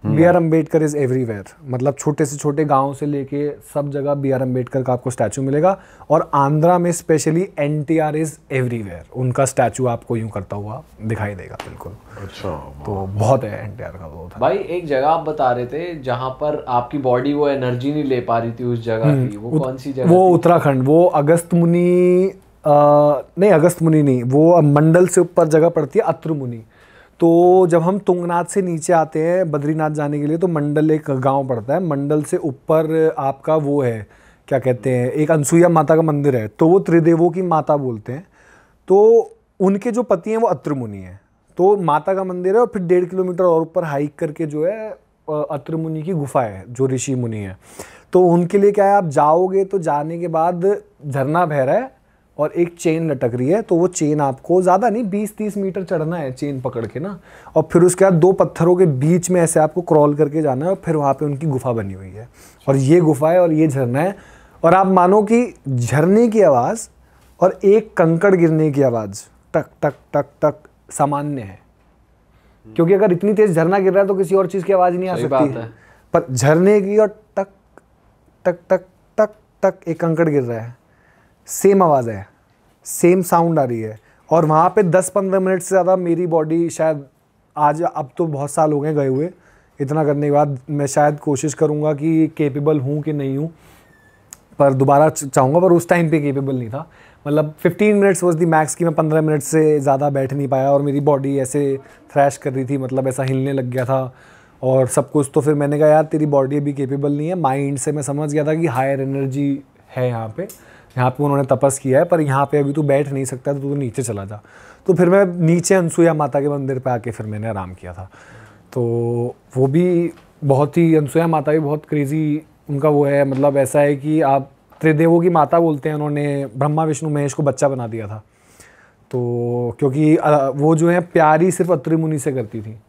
Speaker 1: BR अम्बेडकर इज़ एवरीवेयर, मतलब छोटे से छोटे गांव से लेके सब जगह BR अम्बेडकर का आपको स्टैचू मिलेगा। और आंध्रा में स्पेशली NTR इज़ एवरीवेयर, उनका स्टैचू आपको यूं करता हुआ दिखाई देगा बिल्कुल।
Speaker 4: अच्छा,
Speaker 1: तो बहुत है NTR का वो था।
Speaker 3: भाई एक जगह आप बता रहे थे जहाँ पर आपकी बॉडी वो एनर्जी नहीं ले पा रही थी उस जगह की, वो कौन सी जगह?
Speaker 1: वो उत्तराखंड, वो अगस्त्यमुनि नहीं, अगस्त्यमुनि नहीं, वो मंडल से ऊपर जगह पड़ती है, अत्रमुनि। तो जब हम तुंगनाथ से नीचे आते हैं बद्रीनाथ जाने के लिए, तो मंडल एक गांव पड़ता है, मंडल से ऊपर आपका वो है, क्या कहते हैं, एक अनसुईया माता का मंदिर है, तो वो त्रिदेवों की माता बोलते हैं। तो उनके जो पति हैं वो अत्रमुनि हैं, तो माता का मंदिर है। और फिर 1.5 किलोमीटर और ऊपर हाइक करके जो है अत्रमुनि की गुफा है, जो ऋषि मुनि है। तो उनके लिए क्या है, आप जाओगे तो जाने के बाद झरना बह रहा है और एक चेन लटक रही है, तो वो चेन आपको ज़्यादा नहीं 20-30 मीटर चढ़ना है चेन पकड़ के ना, और फिर उसके बाद 2 पत्थरों के बीच में ऐसे आपको क्रॉल करके जाना है, और फिर वहाँ पे उनकी गुफा बनी हुई है, और ये गुफा है और ये झरना है। और आप मानो कि झरने की आवाज़ और एक कंकड़ गिरने की आवाज़, टक टक टक टक, सामान्य है, क्योंकि अगर इतनी तेज झरना गिर रहा है तो किसी और चीज़ की आवाज़ नहीं आ सकती है, पर झरने की और टक टक टक टक टक एक कंकड़ गिर रहा है, सेम आवाज़ है, सेम साउंड आ रही है। और वहाँ पे 10-15 मिनट से ज़्यादा मेरी बॉडी शायद आज, अब तो बहुत साल हो गए गए हुए, इतना करने के बाद मैं शायद कोशिश करूँगा कि केपेबल हूँ कि नहीं हूँ, पर दोबारा चाहूँगा, पर उस टाइम पे केपेबल नहीं था। मतलब 15 मिनट्स वॉज दी मैक्स की मैं 15 मिनट से ज़्यादा बैठ नहीं पाया और मेरी बॉडी ऐसे थ्रैश कर रही थी, मतलब ऐसा हिलने लग गया था और सब कुछ। तो फिर मैंने कहा यार तेरी बॉडी अभी केपेबल नहीं है। माइंड से मैं समझ गया था कि हायर एनर्जी है यहाँ पे उन्होंने तपस किया है, पर यहाँ पे अभी तू बैठ नहीं सकता, तो तू नीचे चला जा। तो फिर मैं नीचे अनसुईया माता के मंदिर पे आके फिर मैंने आराम किया था। तो वो भी बहुत ही, अनसुईया माता भी बहुत क्रेज़ी उनका वो है, मतलब ऐसा है कि आप त्रिदेवों की माता बोलते हैं। उन्होंने ब्रह्मा विष्णु महेश को बच्चा बना दिया था, तो क्योंकि वो जो है प्यार ही सिर्फ अत्रि मुनि से करती थी।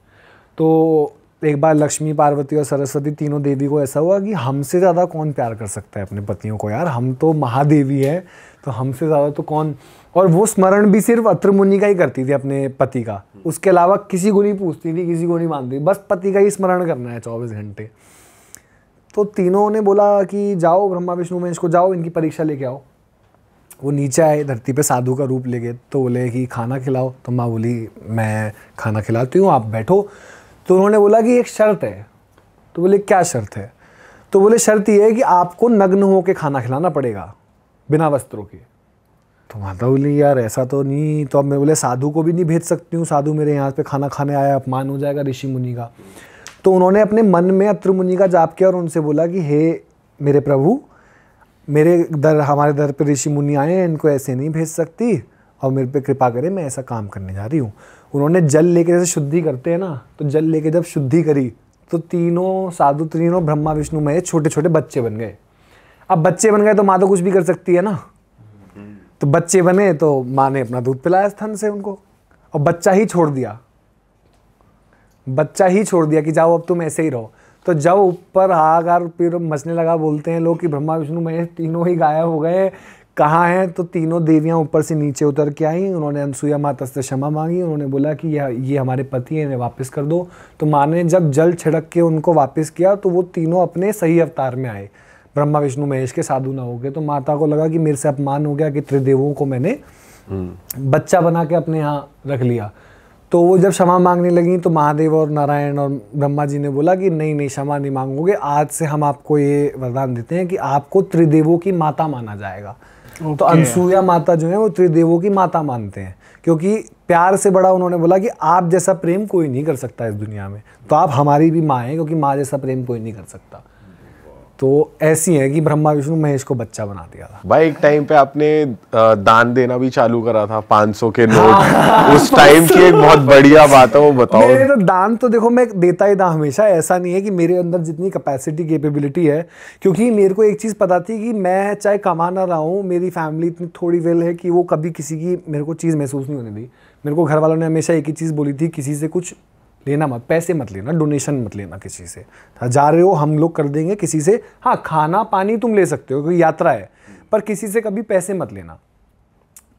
Speaker 1: तो एक बार लक्ष्मी, पार्वती और सरस्वती तीनों देवी को ऐसा हुआ कि हमसे ज़्यादा कौन प्यार कर सकता है अपने पतियों को, यार हम तो महादेवी है, तो हमसे ज़्यादा तो कौन। और वो स्मरण भी सिर्फ अत्रि मुनि का ही करती थी अपने पति का, उसके अलावा किसी को नहीं पूछती थी, किसी को नहीं मानती, बस पति का ही स्मरण करना है 24 घंटे। तो तीनों ने बोला कि जाओ ब्रह्मा विष्णु महेश को, जाओ इनकी परीक्षा लेके आओ। वो नीचे आए धरती पे साधु का रूप लेके, तो बोले कि खाना खिलाओ। तो माँ बोली मैं खाना खिलाती हूँ, आप बैठो। तो उन्होंने बोला कि एक शर्त है। तो बोले क्या शर्त है? तो बोले शर्त ये है कि आपको नग्न होके खाना खिलाना पड़ेगा, बिना वस्त्रों के। तो माता बोली यार ऐसा तो नहीं। तो अब मैं बोले साधु को भी नहीं भेज सकती हूँ, साधु मेरे यहाँ पे खाना खाने आया, अपमान हो जाएगा ऋषि मुनि का। तो उन्होंने अपने मन में अत्रि मुनि का जाप किया और उनसे बोला कि हे मेरे प्रभु, हमारे दर पे ऋषि मुनि आए हैं, इनको ऐसे नहीं भेज सकती और मेरे पे कृपा करें, मैं ऐसा काम करने जा रही हूँ। उन्होंने जल लेके, जैसे शुद्धि करते हैं ना, तो जल लेके जब शुद्धि करी तो तीनों साधु, तीनों ब्रह्मा विष्णु महेश छोटे छोटे बच्चे बन गए। अब बच्चे बन गए तो माँ तो कुछ भी कर सकती है ना, तो बच्चे बने तो माँ ने अपना दूध पिलाया स्तन से उनको, और बच्चा ही छोड़ दिया कि जाओ अब तुम ऐसे ही रहो। तो जब ऊपर हाहाकार फिर मचने लगा, बोलते हैं लोग कि ब्रह्मा विष्णु महेश तीनों ही गायब हो गए, कहाँ हैं? तो तीनों देवियाँ ऊपर से नीचे उतर के आई। उन्होंने अनसुईया माता से क्षमा मांगी, उन्होंने बोला कि ये हमारे पति हैं, इन्हें वापस कर दो। तो माँ ने जब जल छिड़क के उनको वापस किया तो वो तीनों अपने सही अवतार में आए, ब्रह्मा विष्णु महेश के साधु ना हो गए। तो माता को लगा कि मेरे से अपमान हो गया कि त्रिदेवों को मैंने बच्चा बना के अपने यहाँ रख लिया। तो वो जब क्षमा मांगने लगी तो महादेव और नारायण और ब्रह्मा जी ने बोला कि नहीं नहीं, क्षमा नहीं मांगोगे, आज से हम आपको ये वरदान देते हैं कि आपको त्रिदेवों की माता माना जाएगा। तो अनसुईया माता जो है वो त्रिदेवों की माता मानते हैं, क्योंकि प्यार से बड़ा उन्होंने बोला कि आप जैसा प्रेम कोई नहीं कर सकता इस दुनिया में, तो आप हमारी भी माँ हैं, क्योंकि माँ जैसा प्रेम कोई नहीं कर सकता। तो ऐसी है कि ब्रह्मा विष्णु महेश को बच्चा बना दिया था।
Speaker 4: भाई एक टाइम पे आपने दान देना भी चालू करा था, 500 के नोट। उस टाइम की एक बहुत बढ़िया बात है, वो बताओ।
Speaker 1: मेरे तो दान तो देखो मैं देता ही था हमेशा, ऐसा नहीं है कि मेरे अंदर जितनी कैपेसिटी कैपेबिलिटी है, क्योंकि मेरे को एक चीज़ पता थी कि मैं चाहे कमा ना रहा हूँ, मेरी फैमिली इतनी थोड़ी वेल है कि वो कभी किसी की मेरे को चीज़ महसूस नहीं होने दी। मेरे को घर वालों ने हमेशा एक ही चीज़ बोली थी, किसी से कुछ लेना मत, पैसे मत लेना, डोनेशन मत लेना किसी से, जा रहे हो हम लोग कर देंगे किसी से। हाँ खाना पानी तुम ले सकते हो, कोई यात्रा है, पर किसी से कभी पैसे मत लेना।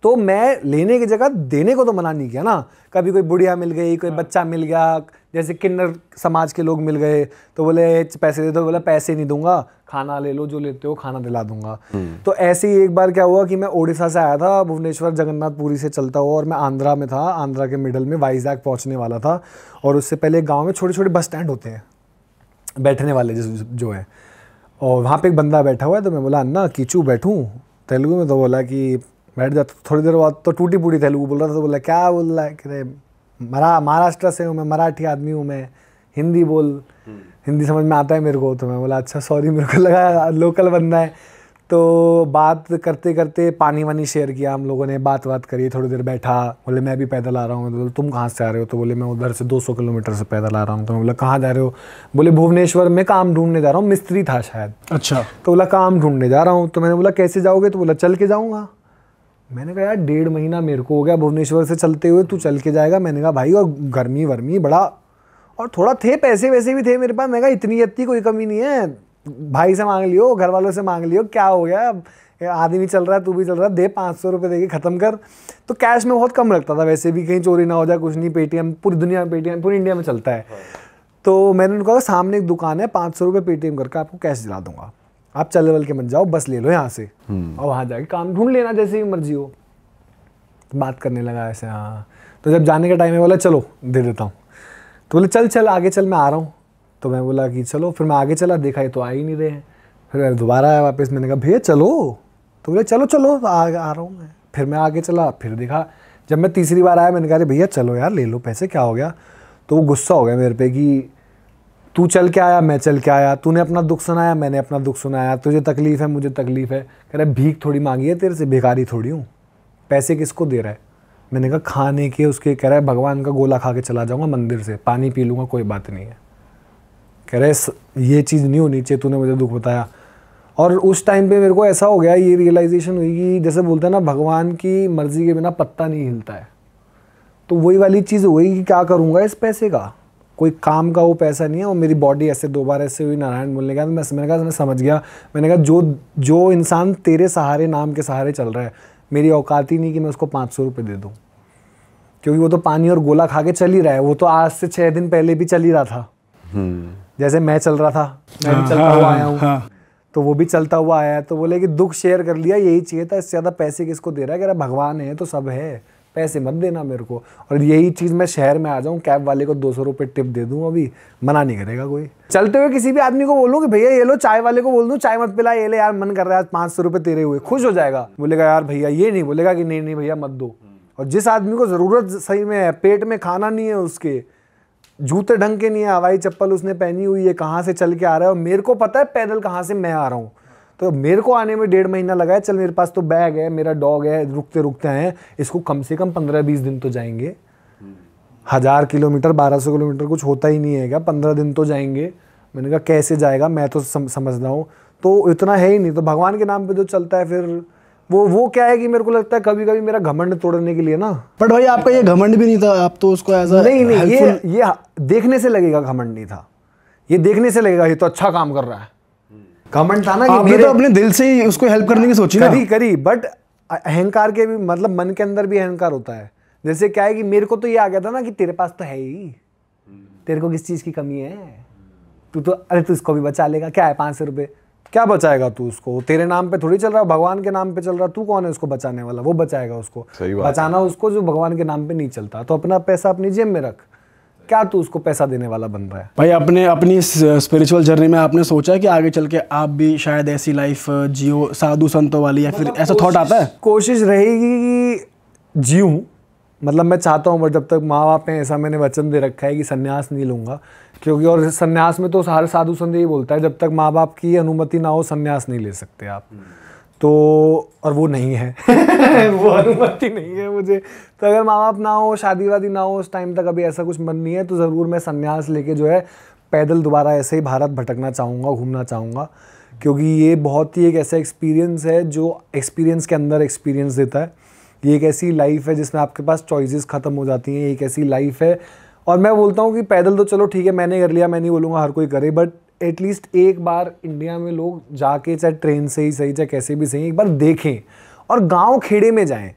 Speaker 1: तो मैं लेने की जगह देने को तो मना नहीं किया ना। कभी कोई बुढ़िया मिल गई, कोई बच्चा मिल गया, जैसे किन्नर समाज के लोग मिल गए तो बोले पैसे दे दो, बोला पैसे नहीं दूंगा, खाना ले लो, जो लेते हो खाना दिला दूंगा। तो ऐसे ही एक बार क्या हुआ कि मैं उड़ीसा से आया था, भुवनेश्वर जगन्नाथपुरी से चलता हुआ, और मैं आंध्रा में था, आंध्रा के मिडल में वाइजैक पहुंचने वाला था। और उससे पहले गाँव में छोटे छोटे बस स्टैंड होते हैं बैठने वाले जो है, और वहाँ पर एक बंदा बैठा हुआ है। तो मैं बोला अन्ना कीचू बैठूँ तेलुगु में, तो बोला कि बैठ जाता। थोड़ी देर बाद तो टूटी फूटी तेलुगु बोल रहा था। तो बोला क्या बोल रहा है? कि महाराष्ट्र से हूँ मैं, मराठी आदमी हूँ मैं, हिंदी बोल, हिंदी समझ में आता है मेरे को। तो मैं बोला अच्छा सॉरी, मेरे को लगा लोकल बंदा है। तो बात करते करते पानी वानी शेयर किया हम लोगों ने, बात करी, थोड़ी देर बैठा। बोले मैं भी पैदल आ रहा हूँ। तो तुम कहाँ से आ रहे हो? तो बोले मैं उधर से 200 किलोमीटर से पैदल आ रहा हूँ। तो मैं बोला कहाँ जा रहे हो? बोले भुवनेश्वर में काम ढूंढने जा रहा हूँ, मिस्त्री था शायद।
Speaker 2: अच्छा।
Speaker 1: तो बोला काम ढूंढने जा रहा हूँ। तो मैंने बोला कैसे जाओगे? तो बोला चल के जाऊँगा। मैंने कहा यार 1.5 महीना मेरे को हो गया भुवनेश्वर से चलते हुए, तू चल के जाएगा? मैंने कहा भाई, और गर्मी वर्मी बड़ा, और थोड़ा थे पैसे वैसे भी थे मेरे पास। मैं कहा इतनी कोई कमी नहीं है, भाई से मांग लियो, घर वालों से मांग लियो, क्या हो गया, आदमी चल रहा है, तू भी चल रहा है, दे 500 रुपये दे के ख़त्म कर। तो कैश में बहुत कम लगता था, वैसे भी कहीं चोरी ना हो जाए, कुछ नहीं, पेटीएम पूरी दुनिया में, पेटीएम पूरी इंडिया में चलता है। तो मैंने उनको कहा सामने एक दुकान है, 500 रुपये पेटीएम करके आपको कैश दिला दूंगा, आप चल बल के मत जाओ, बस ले लो यहाँ से और वहाँ जाके काम ढूंढ लेना जैसे ही मर्जी हो। तो बात करने लगा ऐसे, हाँ। तो जब जाने का टाइम है बोला चलो दे देता हूँ, तो बोले चल चल आगे चल, मैं आ रहा हूँ। तो मैं बोला कि चलो, फिर मैं आगे चला, देखा ये तो आ ही नहीं रहे हैं। फिर मैं दोबारा आया वापस, मैंने कहा भैया चलो, तो बोले चलो चलो, तो आ रहा हूँ मैं। फिर मैं आगे चला, फिर देखा, जब मैं तीसरी बार आया मैंने कहा अरे भैया चलो यार ले लो पैसे, क्या हो गया। तो वो गुस्सा हो गया मेरे पे कि तू चल के आया, मैं चल के आया, तूने अपना दुख सुनाया, मैंने अपना दुख सुनाया, तुझे तकलीफ़ है, मुझे तकलीफ़ है। कह रहा भीख थोड़ी मांगी है तेरे से, भिखारी थोड़ी हूँ, पैसे किसको दे रहा है। मैंने कहा खाने के उसके, कह रहा है भगवान का गोला खा के चला जाऊँगा मंदिर से, पानी पी लूँगा, कोई बात नहीं है। कह रहे ये चीज़ नहीं होनी चाहिए, तूने मुझे दुख बताया। और उस टाइम पे मेरे को ऐसा हो गया, ये रियलाइजेशन हुई कि जैसे बोलते हैं ना भगवान की मर्ज़ी के बिना पत्ता नहीं हिलता है। तो वही वाली चीज़ हुई कि क्या करूँगा इस पैसे का, कोई काम का वो पैसा नहीं है। और मेरी बॉडी ऐसे 2 बार ऐसे हुई नारायण बोलने का, मैंने कहा मैं समझ गया। मैंने कहा जो इंसान तेरे सहारे, नाम के सहारे चल रहा है, मेरी औकात ही नहीं कि मैं उसको 500 रुपये दे दूँ, क्योंकि वो तो पानी और गोला खा के चल ही रहा है। वो तो आज से 6 दिन पहले भी चल ही रहा था, जैसे मैं चल रहा था, मैं भी चलता हुआ आया हूँ, तो वो भी चलता हुआ आया है। तो बोले कि दुख शेयर कर लिया, यही चाहिए था, इससे ज़्यादा पैसे किसको दे रहा है। कह रहा भगवान है तो सब है, पैसे मत देना मेरे को। और यही चीज़ मैं शहर में आ जाऊँ, कैब वाले को 200 रुपये टिप दे दूँ, अभी मना नहीं करेगा कोई। चलते हुए किसी भी आदमी को बोलूँ कि भैया ये लो, चाय वाले को बोल दूँ चाय मत पिला, ये ले यार मन कर रहा है 500 रुपये तेरे हुए, खुश हो जाएगा। बोलेगा यार भैया, ये नहीं बोलेगा कि नहीं नहीं भैया मत दो। और जिस आदमी को ज़रूरत सही में है, पेट में खाना नहीं है, उसके जूते ढंग के नहीं है, हवाई चप्पल उसने पहनी हुई है, कहाँ से चल के आ रहा है, और मेरे को पता है पैदल कहाँ से मैं आ रहा हूँ, तो मेरे को आने में 1.5 महीना लगा है। चल मेरे पास तो बैग है, मेरा डॉग है, रुकते रुकते हैं, इसको कम से कम 15-20 दिन तो जाएंगे। 1000 किलोमीटर 1200 किलोमीटर कुछ होता ही नहीं है क्या, 15 दिन तो जाएंगे। मैंने कहा कैसे जाएगा, मैं तो समझ रहा हूँ, तो इतना है ही नहीं। तो भगवान के नाम पे जो चलता है, फिर वो क्या है कि मेरे को लगता है कभी कभी मेरा घमंड तोड़ने के लिए ना।
Speaker 2: बट भाई आपका ये घमंड भी नहीं था, आप तो उसको ऐसा
Speaker 1: नहीं, ये देखने से लगेगा घमंड नहीं था, ये देखने से लगेगा ये तो अच्छा काम कर रहा है। घमंड था ना कि
Speaker 2: मेरे तो अपने दिल से ही उसको हेल्प करने की सोची ना।
Speaker 1: करी बट अहंकार के भी, मतलब मन के अंदर भी अहंकार होता है। जैसे क्या है कि मेरे को तो ये आ गया था ना कि तेरे पास तो है ही, तेरे को किस चीज की कमी है, तू तो अरे तू इसको भी बचा लेगा, क्या है 500 रुपये, क्या बचाएगा तू उसको, तेरे नाम पे थोड़ी चल रहा है, भगवान के नाम पे चल रहा है, तू कौन है उसको बचाने वाला, वो बचाएगा उसको, बचाना उसको जो भगवान के नाम पे नहीं चलता। तो अपना पैसा अपनी जेब में रख, क्या तू उसको पैसा देने वाला बन रहा है।
Speaker 2: भाई अपनी स्पिरिचुअल जर्नी में आपने सोचा कि आगे चल के आप भी शायद ऐसी लाइफ जियो, साधु संतों वाली, या फिर ऐसा थॉट आता है?
Speaker 1: कोशिश रहेगी कि जीऊँ, मतलब मैं चाहता हूँ, बट जब तक माँ बाप हैं, ऐसा मैंने वचन दे रखा है कि संन्यास नहीं लूँगा, क्योंकि और संन्यास में तो हर साधु संत यही बोलता है जब तक माँ बाप की अनुमति ना हो संन्यास नहीं ले सकते आप। तो और वो नहीं है वो अनुमति नहीं है मुझे। तो अगर माँ बाप ना हो, शादी वादी ना हो, उस टाइम तक अभी ऐसा कुछ मन नहीं है, तो ज़रूर मैं संन्यास लेके जो है पैदल दोबारा ऐसे ही भारत भटकना चाहूँगा, घूमना चाहूँगा, क्योंकि ये बहुत ही एक ऐसा एक्सपीरियंस है जो एक्सपीरियंस के अंदर एक्सपीरियंस देता है। ये एक ऐसी लाइफ है जिसमें आपके पास चॉइसेस ख़त्म हो जाती हैं, एक ऐसी लाइफ है। और मैं बोलता हूँ कि पैदल तो चलो ठीक है मैंने कर लिया, मैं नहीं बोलूँगा हर कोई करे, बट एटलीस्ट एक बार इंडिया में लोग जाके, चाहे ट्रेन से ही सही चाहे कैसे भी सही, एक बार देखें और गांव खेड़े में जाएं।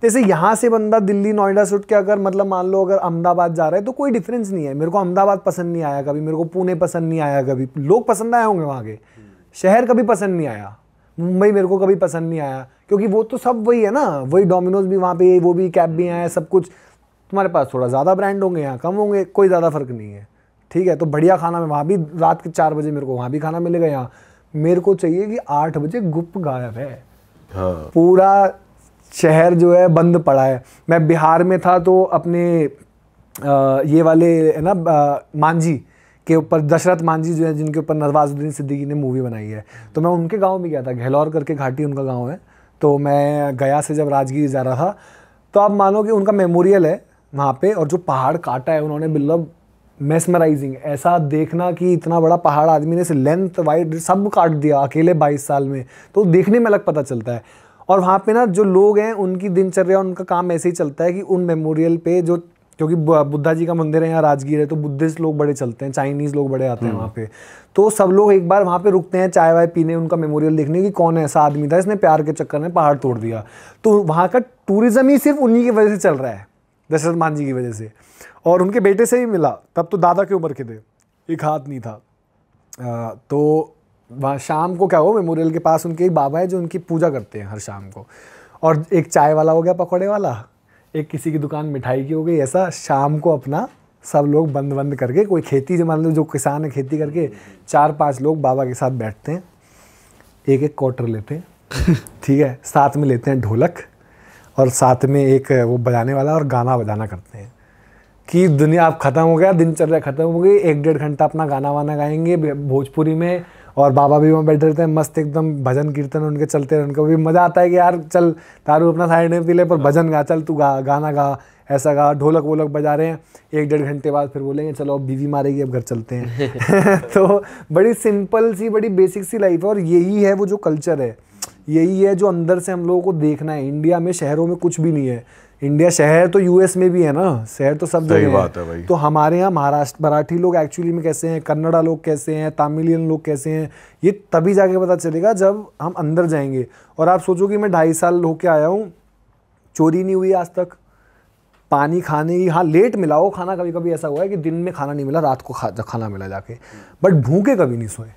Speaker 1: जैसे यहाँ से बंदा दिल्ली नोएडा से उठ के अगर, मतलब मान लो अगर अहमदाबाद जा रहा है तो कोई डिफरेंस नहीं है। मेरे को अहमदाबाद पसंद नहीं आया कभी, मेरे को पुणे पसंद नहीं आया कभी, लोग पसंद आए होंगे वहाँ के, शहर कभी पसंद नहीं आया, मुंबई मेरे को कभी पसंद नहीं आया, क्योंकि वो तो सब वही है ना, वही डोमिनोज भी वहाँ पे, वो भी कैब भी आया, सब कुछ। तुम्हारे पास थोड़ा ज़्यादा ब्रांड होंगे, यहाँ कम होंगे, कोई ज़्यादा फर्क नहीं है, ठीक है। तो बढ़िया खाना में वहाँ भी रात के 4 बजे मेरे को वहाँ भी खाना मिलेगा, यहाँ मेरे को चाहिए कि 8 बजे गुप्त गायब है। हाँ। पूरा शहर जो है बंद पड़ा है। मैं बिहार में था तो अपने ये वाले है ना मांझी के ऊपर, दशरथ मांझी जो है जिनके ऊपर नवाजुद्दीन सिद्दीकी ने मूवी बनाई है, तो मैं उनके गांव में गया था, घेलौर करके घाटी उनका गांव है। तो मैं गया से जब राजगीर जा रहा था, तो आप मानो कि उनका मेमोरियल है वहाँ पे, और जो पहाड़ काटा है उन्होंने, मतलब मेस्मराइजिंग, ऐसा देखना कि इतना बड़ा पहाड़ आदमी ने लेंथ वाइड सब काट दिया अकेले 22 साल में, तो देखने में अलग पता चलता है। और वहाँ पे ना जो लोग हैं उनकी दिनचर्या, उनका काम ऐसे ही चलता है कि उन मेमोरियल पे जो क्योंकि बुद्धा जी का मंदिर है यहाँ, राजगीर है, तो बुद्धिस्ट लोग बड़े चलते हैं, चाइनीज़ लोग बड़े आते हैं वहाँ पे। तो सब लोग एक बार वहाँ पे रुकते हैं चाय वाय पीने, उनका मेमोरियल देखने कि कौन ऐसा आदमी था इसने प्यार के चक्कर में पहाड़ तोड़ दिया। तो वहाँ का टूरिज्म ही सिर्फ उन्हीं की वजह से चल रहा है, दशरथ मान जी की वजह से। और उनके बेटे से ही मिला, तब तो दादा की उम्र के थे, एक हाथ नहीं था। तो वहाँ शाम को क्या हो, मेमोरियल के पास उनके एक बाबा है जो उनकी पूजा करते हैं हर शाम को। और एक चाय वाला हो गया, पकौड़े वाला, एक किसी की दुकान मिठाई की हो गई। ऐसा शाम को अपना सब लोग बंद बंद करके, कोई खेती जो मान लो जो किसान है खेती करके, 4-5 लोग बाबा के साथ बैठते हैं, एक एक क्वार्टर लेते हैं ठीक है, साथ में लेते हैं ढोलक और साथ में एक वो बजाने वाला, और गाना बजाना करते हैं कि दुनिया अब ख़त्म हो गया, दिनचर्या ख़त्म हो गई, 1-1.5 घंटा अपना गाना वाना गाएंगे भोजपुरी में। और बाबा भी वहाँ बैठे रहते हैं मस्त एकदम, भजन कीर्तन उनके चलते हैं। उनको भी मज़ा आता है कि यार चल तारू अपना साइड में पी ले, पर भजन गा, चल तू गा, गाना गा, ऐसा गा। ढोलक वोलक बजा रहे हैं, 1-1.5 घंटे बाद फिर बोलेंगे चलो अब बीवी मारेगी, अब घर चलते हैं तो बड़ी सिंपल सी, बड़ी बेसिक सी लाइफ है। और यही है वो जो कल्चर है, यही है जो अंदर से हम लोगों को देखना है। इंडिया में शहरों में कुछ भी नहीं है। इंडिया शहर तो यूएस में भी है ना, शहर तो सब जगह है। तो हमारे यहाँ महाराष्ट्र मराठी लोग एक्चुअली में कैसे हैं, कन्नड़ा लोग कैसे हैं, तमिलियन लोग कैसे हैं, ये तभी जाके पता चलेगा जब हम अंदर जाएंगे। और आप सोचो कि मैं 2.5 साल होके आया हूँ, चोरी नहीं हुई आज तक, पानी खाने की, हाँ लेट मिला हो खाना, कभी कभी ऐसा हुआ है कि दिन में खाना नहीं मिला, रात को खाना मिला जाके, बट भूखे कभी नहीं सोए।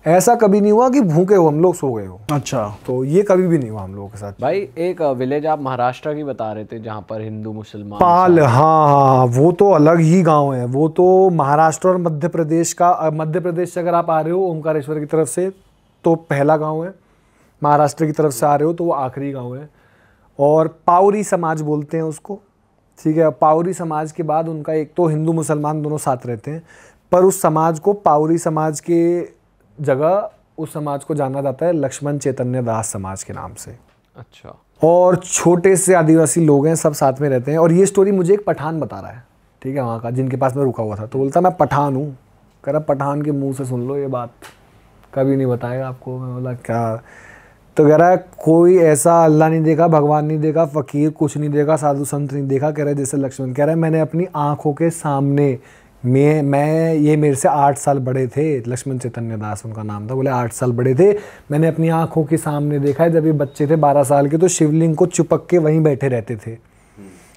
Speaker 1: ऐसा कभी नहीं हुआ कि भूखे हो हम लोग सो गए हो।
Speaker 2: अच्छा,
Speaker 1: तो ये कभी भी नहीं हुआ हम लोगों के साथ।
Speaker 3: भाई एक विलेज आप महाराष्ट्र की बता रहे थे जहाँ पर हिंदू मुसलमान
Speaker 1: पाल, हाँ वो तो अलग ही गांव है। वो तो महाराष्ट्र और मध्य प्रदेश का, मध्य प्रदेश से अगर आप आ रहे हो ओमकारेश्वर की तरफ से तो पहला गांव है, महाराष्ट्र की तरफ से आ रहे हो तो वो आखिरी गांव है। और पावरी समाज बोलते हैं उसको, ठीक है। पावरी समाज के बाद उनका, एक तो हिंदू मुसलमान दोनों साथ रहते हैं, पर उस समाज को, पावरी समाज के जगह उस समाज को जाना जाता है लक्ष्मण चैतन्य दास समाज के नाम से।
Speaker 3: अच्छा।
Speaker 1: और छोटे से आदिवासी लोग हैं, सब साथ में रहते हैं। और ये स्टोरी मुझे एक पठान बता रहा है, ठीक है, वहाँ का, जिनके पास मैं रुका हुआ था। तो बोलता मैं पठान हूँ, कह रहा पठान के मुंह से सुन लो ये बात, कभी नहीं बताएगा आपको। मैं बोला क्या? तो कह रहा है कोई ऐसा अल्लाह नहीं देखा, भगवान नहीं देखा, फ़कीर कुछ नहीं देखा, साधु संत नहीं देखा। कह रहा है जैसे लक्ष्मण, कह रहा है मैंने अपनी आँखों के सामने, मैं ये मेरे से 8 साल बड़े थे, लक्ष्मण चैतन्य दास उनका नाम था। बोले 8 साल बड़े थे, मैंने अपनी आंखों के सामने देखा है जब ये बच्चे थे 12 साल के, तो शिवलिंग को चिपक के वहीं बैठे रहते थे।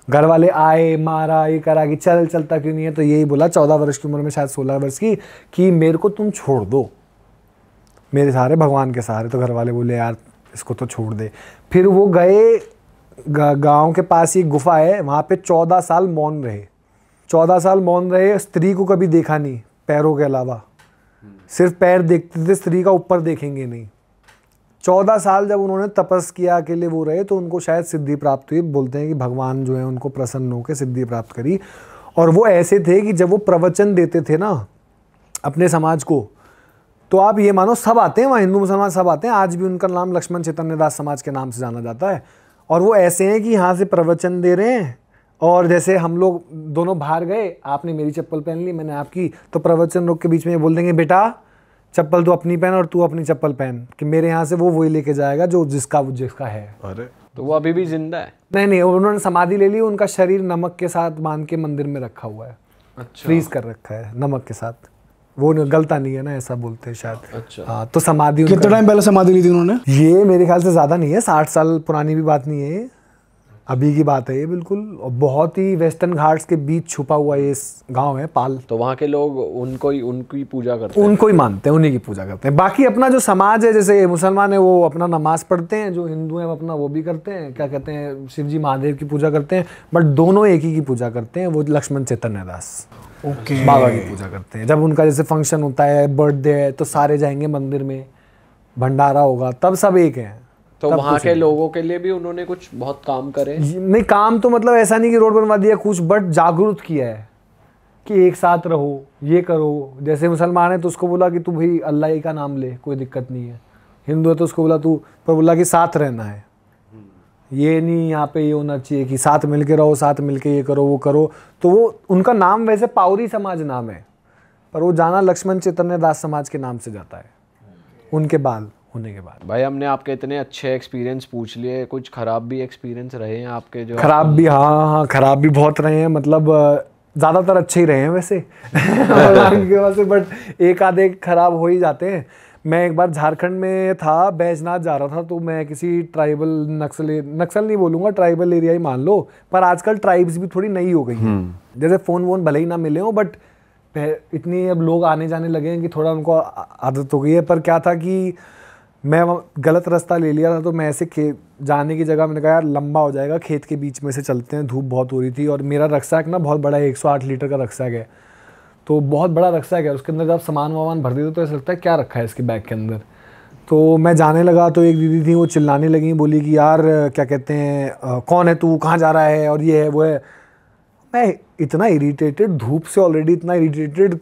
Speaker 1: घर वाले आए, मारा, ये करा कि चल चलता क्यों नहीं है। तो यही बोला 14 वर्ष की उम्र में, शायद 16 वर्ष की, कि मेरे को तुम छोड़ दो, मेरे सहारे भगवान के सहारे। तो घर वाले बोले यार इसको तो छोड़ दे। फिर वो गए, गाँव के पास ही गुफा है, वहाँ पे 14 साल मौन रहे। 14 साल मौन रहे, स्त्री को कभी देखा नहीं पैरों के अलावा, सिर्फ पैर देखते थे, स्त्री का ऊपर देखेंगे नहीं। 14 साल जब उन्होंने तपस किया, अकेले वो रहे, तो उनको शायद सिद्धि प्राप्त हुई। बोलते हैं कि भगवान जो है उनको प्रसन्न होकर सिद्धि प्राप्त करी। और वो ऐसे थे कि जब वो प्रवचन देते थे ना अपने समाज को, तो आप ये मानो सब आते हैं वहाँ, हिंदू मुसलमान सब आते हैं। आज भी उनका नाम लक्ष्मण चैतन्य दास समाज के नाम से जाना जाता है। और वो ऐसे हैं कि यहाँ से प्रवचन दे रहे हैं, और जैसे हम लोग दोनों बाहर गए, आपने मेरी चप्पल पहन ली, मैंने आपकी, तो प्रवचन रोक के बीच में ये बोल देंगे बेटा चप्पल तू अपनी पहन और तू अपनी चप्पल पहन, कि मेरे यहाँ से वो वही लेके जाएगा जो जिसका है।
Speaker 4: अरे
Speaker 3: तो वो अभी भी जिंदा है?
Speaker 1: नहीं, उन्होंने समाधि ले ली, उनका शरीर नमक के साथ बांध के मंदिर में रखा हुआ है।
Speaker 3: अच्छा।
Speaker 1: फ्रीज कर रखा है नमक के साथ, वो गलता नहीं है ना, ऐसा बोलते हैं शायद।
Speaker 3: अच्छा।
Speaker 1: हाँ, तो समाधि
Speaker 2: कितना टाइम पहले समाधि ली थी उन्होंने?
Speaker 1: ये मेरे ख्याल से ज़्यादा नहीं है, 60 साल पुरानी भी बात नहीं है, अभी की बात है ये बिल्कुल। और बहुत ही वेस्टर्न घाट्स के बीच छुपा हुआ ये गांव है पाल।
Speaker 3: तो वहाँ के लोग उनकी पूजा करते हैं?
Speaker 1: उनको ही मानते हैं, उन्हीं की पूजा करते हैं। बाकी अपना जो समाज है, जैसे मुसलमान है वो अपना नमाज पढ़ते हैं, जो हिंदू हैं वो अपना वो भी करते हैं, क्या कहते हैं, शिव जी महादेव की पूजा करते हैं। बट दोनों एक ही की पूजा करते हैं, वो लक्ष्मण चैतन्य दास बाबा की पूजा करते हैं। जब उनका जैसे फंक्शन होता है, बर्थडे है, तो सारे जाएंगे मंदिर में, भंडारा होगा, तब सब एक हैं।
Speaker 3: तो वहाँ के लोगों के लिए भी उन्होंने कुछ बहुत काम करे?
Speaker 1: नहीं, काम तो मतलब ऐसा नहीं कि रोड बनवा दिया कुछ, बट जागरूक किया है कि एक साथ रहो, ये करो। जैसे मुसलमान है तो उसको बोला कि तू भाई अल्लाह ही का नाम ले, कोई दिक्कत नहीं है। हिंदू है तो उसको बोला तू, पर बोला कि साथ रहना है, ये नहीं यहाँ पे ये होना चाहिए कि साथ मिलके रहो, साथ मिलके ये करो वो करो। तो वो उनका नाम वैसे पावरी समाज नाम है, पर वो जाना लक्ष्मण चैतन्य दास समाज के नाम से जाता है। उनके बाल, होने के बाद।
Speaker 3: भाई हमने आपके इतने अच्छे एक्सपीरियंस पूछ लिए, कुछ ख़राब भी एक्सपीरियंस रहे हैं आपके जो?
Speaker 1: खराब भी, हाँ खराब भी बहुत रहे हैं, मतलब ज़्यादातर अच्छे ही रहे हैं वैसे भगवान की वजह से, बट एक आधे खराब हो ही जाते हैं। मैं एक बार झारखंड में था, बैजनाथ जा रहा था, तो मैं किसी ट्राइबल नक्सल नहीं बोलूँगा, ट्राइबल एरिया ही मान लो, पर आजकल ट्राइब्स भी थोड़ी नई हो गई हैं। जैसे फ़ोन वोन भले ही ना मिले हो, बट इतनी अब लोग आने जाने लगे हैं कि थोड़ा उनको आदत हो गई है। पर क्या था कि मैं गलत रास्ता ले लिया था, तो मैं ऐसे जाने की जगह मैंने कहा यार लंबा हो जाएगा, खेत के बीच में से चलते हैं, धूप बहुत हो रही थी, और मेरा रक्सैक ना बहुत बड़ा है, 108 लीटर का रक्सैक है, तो बहुत बड़ा रक्सैक है, उसके अंदर जब सामान वामान भर देते तो ऐसा लगता है क्या रखा है इसके बैग के अंदर। तो मैं जाने लगा तो एक दीदी थी, वो चिल्लाने लगी, बोली कि यार क्या कहते हैं कौन है तू, कहाँ जा रहा है, और ये है वो है। मैं इतना इरिटेटेड, धूप से ऑलरेडी इतना इरिटेटेड,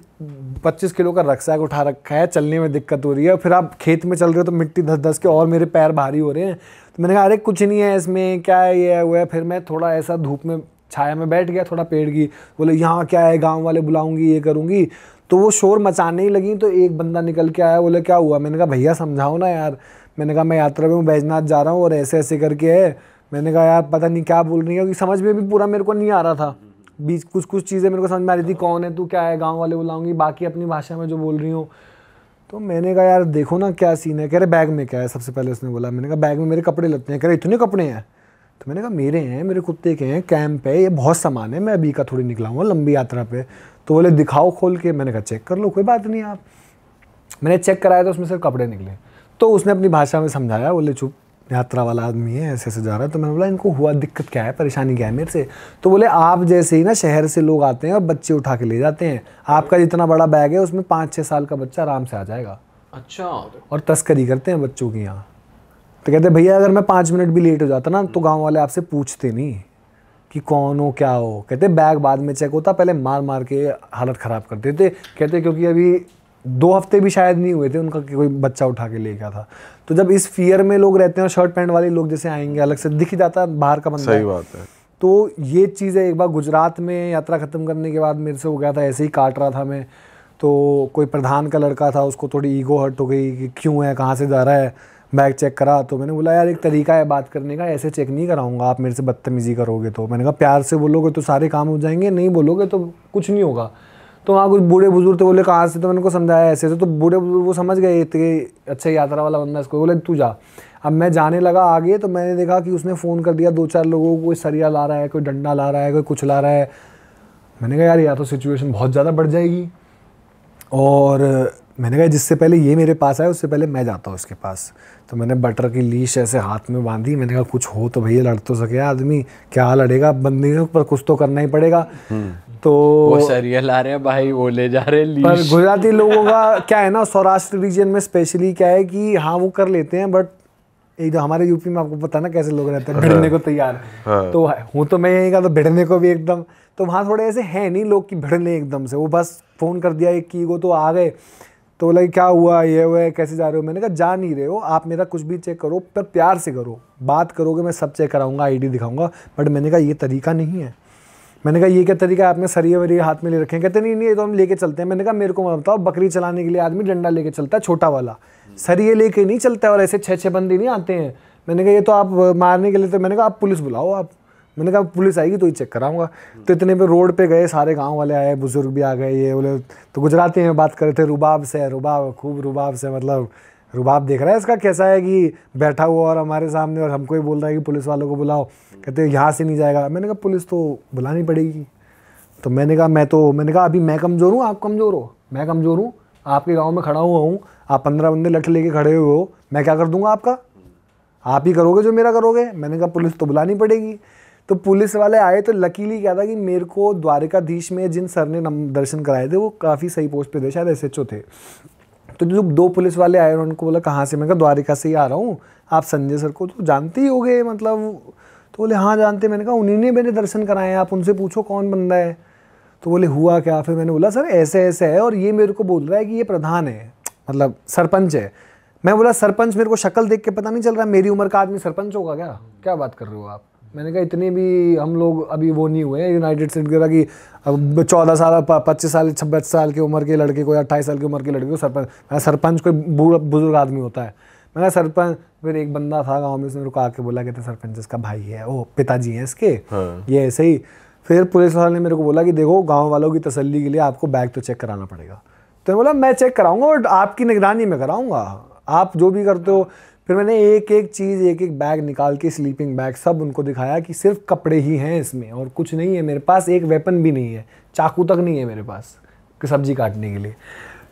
Speaker 1: 25 किलो का रक्सैक उठा रखा है, चलने में दिक्कत हो रही है, फिर आप खेत में चल रहे हो तो मिट्टी धस धस के और मेरे पैर भारी हो रहे हैं। तो मैंने कहा अरे कुछ नहीं है इसमें, क्या है ये है वो है। फिर मैं थोड़ा ऐसा धूप में छाया में बैठ गया थोड़ा पेड़ की, बोले यहाँ क्या है, गाँव वाले बुलाऊंगी, ये करूँगी। तो वो शोर मचाने ही लगी, तो एक बंदा निकल के आया, बोले क्या हुआ। मैंने कहा भैया समझाओ ना यार, मैंने कहा मैं यात्रा में बैजनाथ जा रहा हूँ और ऐसे ऐसे करके है। मैंने कहा यार पता नहीं क्या बोल रही है, क्योंकि समझ में भी पूरा मेरे को नहीं आ रहा था, बीच कुछ चीज़ें मेरे को समझ में आ रही थी, कौन है तू, क्या है, गांव वाले बुलाऊंगी, बाकी अपनी भाषा में जो बोल रही हूँ। तो मैंने कहा यार देखो ना क्या सीन है। कह रहे बैग में क्या है, सबसे पहले उसने बोला। मैंने कहा बैग में मेरे कपड़े लगते हैं। कह रहे इतने कपड़े हैं। तो मैंने कहा मेरे हैं, मेरे कुत्ते के हैं, कैंप है, ये बहुत सामान है, मैं अभी का थोड़ी निकला हूँ लंबी यात्रा पे। तो बोले दिखाओ खोल के। मैंने कहा चेक कर लो, कोई बात नहीं आप। मैंने चेक कराया तो उसमें सिर्फ कपड़े निकले। तो उसने अपनी भाषा में समझाया, बोले चुप, यात्रा वाला आदमी है, ऐसे ऐसे जा रहा है। तो मैंने बोला इनको हुआ दिक्कत क्या है, परेशानी क्या है मेरे से। तो बोले आप जैसे ही ना शहर से लोग आते हैं और बच्चे उठा के ले जाते हैं, आपका जितना बड़ा बैग है उसमें 5-6 साल का बच्चा आराम से आ जाएगा।
Speaker 3: अच्छा।
Speaker 1: और तस्करी करते हैं बच्चों की यहाँ। तो कहते भैया अगर मैं 5 मिनट भी लेट हो जाता ना तो गाँव वाले आपसे पूछते नहीं कि कौन हो क्या हो। कहते बैग बाद में चेक होता, पहले मार मार के हालत ख़राब करते थे। कहते क्योंकि अभी 2 हफ्ते भी शायद नहीं हुए थे उनका कि कोई बच्चा उठा के ले गया था। तो जब इस फियर में लोग रहते हैं और शर्ट पैंट वाले लोग जैसे आएंगे, अलग से दिख ही जाता है बाहर का बंदा।
Speaker 4: सही बात है।
Speaker 1: तो ये चीज़ है। एक बार गुजरात में यात्रा ख़त्म करने के बाद मेरे से हो गया था, ऐसे ही काट रहा था मैं, तो कोई प्रधान का लड़का था, उसको थोड़ी ईगो हर्ट हो गई कि क्यों है, कहाँ से जा रहा है, बैग चेक करा। तो मैंने बोला यार एक तरीका है बात करने का, ऐसे चेक नहीं कराऊंगा, आप मेरे से बदतमीजी करोगे तो। मैंने कहा प्यार से बोलोगे तो सारे काम हो जाएंगे, नहीं बोलोगे तो कुछ नहीं होगा। तो वहाँ कुछ बूढ़े बुजुर्ग थे, बोले कहाँ से, तो मैंने को समझाया ऐसे तो बूढ़े बुजुर्ग वो समझ गए कि अच्छा यात्रा वाला बंदा, इसको बोले तू जा। अब मैं जाने लगा आगे, तो मैंने देखा कि उसने फ़ोन कर दिया 2-4 लोगों को, कोई सरिया ला रहा है, कोई डंडा ला रहा है, कोई कुछ ला रहा है। मैंने कहा यार या तो सिचुएशन बहुत ज़्यादा बढ़ जाएगी, और मैंने कहा जिससे पहले ये मेरे पास आए उससे पहले मैं जाता हूँ उसके पास। तो मैंने बटर की लीश ऐसे हाथ में बांधी। मैंने कहा कुछ हो तो भैया लड़ तो सके आदमी, क्या लड़ेगा बंदी पर, कुछ तो करना ही पड़ेगा। तो
Speaker 3: वो सरिया ला रहे हैं भाई, वो ले जा रहे हैं
Speaker 1: पर
Speaker 3: लीश।
Speaker 1: गुजराती लोगों का क्या है ना, सौराष्ट्र रीजन में स्पेशली क्या है कि हाँ वो कर लेते हैं, बट एक जो हमारे यूपी में आपको पता ना कैसे लोग रहते हैं, भिड़ने को तैयार। तो हूँ तो मैं यही कहा, तो भिड़ने को भी एकदम। तो वहाँ थोड़े ऐसे हैं नहीं लोग कि भिड़ने एकदम से, वो बस फ़ोन कर दिया एक की को तो आ गए। तो बोला क्या हुआ, ये हुआ है, कैसे जा रहे हो। मैंने कहा जा नहीं रहे हो आप, मेरा कुछ भी चेक करो पर प्यार से करो, बात करोगे मैं सब चेक कराऊंगा, आईडी दिखाऊंगा। बट मैंने कहा ये तरीका नहीं है। मैंने कहा ये क्या तरीका है, आपने सरिये वरिये हाथ में ले रखे हैं। कहते नहीं ये तो हम लेके चलते हैं। मैंने कहा मेरे को मत बताओ, बकरी चलाने के लिए आदमी डंडा लेके चलता है छोटा वाला, सरिये लेके नहीं चलता है, और ऐसे 6-6 बंदे नहीं आते हैं। मैंने कहा ये तो आप मारने के लिए। तो मैंने कहा आप पुलिस बुलाओ आप। मैंने कहा पुलिस आएगी तो ही चेक कराऊंगा। तो इतने पे रोड पे गए, सारे गांव वाले आए, बुजुर्ग भी आ गए, ये बोले। तो गुजराती में बात कर रहे थे, रुबाब से, रुबाब खूब रुबाब से, मतलब रुबाब देख रहा है इसका कैसा है कि बैठा हुआ और हमारे सामने और हमको ही बोल रहा है कि पुलिस वालों को बुलाओ। कहते यहाँ से नहीं जाएगा। मैंने कहा पुलिस तो बुलानी पड़ेगी। तो मैंने कहा अभी मैं कमज़ोर हूँ, आप कमज़ोर हो। मैं कमज़ोर हूँ, आपके गाँव में खड़ा हुआ हूँ, आप 15 बंदे लठ लेके खड़े हुए हो, मैं क्या कर दूंगा आपका, आप ही करोगे जो मेरा करोगे। मैंने कहा पुलिस तो बुलानी पड़ेगी। तो पुलिस वाले आए। तो लकीली क्या था कि मेरे को द्वारिकाधीश में जिन सर ने दर्शन कराए थे वो काफ़ी सही पोस्ट पे थे, शायद SHO थे। तो जो 2 पुलिस वाले आए और उनको बोला कहाँ से। मैं कहा द्वारिका से ही आ रहा हूँ, आप संजय सर को तो जानते ही होगे मतलब। तो बोले हाँ जानते। मैंने कहा उन्हीं ने मेरे दर्शन कराए हैं, आप उनसे पूछो कौन बंदा है। तो बोले हुआ क्या। फिर मैंने बोला सर ऐसे ऐसे है और ये मेरे को बोल रहा है कि ये प्रधान है, मतलब सरपंच है। मैं बोला सरपंच, मेरे को शक्ल देख के पता नहीं चल रहा मेरी उम्र का आदमी सरपंच होगा क्या, क्या बात कर रहे हो आप। मैंने कहा इतने भी हम लोग अभी वो नहीं हुए यूनाइटेड स्टेट वगैरह की, अब 14 साल 25 साल 26 साल की उम्र के लड़के को या 28 साल की उम्र के लड़के को सरपंच कोई बुजुर्ग आदमी होता है। मैं कहा सरपंच, फिर एक बंदा था गाँव में, उसने मेरे को आके बोला कहते सरपंच इसका भाई है, वो पिताजी हैं इसके, ये ऐसे ही। फिर पुलिस वाले ने मेरे को बोला कि देखो गाँव वालों की तसल्ली के लिए आपको बैग तो चेक कराना पड़ेगा। तो मैं बोला मैं चेक कराऊंगा और आपकी निगरानी में कराऊंगा, आप जो भी करते हो। फिर मैंने एक एक चीज़, एक एक बैग निकाल के, स्लीपिंग बैग सब उनको दिखाया कि सिर्फ कपड़े ही हैं इसमें और कुछ नहीं है, मेरे पास एक वेपन भी नहीं है, चाकू तक नहीं है मेरे पास कि सब्जी काटने के लिए।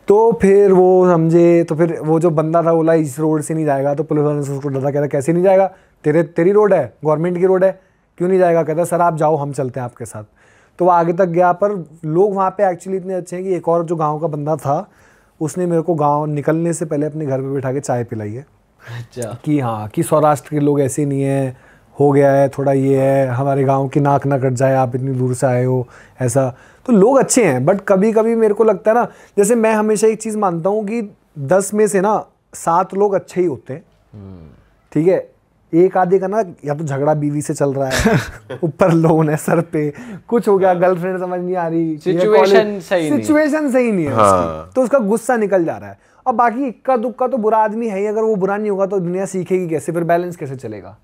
Speaker 1: तो फिर वो समझे, तो फिर वो जो बंदा था बोला इस रोड से नहीं जाएगा। तो पुलिस वाले ने उसको डरा, कहता कैसे नहीं जाएगा, तेरी रोड है, गवर्नमेंट की रोड है, क्यों नहीं जाएगा। कहता सर आप जाओ, हम चलते हैं आपके साथ। तो वो आगे तक गया, पर लोग वहाँ पे एक्चुअली इतने अच्छे हैं कि एक और जो गाँव का बंदा था उसने मेरे को गाँव निकलने से पहले अपने घर पर बैठा के चाय पिलाई है।
Speaker 3: अच्छा।
Speaker 1: कि हाँ कि सौराष्ट्र के लोग ऐसे नहीं है, हो गया है थोड़ा, ये है हमारे गांव की नाक ना कट जाए, आप इतनी दूर से आए हो, ऐसा। तो लोग अच्छे हैं, बट कभी कभी मेरे को लगता है ना, जैसे मैं हमेशा एक चीज़ मानता हूँ कि 10 में से ना 7 लोग अच्छे ही होते हैं, ठीक है। एक आधे का ना या तो झगड़ा बीवी से चल रहा है, ऊपर लोन है सर पे, कुछ हो गया, गर्लफ्रेंड समझ नहीं आ रही, सिचुएशन सही नहीं है उसकी, तो उसका गुस्सा निकल जा रहा है। और बाकी इक्का दुक्का तो बुरा आदमी है ही, अगर वो बुरा नहीं होगा तो दुनिया सीखेगी कैसे, फिर बैलेंस कैसे चलेगा।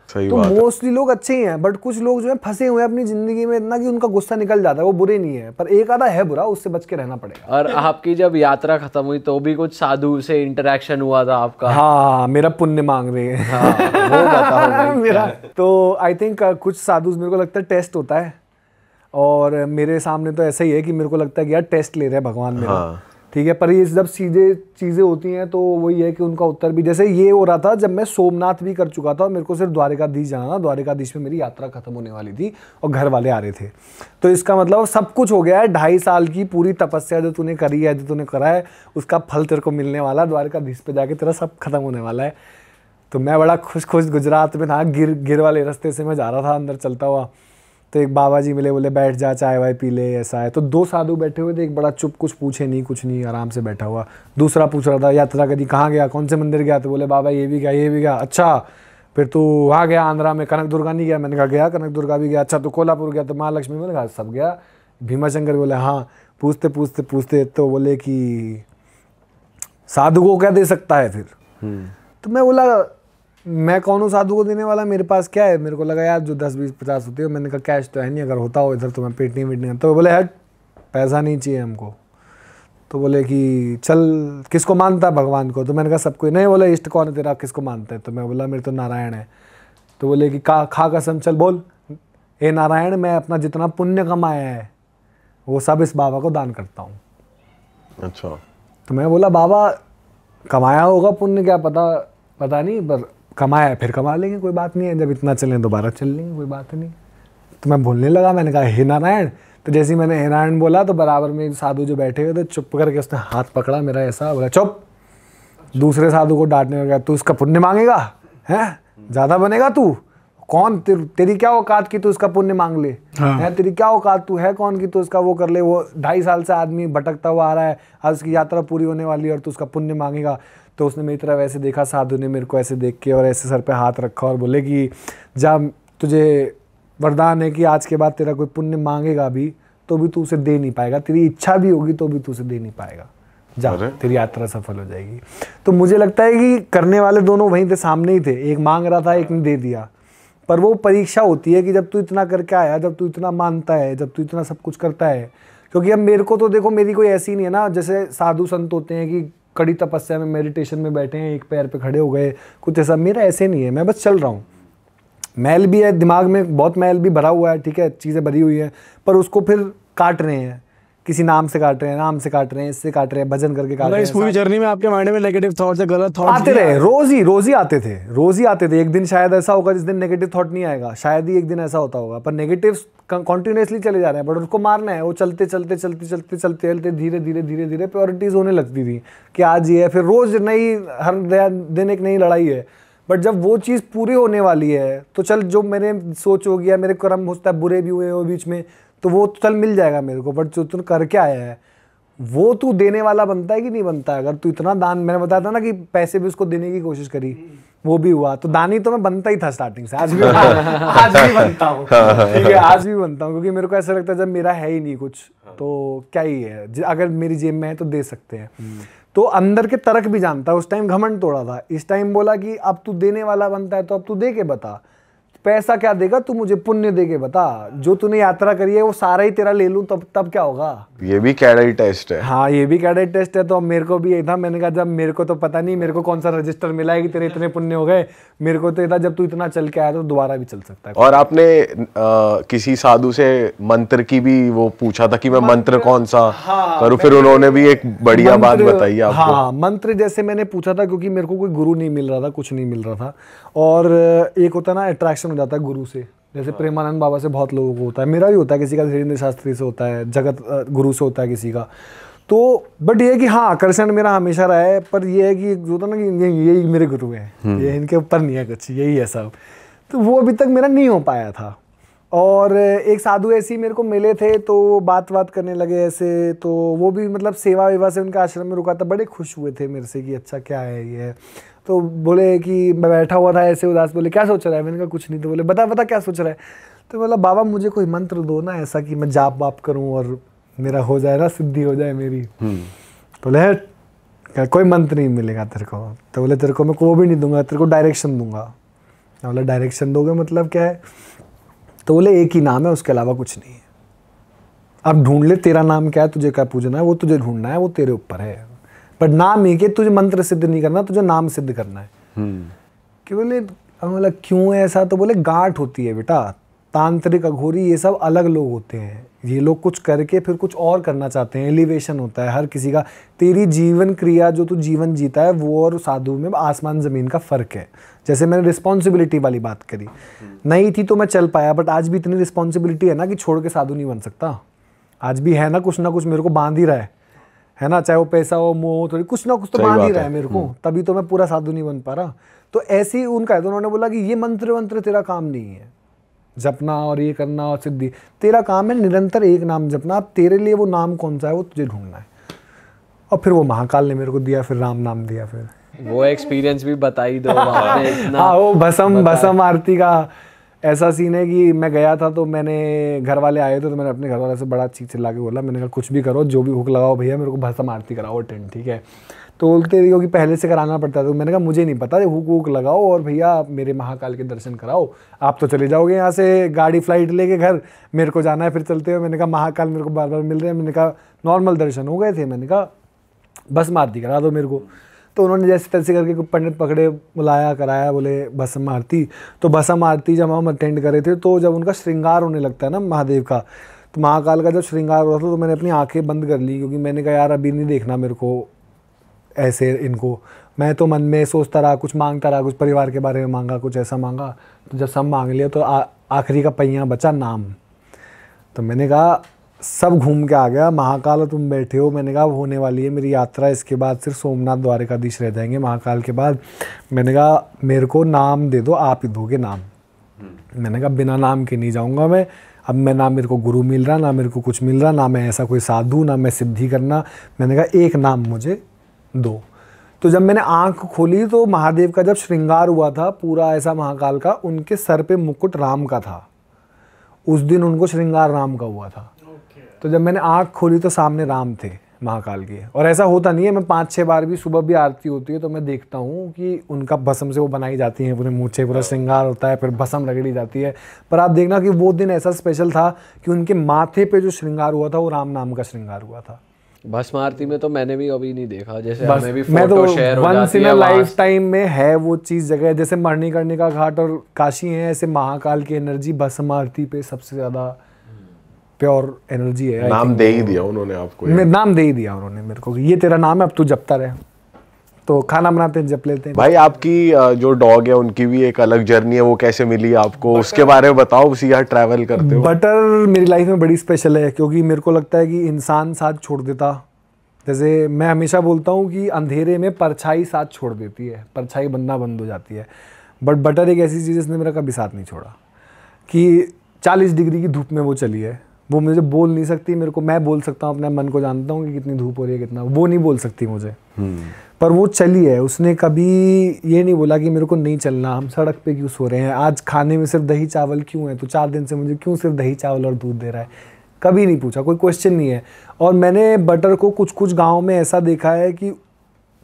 Speaker 1: तो मोस्टली लोग अच्छे ही हैं, बट कुछ लोग जो है फंसे हुए हैं अपनी जिंदगी में इतना कि उनका गुस्सा निकल जाता है। वो बुरे नहीं है, पर एक आधा है बुरा, उससे बच के रहना पड़ेगा।
Speaker 3: और आपकी जब यात्रा खत्म हुई तो भी कुछ साधु से इंटरेक्शन हुआ था आपका?
Speaker 1: हाँ, मेरा पुण्य मांग रहे हैं।
Speaker 3: हाँ, वो बताओ
Speaker 1: मेरा तो आई थिंक कुछ साधु मेरे को लगता है टेस्ट होता है, और मेरे सामने तो ऐसा ही है कि मेरे को लगता है कि यार टेस्ट ले रहे हैं भगवान मेरा, ठीक है। पर ये जब सीधे चीज़ें होती हैं तो वही है कि उनका उत्तर भी, जैसे ये हो रहा था जब मैं सोमनाथ भी कर चुका था और मेरे को सिर्फ द्वारिकाधीश जाना था, द्वारिकाधीश में मेरी यात्रा खत्म होने वाली थी और घर वाले आ रहे थे। तो इसका मतलब सब कुछ हो गया है, 2.5 साल की पूरी तपस्या जो तूने करी है, जो तूने करा है, उसका फल तेरे को मिलने वाला, द्वारिकाधीश पे जाके तेरा सब खत्म होने वाला है। तो मैं बड़ा खुश गुजरात में था, गिर वाले रास्ते से मैं जा रहा था अंदर चलता हुआ, तो एक बाबा जी मिले, बोले बैठ जा चाय वाय पी ले, ऐसा है। तो 2 साधु बैठे हुए थे, एक बड़ा चुप, कुछ पूछे नहीं, कुछ नहीं, आराम से बैठा हुआ। दूसरा पूछ रहा था यात्रा करी, कहाँ गया, कौन से मंदिर गया, तो बोले बाबा ये भी गया। अच्छा फिर तू वहाँ गया आंध्रा में, कनक दुर्गा नहीं गया? मैंने कहा गया, कनक दुर्गा भी गया। अच्छा तो कोल्हापुर गया, तो महालक्ष्मी? मैंने कहा सब गया। भीमाशंकर बोले हाँ। पूछते तो बोले कि साधु को क्या दे सकता है फिर? तो मैं बोला मैं कौन हूँ साधु को देने वाला, मेरे पास क्या है? मेरे को लगा यार जो 10 20 50 होती है। मैंने कहा कैश तो है नहीं, अगर होता हो इधर तो मैं पेटनी वेटनी। तो बोले हट, पैसा नहीं चाहिए हमको। तो बोले कि चल किसको मानता है भगवान को? तो मैंने कहा सबको। नहीं, बोले इष्ट कौन है तेरा, किसको मानता है? तो मैं बोला मेरे तो नारायण है। तो बोले कि खा कसम, चल बोल, हे नारायण मैं अपना जितना पुण्य कमाया है वो सब इस बाबा को दान करता हूँ।
Speaker 4: अच्छा।
Speaker 1: तो मैं बोला बाबा कमाया होगा पुण्य, क्या पता नहीं, पर कमाया है, फिर कमा लेंगे, कोई बात नहीं है, जब इतना चलें दोबारा चल लेंगे, कोई बात नहीं। तो मैं बोलने लगा, मैंने कहा हे नारायण। तो जैसे ही मैंने हे नारायण बोला तो बराबर में साधु जो बैठे हुए थे चुप करके उसने हाथ पकड़ा मेरा, ऐसा बोला चुप। दूसरे साधु को डांटने लगा, तू इसका पुण्य मांगेगा है, ज़्यादा बनेगा तू, कौन तेरी क्या औकात की तू उसका पुण्य मांग ले, है तेरी क्या औकात, तू है कौन की तू उसका वो कर ले? वो 2.5 साल से आदमी भटकता हुआ आ रहा है, आज उसकी यात्रा पूरी होने वाली है और तू उसका पुण्य मांगेगा। तो उसने मेरी तरफ ऐसे देखा, साधु ने मेरे को ऐसे देख के और ऐसे सर पे हाथ रखा और बोले कि जब तुझे वरदान है कि आज के बाद तेरा कोई पुण्य मांगेगा भी तो भी तू उसे दे नहीं पाएगा, तेरी इच्छा भी होगी तो भी तू उसे दे नहीं पाएगा, जा तेरी यात्रा सफल हो जाएगी। तो मुझे लगता है कि करने वाले दोनों वहीं थे, सामने ही थे, एक मांग रहा था, एक ने दे दिया। पर वो परीक्षा होती है कि जब तू इतना करके आया, जब तू इतना मानता है, जब तू इतना सब कुछ करता है। क्योंकि अब मेरे को तो देखो, मेरी कोई ऐसी नहीं है ना, जैसे साधु संत होते हैं कि कड़ी तपस्या में मेडिटेशन में बैठे हैं, एक पैर पे खड़े हो गए, कुछ ऐसा मेरा ऐसे नहीं है। मैं बस चल रहा हूँ, मैल भी है दिमाग में, बहुत मैल भी भरा हुआ है, ठीक है, चीज़ें भरी हुई हैं, पर उसको फिर काट रहे हैं, किसी नाम से काट रहे हैं, नाम से काट रहे हैं, इससे काट रहे हैं, भजन करके काट रहे हैं।
Speaker 2: इस पूरी जर्नी में आपके माइंड में नेगेटिव थॉट्स या गलत थॉट्स
Speaker 1: आते रहे, रोज ही आते थे। एक दिन शायद ऐसा होगा जिस दिन नेगेटिव थॉट नहीं आएगा, शायद ही एक दिन ऐसा होता होगा, पर नेगेटिव कंटिन्यूसली चले जा रहे हैं, बट उसको मारना है। वो चलते धीरे धीरे प्योरिटीज होने लगती थी कि आज ये है, फिर रोज नई, हर दिन एक नई लड़ाई है। बट जब वो चीज़ पूरी होने वाली है तो चल, जो मेरे सोच हो गया, मेरे कर्म होता है, बुरे भी हुए वो बीच में, तो वो चल मिल जाएगा मेरे को। बट जो तू करके आया है वो तू देने वाला बनता है कि नहीं बनता है? अगर तू इतना दान, मैंने बताया था ना कि पैसे भी उसको देने की कोशिश करी, वो भी हुआ, तो दानी तो मैं बनता ही था स्टार्टिंग से, आज भी बनता हूँ, ठीक है, आज भी बनता हूँ। क्योंकि मेरे को ऐसा लगता है जब मेरा है ही नहीं कुछ तो क्या ही है, अगर मेरी जेब में है तो दे सकते हैं। तो अंदर के तर्क भी जानता है। उस टाइम घमंड तोड़ा था, इस टाइम बोला कि अब तू देने वाला बनता है तो अब तू दे के बता, पैसा क्या देगा तू, मुझे पुण्य दे के बता, जो तूने यात्रा करी है वो सारा ही तेरा ले लूं तब क्या होगा।
Speaker 4: ये भी कैडेट टेस्ट है।
Speaker 1: हाँ, ये भी कैडेट टेस्ट है। तो अब मेरे को भी यही था, मैंने कहा जब मेरे को तो पता नहीं मेरे को कौन सा रजिस्टर मिला है कि तेरे इतने पुण्य हो गए, मेरे को तो ये था जब तू इतना चल के आया तो दोबारा भी चल सकता है।
Speaker 4: और आपने किसी साधु से मंत्र की भी वो पूछा था कि मैं मंत्र कौन सा करूं, फिर उन्होंने भी एक बढ़िया बात बताई आपको।
Speaker 1: हाँ, मंत्र जैसे मैंने पूछा था, क्योंकि मेरे को कोई गुरु नहीं मिल रहा था, कुछ नहीं मिल रहा था। और एक होता ना अट्रैक्शन हो जाता है गुरु से, जैसे प्रेमानंद बाबा से बहुत लोगों को होता है, मेरा भी होता है, किसी का धीरेन्द्र शास्त्री से होता है, जगत गुरु से होता है किसी का। तो बट ये है कि हाँ, आकर्षण मेरा हमेशा रहा है, पर ये है कि जो होता ना कि यही मेरे गुरु हैं, ये इनके ऊपर नहीं है कुछ, यही है सब। तो वो अभी तक मेरा नहीं हो पाया था। और एक साधु ऐसे ही मेरे को मिले थे, तो बात करने लगे ऐसे, तो वो भी मतलब सेवा वेवा से उनके आश्रम में रुका था, बड़े खुश हुए थे मेरे से कि अच्छा क्या है ये। तो बोले कि मैं बैठा हुआ था ऐसे उदास, बोले क्या सोच रहा है, मैंने कहा कुछ नहीं। तो बोले बता क्या सोच रहा है। तो बोला बाबा मुझे कोई मंत्र दो ना ऐसा कि मैं जाप वाप करूं और मेरा हो जाए ना, सिद्धि हो जाए मेरी। तो बोले कोई मंत्र नहीं मिलेगा तेरे को। तो बोले तेरे को मैं को भी नहीं दूंगा, तेरे को डायरेक्शन दूंगा। बोला डायरेक्शन दोगे मतलब क्या है। तो बोले एक ही नाम है, उसके अलावा कुछ नहीं है। अब ढूंढ ले तेरा नाम क्या है, तुझे क्या पूछना है, वो तुझे ढूंढना है, वो तेरे ऊपर है। बट नाम एक है, तुझे मंत्र सिद्ध नहीं करना, तुझे नाम सिद्ध करना है। कि बोले क्यों ऐसा। तो बोले गांठ होती है बेटा, तांत्रिक अघोरी ये सब अलग लोग होते हैं, ये लोग कुछ करके फिर कुछ और करना चाहते हैं। एलिवेशन होता है हर किसी का। तेरी जीवन क्रिया जो तू जीवन जीता है वो और साधु में आसमान ज़मीन का फ़र्क है। जैसे मैंने रिस्पॉन्सिबिलिटी वाली बात करी, नहीं थी तो मैं चल पाया, बट आज भी इतनी रिस्पॉन्सिबिलिटी है ना कि छोड़ के साधु नहीं बन सकता। आज भी है ना, कुछ ना कुछ मेरे को बांध ही रहा है ना, चाहे वो पैसा हो, मोह हो, थोड़ी कुछ ना कुछ तो बांध ही रहा है मेरे को, तभी तो मैं पूरा साधु नहीं बन पा रहा। तो ऐसे ही उनका है। तो उन्होंने बोला कि ये मंत्र वंत्र तेरा काम नहीं है, जपना और ये करना और सिद्धि, तेरा काम है निरंतर एक नाम जपना। अब तेरे लिए वो नाम कौन सा है वो तुझे ढूंढना है। और फिर वो महाकाल ने मेरे को दिया, फिर राम नाम दिया। फिर
Speaker 3: वो एक्सपीरियंस भी बता ही दो।
Speaker 1: हाँ, वो भस्म आरती का ऐसा सीन है कि मैं गया था, तो मैंने घर वाले आए थे, तो मैंने अपने घर वाले से बड़ा चीख चिल्ला के बोला, मैंने कहा कुछ भी करो, जो भी हुक लगाओ भैया, मेरे को भस्म आरती कराओ टेंट, ठीक है। तो बोलते थे कि पहले से कराना पड़ता है। तो मैंने कहा मुझे नहीं पता, हुक वूक लगाओ और भैया मेरे महाकाल के दर्शन कराओ, आप तो चले जाओगे यहाँ से गाड़ी फ्लाइट लेके घर, मेरे को जाना है फिर चलते हुए। मैंने कहा महाकाल मेरे को बार बार मिल रहे हैं, मैंने कहा नॉर्मल दर्शन हो गए थे, मैंने कहा भस्म आरती करा दो मेरे को। तो उन्होंने जैसे तैसे करके पंडित पकड़े, बुलाया, कराया, बोले भस्म आरती। तो भस्म आरती जब हम अटेंड करे थे, तो जब उनका श्रृंगार होने लगता है ना महादेव का, तो महाकाल का जब श्रृंगार हो रहा था, तो मैंने अपनी आंखें बंद कर ली, क्योंकि मैंने कहा यार अभी नहीं देखना मेरे को ऐसे इनको। मैं तो मन में सोचता रहा, कुछ मांगता रहा, कुछ परिवार के बारे में मांगा, कुछ ऐसा मांगा। तो जब सब मांग लिया तो आखिरी का पहिया बचा नाम। तो मैंने कहा सब घूम के आ गया, महाकाल तुम बैठे हो। मैंने कहा होने वाली है मेरी यात्रा, इसके बाद सिर्फ सोमनाथ द्वारकाधीश रह जाएंगे महाकाल के बाद। मैंने कहा मेरे को नाम दे दो, आप ही दोगे नाम। मैंने कहा बिना नाम के नहीं जाऊंगा मैं। अब मैं ना मेरे को गुरु मिल रहा, ना मेरे को कुछ मिल रहा, ना मैं ऐसा कोई साधु, ना मैं सिद्धि करना। मैंने कहा एक नाम मुझे दो। तो जब मैंने आंख खोली तो महादेव का जब श्रृंगार हुआ था पूरा ऐसा महाकाल का, उनके सर पे मुकुट राम का था। उस दिन उनको श्रृंगार राम का हुआ था। तो जब मैंने आंख खोली तो सामने राम थे महाकाल के। और ऐसा होता नहीं है, मैं 5-6 बार भी, सुबह भी आरती होती है तो मैं देखता हूँ कि उनका भस्म से वो बनाई जाती है, पूरे मूछे, पूरा श्रृंगार होता है, फिर भस्म रगड़ी जाती है। पर आप देखना कि वो दिन ऐसा स्पेशल था कि उनके माथे पे जो श्रृंगार हुआ था वो राम नाम का श्रृंगार हुआ था।
Speaker 3: भस्म आरती में तो मैंने भी अभी नहीं देखा, जैसे
Speaker 1: बस
Speaker 3: हमें भी
Speaker 1: मैं
Speaker 3: फोटो
Speaker 1: तो
Speaker 3: शेयर हो
Speaker 1: वंस
Speaker 3: जाती
Speaker 1: इन
Speaker 3: है
Speaker 1: अ लाइफ टाइम में है वो चीज़ जगह। जैसे मणिकर्णिका घाट और काशी है, ऐसे महाकाल की एनर्जी भस्म आरती पे सबसे ज़्यादा प्योर एनर्जी है।
Speaker 4: नाम दे ही दिया उन्होंने आपको,
Speaker 1: नाम दे ही दिया उन्होंने मेरे को कि ये तेरा नाम है, अब तू जपता रहे। तो खाना बनाते हैं, जप लेते हैं।
Speaker 4: भाई आपकी जो डॉग है उनकी भी एक अलग जर्नी है, वो कैसे मिली आपको, उसके बारे में बताओ। उसी यार ट्रैवल करते हो।
Speaker 1: बटर मेरी लाइफ में बड़ी स्पेशल है, क्योंकि मेरे को लगता है कि इंसान साथ छोड़ देता। जैसे मैं हमेशा बोलता हूँ कि अंधेरे में परछाई साथ छोड़ देती है, परछाई बनना बंद हो जाती है। बट बटर एक ऐसी चीज़ जिसने मेरा कभी साथ नहीं छोड़ा, कि 40 डिग्री की धूप में वो चली है। वो मुझे बोल नहीं सकती, मेरे को, मैं बोल सकता हूँ अपने मन को, जानता हूँ कि कितनी धूप हो रही है, कितना, वो नहीं बोल सकती मुझे। पर वो चली है। उसने कभी ये नहीं बोला कि मेरे को नहीं चलना, हम सड़क पे क्यों सो रहे हैं, आज खाने में सिर्फ दही चावल क्यों है, तो 4 दिन से मुझे क्यों सिर्फ दही चावल और दूध दे रहा है, कभी नहीं पूछा, कोई क्वेश्चन नहीं है। और मैंने बटर को कुछ गाँव में ऐसा देखा है कि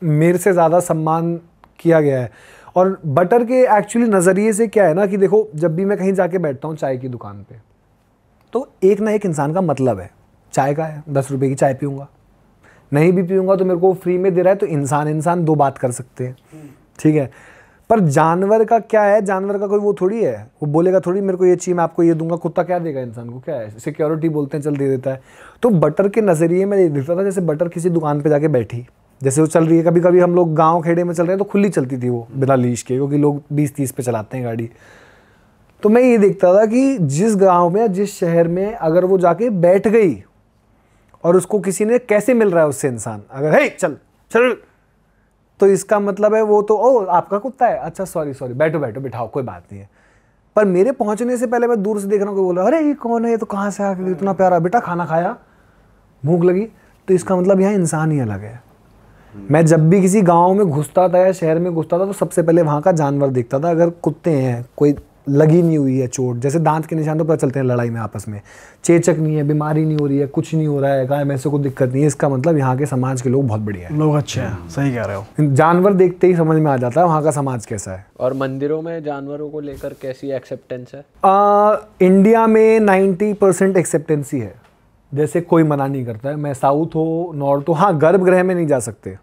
Speaker 1: मेरे से ज़्यादा सम्मान किया गया है। और बटर के एक्चुअली नज़रिए से क्या है ना कि देखो, जब भी मैं कहीं जाके बैठता हूँ चाय की दुकान पे, तो एक ना एक इंसान का मतलब है, चाय का है, 10 रुपये की चाय पीऊँगा, नहीं भी पीऊँगा तो मेरे को फ्री में दे रहा है, तो इंसान दो बात कर सकते हैं, ठीक है। पर जानवर का क्या है, जानवर का कोई वो थोड़ी है, वो बोलेगा थोड़ी मेरे को ये चाहिए मैं आपको ये दूंगा। कुत्ता क्या देगा इंसान को, क्या है, सिक्योरिटी बोलते हैं, चल दे देता है। तो बटर के नज़रिए में ये दिखता था, जैसे बटर किसी दुकान पे जाके बैठी, जैसे वो चल रही है, कभी कभी हम लोग गाँव खेड़े में चल रहे हैं तो खुली चलती थी वो बिना लीश के, क्योंकि लोग 20-30 पे चलाते हैं गाड़ी। तो मैं ये देखता था कि जिस गाँव में, जिस शहर में अगर वो जाके बैठ गई और उसको किसी ने, कैसे मिल रहा है उससे इंसान, अगर हे चल चल, तो इसका मतलब है वो तो ओ आपका कुत्ता है, अच्छा सॉरी बैठो बिठाओ, कोई बात नहीं है। पर मेरे पहुंचने से पहले मैं दूर से देख रहा हूँ कि बोल रहा है अरे ये कौन है, ये तो कहाँ से आ गया, इतना प्यारा, बेटा खाना खाया, भूख लगी, तो इसका मतलब यहाँ इंसान ही अलग है। मैं जब भी किसी गाँव में घुसता था या शहर में घुसता था तो सबसे पहले वहाँ का जानवर देखता था। अगर कुत्ते हैं, कोई लगी नहीं हुई है चोट, जैसे दांत के निशान तो पता चलते हैं लड़ाई में आपस में, चेचक नहीं है, बीमारी नहीं हो रही है, कुछ नहीं हो रहा है, गाय भैंस को दिक्कत नहीं है, इसका मतलब यहाँ के समाज के लोग बहुत बढ़िया है,
Speaker 2: लोग अच्छे हैं। सही कह रहे हो।
Speaker 1: जानवर देखते ही समझ में आ जाता है वहाँ का समाज कैसा है।
Speaker 3: और मंदिरों में जानवरों को लेकर कैसी एक्सेप्टेंस है?
Speaker 1: इंडिया में 90% एक्सेप्टेंसी है, जैसे कोई मना नहीं करता है। मैं साउथ हो नॉर्थ हो, हाँ गर्भगृह में नहीं जा सकते।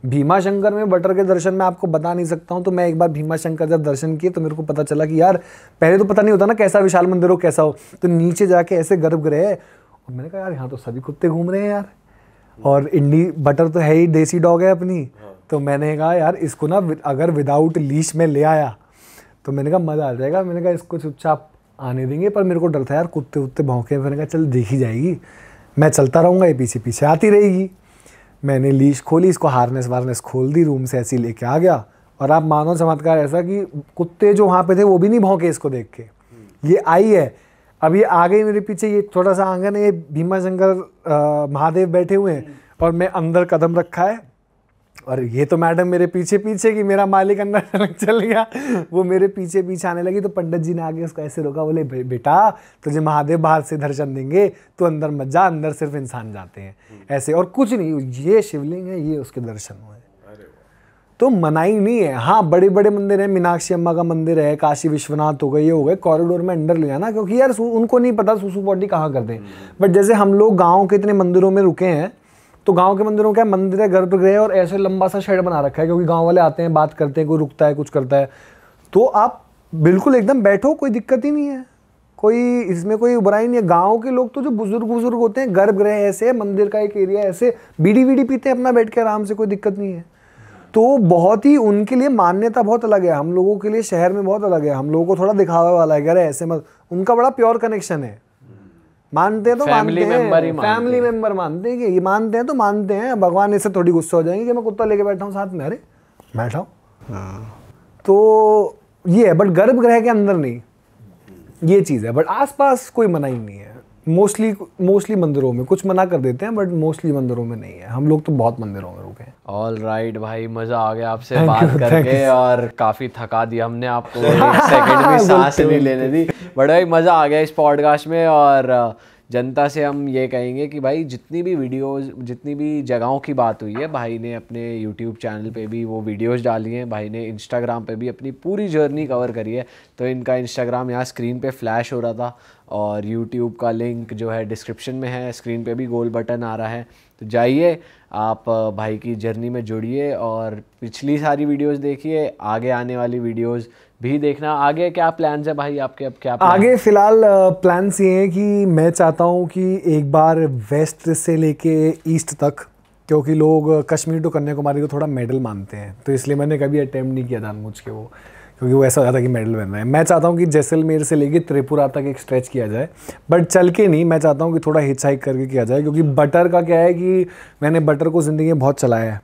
Speaker 1: भीमा शंकर में बटर के दर्शन मैं आपको बता नहीं सकता हूँ। तो मैं एक बार भीमा शंकर जब दर्शन किए तो मेरे को पता चला कि यार पहले तो पता नहीं होता ना कैसा विशाल मंदिर हो कैसा हो, तो नीचे जाके ऐसे गर्भगृह है, और मैंने कहा यार यहाँ तो सभी कुत्ते घूम रहे हैं यार, और इंडी बटर तो है ही, देसी डॉग है अपनी। तो मैंने कहा यार इसको ना अगर विदाउट लीश में ले आया तो मैंने कहा मज़ा आ जाएगा। मैंने कहा इसको चुपचाप आने देंगे, पर मेरे को डर था यार कुत्ते उत्ते भौंके। मैंने कहा चल देखी जाएगी, मैं चलता रहूँगा, ये पीछे पीछे आती रहेगी। मैंने लीश खोली, इसको हार्नेस वार्नेस खोल दी, रूम से ऐसे ही लेके आ गया। और आप मानो चमत्कार ऐसा कि कुत्ते जो वहाँ पे थे वो भी नहीं भौंके इसको देख के। ये आई है, अब ये आ गई मेरे पीछे, ये छोटा सा आंगन है, ये भीमा शंकर महादेव बैठे हुए हैं और मैं अंदर कदम रखा है, और ये तो मैडम मेरे पीछे पीछे कि मेरा मालिक अंदर चल गया, वो मेरे पीछे पीछे आने लगी। तो पंडित जी ने आगे उसको ऐसे रोका, बोले बेटा तुझे महादेव बाहर से दर्शन देंगे, तो अंदर मत जा, अंदर सिर्फ इंसान जाते हैं ऐसे, और कुछ नहीं, ये शिवलिंग है, ये उसके दर्शन हुए। तो मनाही नहीं है। हाँ बड़े बड़े मंदिर हैं, मीनाक्षी अम्मा का मंदिर है, काशी विश्वनाथ हो गए, ये हो गए, कॉरिडोर में अंदर ले जाना, क्योंकि यार उनको नहीं पता सुसु पॉटी कहाँ करते हैं। बट जैसे हम लोग गाँव के इतने मंदिरों में रुके हैं, तो गांव के मंदिरों का मंदिर है, गर्भगृह, और ऐसे लंबा सा शेड बना रखा है, क्योंकि गांव वाले आते हैं, बात करते हैं, कोई रुकता है, कुछ करता है, तो आप बिल्कुल एकदम बैठो, कोई दिक्कत ही नहीं है, कोई इसमें कोई बुराई नहीं है। गांव के लोग तो जो बुजुर्ग होते हैं, गर्भगृह ऐसे, मंदिर का एक एरिया ऐसे, बीड़ी वीडी पीते हैं अपना बैठ के आराम से, कोई दिक्कत नहीं है। तो बहुत ही उनके लिए मान्यता बहुत अलग है, हम लोगों के लिए शहर में बहुत अलग है। हम लोगों को थोड़ा दिखावा वाला है, अरे ऐसे मत, उनका बड़ा प्योर कनेक्शन है। मानते हैं तो मानते हैं, फैमिली मेंबर मानते हैं कि ये मानते हैं तो मानते हैं। भगवान इससे थोड़ी गुस्सा हो जाएंगे कि मैं कुत्ता लेके बैठा हूँ साथ में, अरे बैठा हूँ। तो ये है, बट गर्भगृह के अंदर नहीं, ये चीज़ है। बट आसपास कोई मना ही नहीं है। मोस्टली मंदिरों में कुछ मना कर देते हैं, बट मोस्टली मंदिरों में नहीं है। हम लोग तो बहुत मंदिरों में रुके हैं।
Speaker 3: ऑल राइट भाई, मज़ा आ गया आपसे बात करके, और काफ़ी थका दिया हमने आपको, एक सेकंड में सांस नहीं लेने दी। बड़ा ही मज़ा आ गया इस पॉडकास्ट में। और जनता से हम ये कहेंगे कि भाई जितनी भी वीडियोस, जितनी भी जगहों की बात हुई है, भाई ने अपने यूट्यूब चैनल पे भी वो वीडियोस डाली हैं, भाई ने इंस्टाग्राम पे भी अपनी पूरी जर्नी कवर करी है। तो इनका इंस्टाग्राम यहाँ स्क्रीन पे फ्लैश हो रहा था, और यूट्यूब का लिंक जो है डिस्क्रिप्शन में है, स्क्रीन पे भी गोल बटन आ रहा है। तो जाइए आप भाई की जर्नी में जुड़िए, और पिछली सारी वीडियोस देखिए, आगे आने वाली वीडियोस भी देखना। आगे क्या प्लान्स है भाई आपके, अब क्या
Speaker 1: आगे फिलहाल प्लान्स ये हैं कि मैं चाहता हूँ कि एक बार वेस्ट से लेके ईस्ट तक, क्योंकि लोग कश्मीर टू कन्याकुमारी को थोड़ा मेडल मानते हैं, तो इसलिए मैंने कभी अटेम्प्ट नहीं किया जानबूझ के वो, क्योंकि वो ऐसा हो जाता कि मेडल बन रहा है। मैं चाहता हूँ कि जैसलमेर से लेके त्रिपुरा तक एक स्ट्रेच किया जाए, बट चल के नहीं, मैं चाहता हूँ कि थोड़ा हिच हाइक करके किया जाए। क्योंकि बटर का क्या है कि मैंने बटर को ज़िंदगी में बहुत चलाया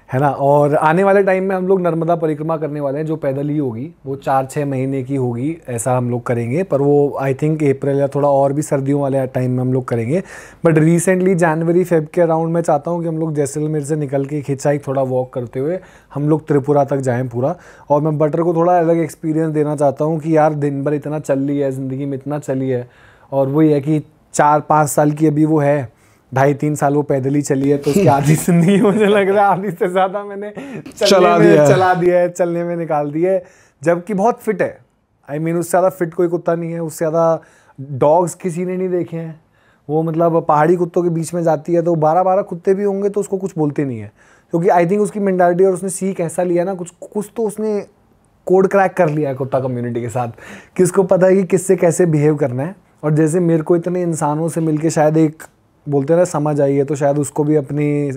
Speaker 1: है ना। और आने वाले टाइम में हम लोग नर्मदा परिक्रमा करने वाले हैं, जो पैदल ही होगी, वो 4-6 महीने की होगी, ऐसा हम लोग करेंगे। पर वो आई थिंक अप्रैल या थोड़ा और भी सर्दियों वाले टाइम में हम लोग करेंगे। बट रिसेंटली जनवरी फेब के अराउंड में चाहता हूँ कि हम लोग जैसलमेर से निकल के खिंचाई थोड़ा वॉक करते हुए हम लोग त्रिपुरा तक जाएँ पूरा। और मैं बटर को थोड़ा अलग एक्सपीरियंस देना चाहता हूँ कि यार दिन भर इतना चल रही है, ज़िंदगी में इतना चली है, और वही है कि 4-5 साल की अभी वो है, 2.5-3 साल वो पैदल ही चली है, तो उसकी आधी जिंदगी मुझे लग रहा है आधी से ज़्यादा मैंने चला दिया है, चलने में निकाल दिया है, जबकि बहुत फिट है। आई मीन उससे ज़्यादा फिट कोई कुत्ता नहीं है, उससे ज़्यादा डॉग्स किसी ने नहीं देखे हैं। वो मतलब पहाड़ी कुत्तों के बीच में जाती है तो 12-12 कुत्ते भी होंगे तो उसको कुछ बोलते नहीं है, क्योंकि आई थिंक उसकी मेंटालिटी और उसने सीख ऐसा लिया ना, कुछ तो उसने कोड क्रैक कर लिया है कुत्ता कम्युनिटी के साथ, कि उसको पता है कि किससे कैसे बिहेव करना है। और जैसे मेरे को इतने इंसानों से मिलके शायद एक बोलते हैं ना समझ आई है, तो शायद उसको भी अपनी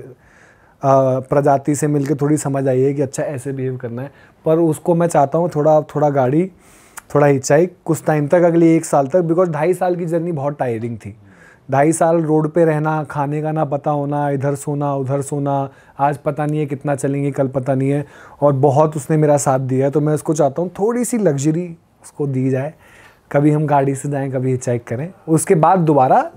Speaker 1: प्रजाति से मिलके थोड़ी समझ आई है कि अच्छा ऐसे बिहेव करना है। पर उसको मैं चाहता हूँ थोड़ा गाड़ी, थोड़ा हिचाई कुछ टाइम तक, अगले 1 साल तक, बिकॉज 2.5 साल की जर्नी बहुत टायरिंग थी। 2.5 साल रोड पे रहना, खाने का ना पता होना, इधर सोना उधर सोना, आज पता नहीं है कितना चलेंगे, कल पता नहीं है, और बहुत उसने मेरा साथ दिया है। तो मैं उसको चाहता हूँ थोड़ी सी लग्जरी उसको दी जाए, कभी हम गाड़ी से जाएं, कभी हिचहाइक करें, उसके बाद दोबारा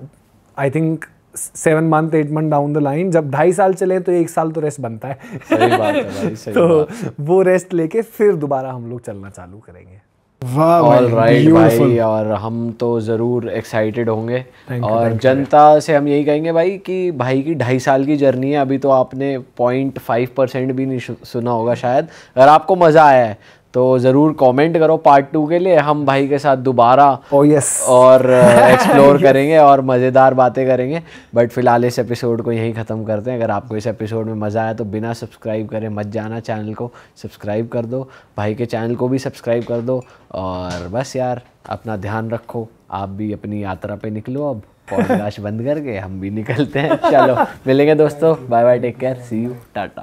Speaker 1: I think 7 month 8 month down the line, जब 2.5 साल चले तो 1 साल तो रेस्ट बनता है।
Speaker 3: सही बात है भाई, सही
Speaker 1: तो
Speaker 3: बात।
Speaker 1: वो रेस्ट लेके फिर दोबारा हम लोग चलना चालू करेंगे।
Speaker 2: वाह
Speaker 3: ऑल राइट भाई,
Speaker 2: beautiful।
Speaker 3: और हम तो ज़रूर एक्साइटेड होंगे।
Speaker 1: Thank you,
Speaker 3: और
Speaker 1: thank you।
Speaker 3: जनता से हम यही कहेंगे भाई कि भाई की 2.5 साल की जर्नी है, अभी तो आपने 0.5% भी नहीं सुना होगा शायद। अगर आपको मज़ा आया है तो ज़रूर कमेंट करो पार्ट 2 के लिए, हम भाई के साथ दोबारा
Speaker 1: यस
Speaker 3: और एक्सप्लोर करेंगे और मज़ेदार बातें करेंगे। बट फिलहाल इस एपिसोड को यहीं ख़त्म करते हैं। अगर आपको इस एपिसोड में मज़ा आया तो बिना सब्सक्राइब करे मत जाना, चैनल को सब्सक्राइब कर दो, भाई के चैनल को भी सब्सक्राइब कर दो, और बस यार अपना ध्यान रखो, आप भी अपनी यात्रा पे निकलो। अब पॉडकास्ट बंद करके हम भी निकलते हैं। चलो मिलेंगे दोस्तों, bye bye, take care, see you, Tata.